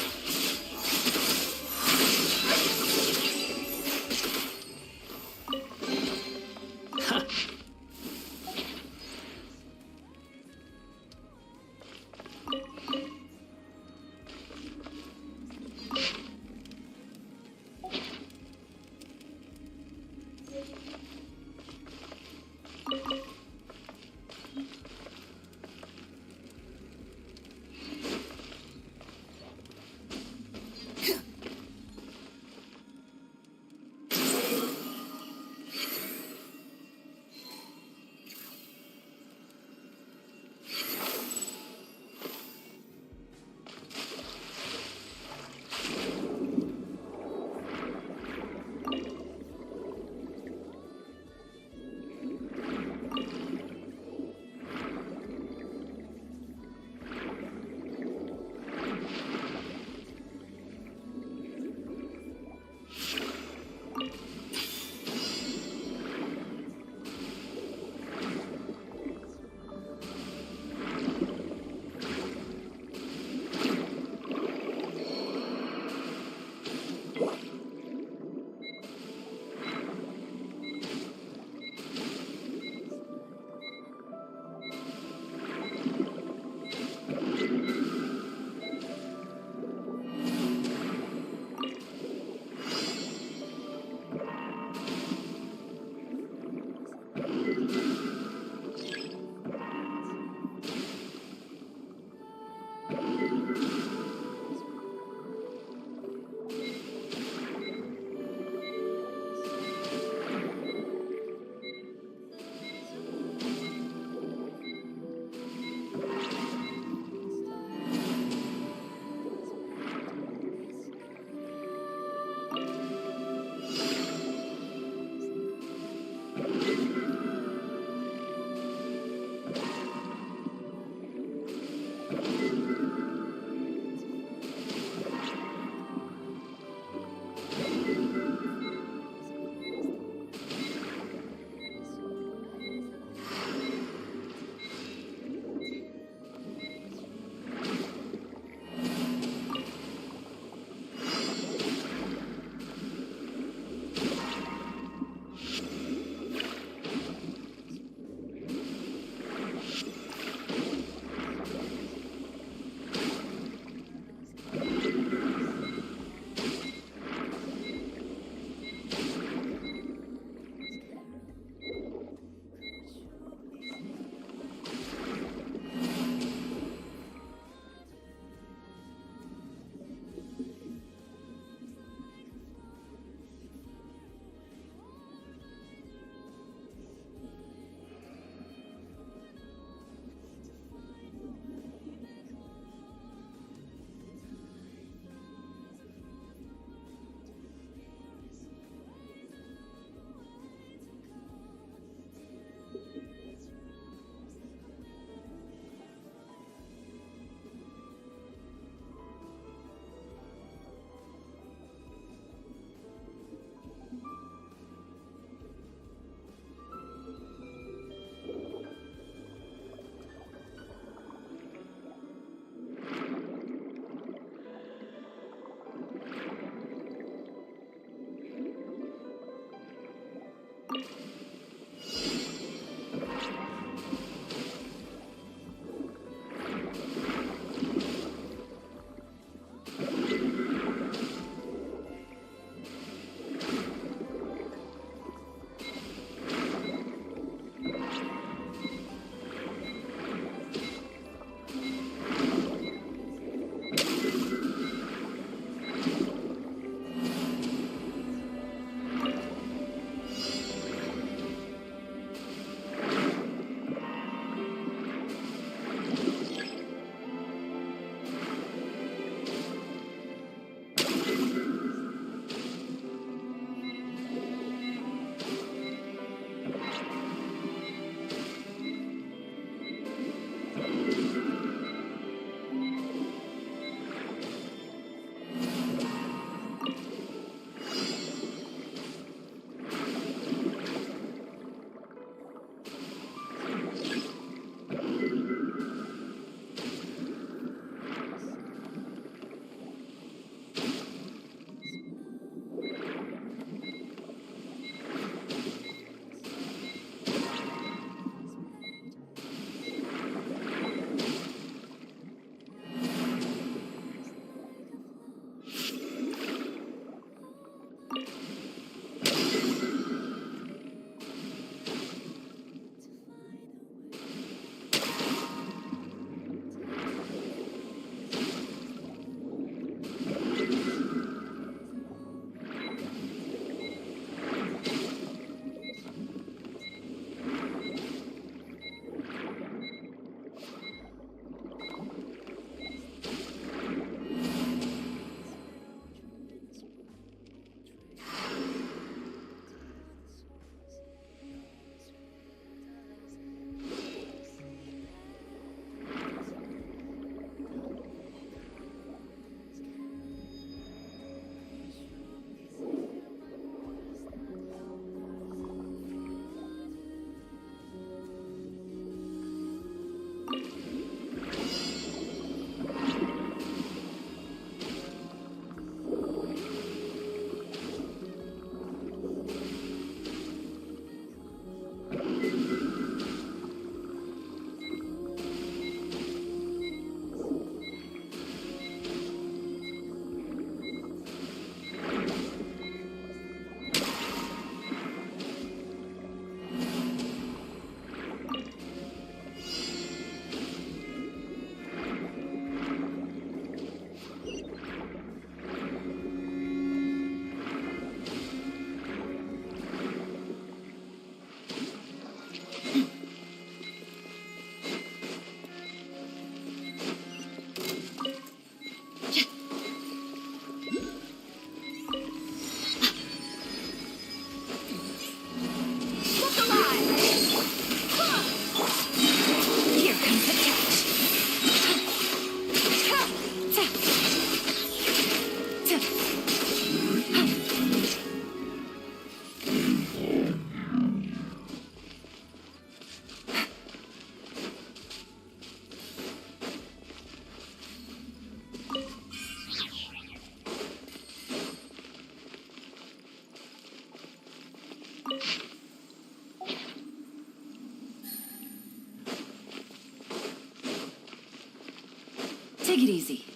Take it easy.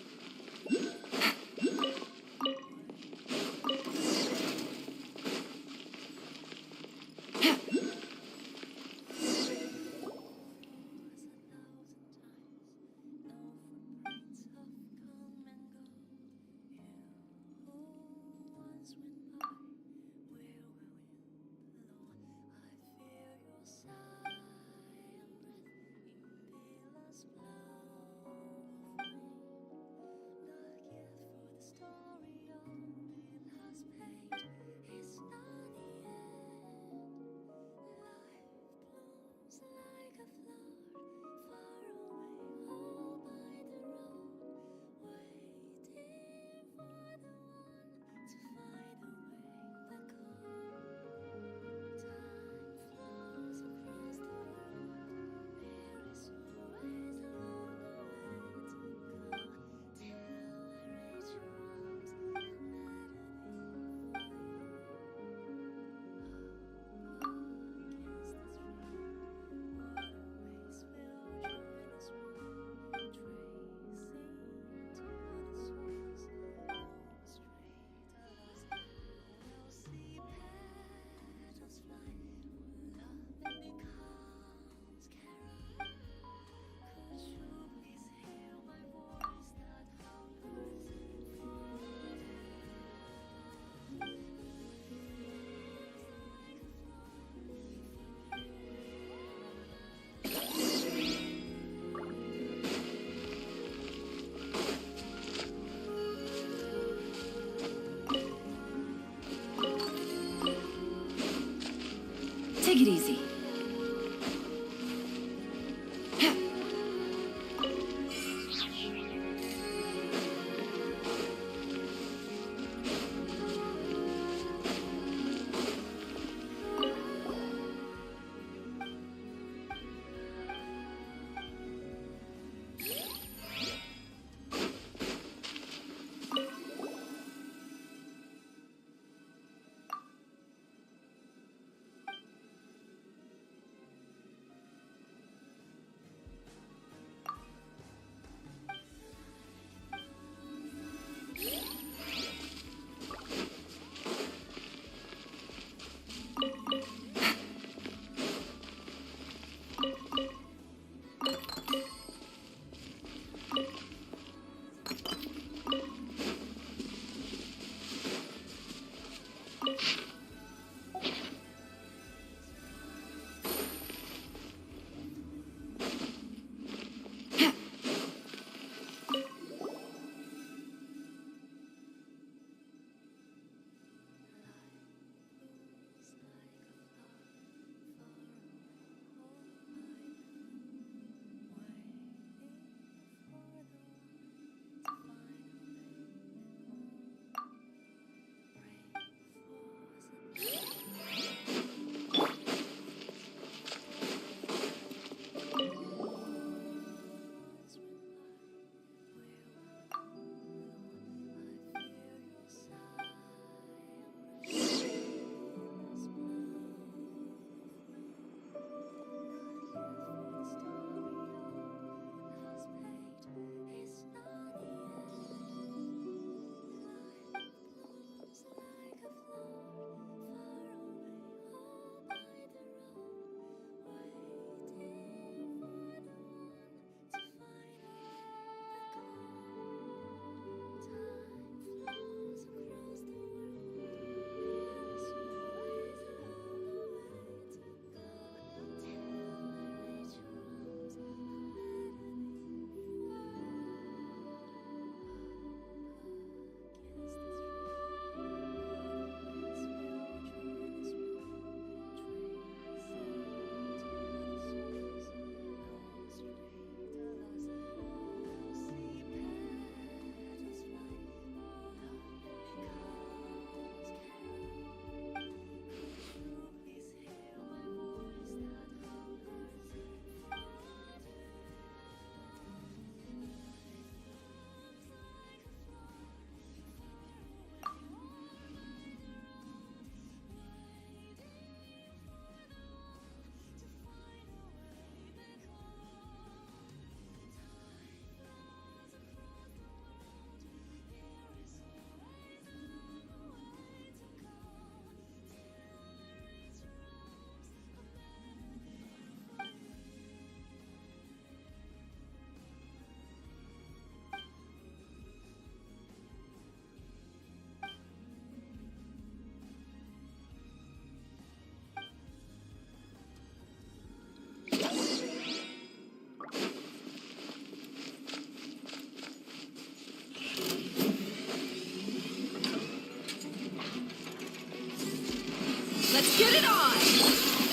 Let's get it on!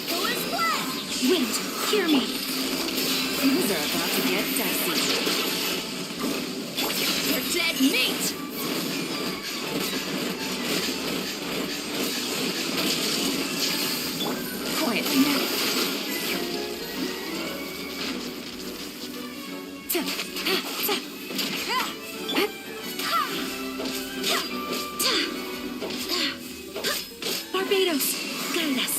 Go and split! Wait, hear me. Things are about to get dicey. You're dead meat! Quietly now. Barbados, guide us.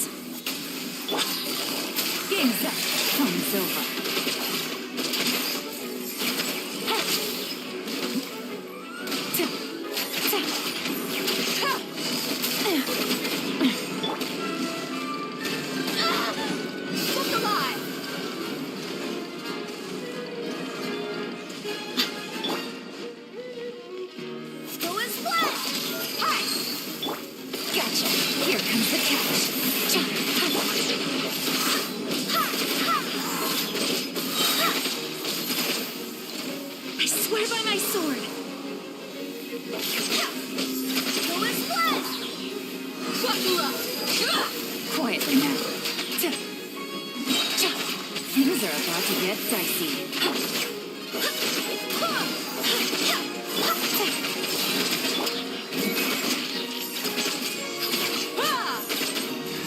Game's up. Time's over. Look alive! Go and split! Hi! Gotcha. Here comes the catch. I swear by my sword. Go and split! Buckle up! Quietly now. Things are about to get dicey.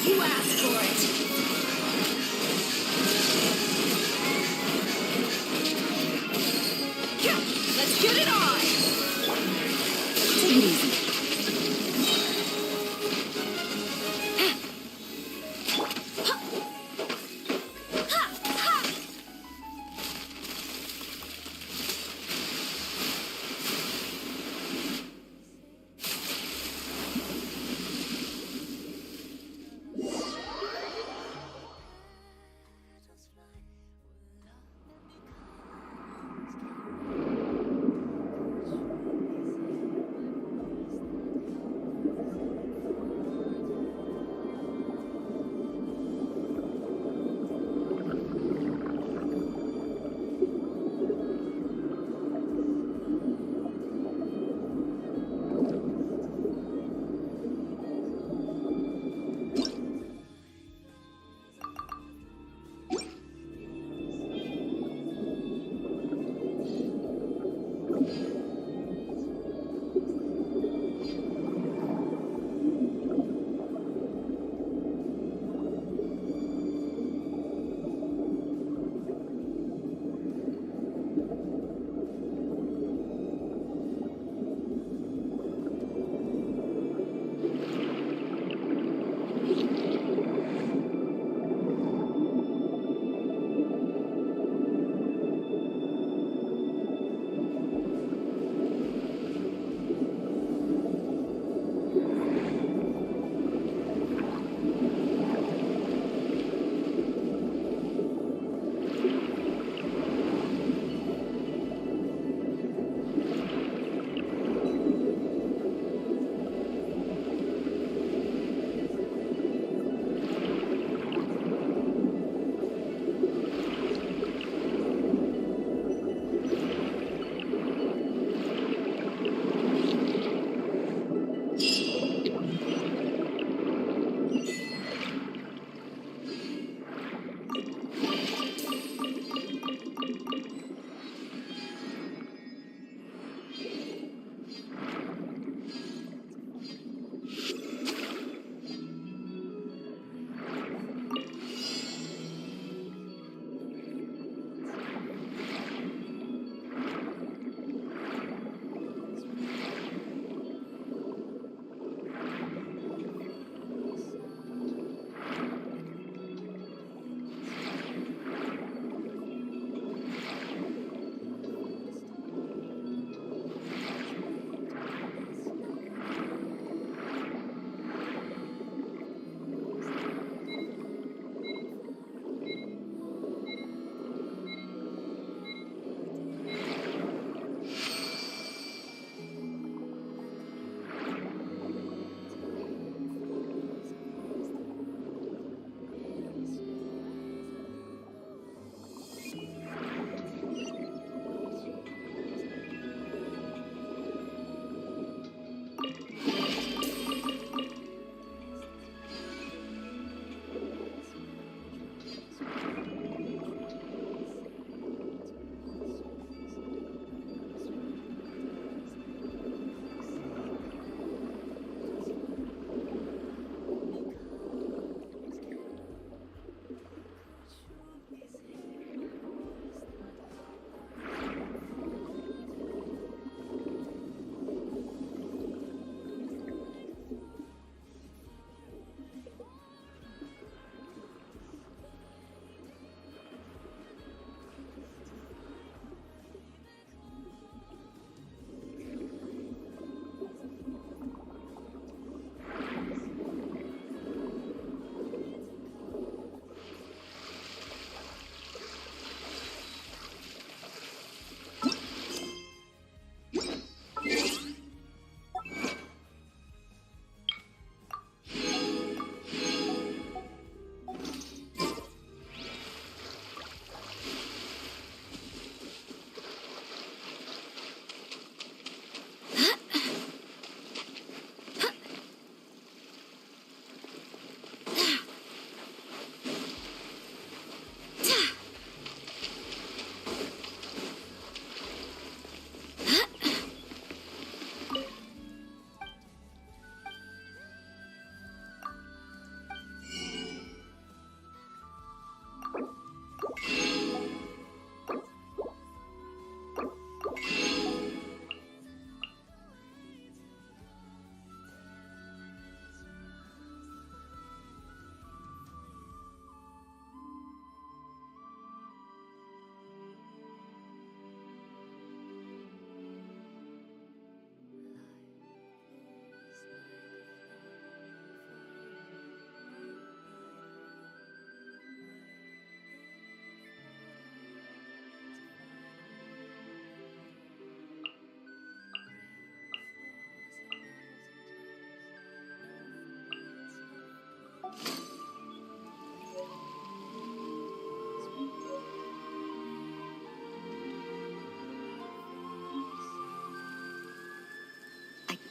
You asked for it! Let's get it on! Take it easy.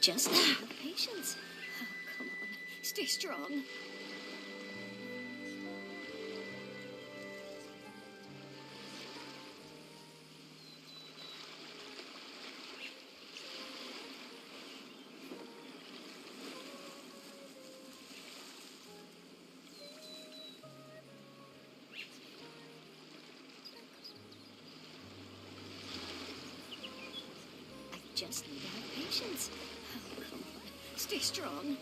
just need to have patience. Oh, come on. Stay strong. Just need to have patience. Oh, come on. Stay strong.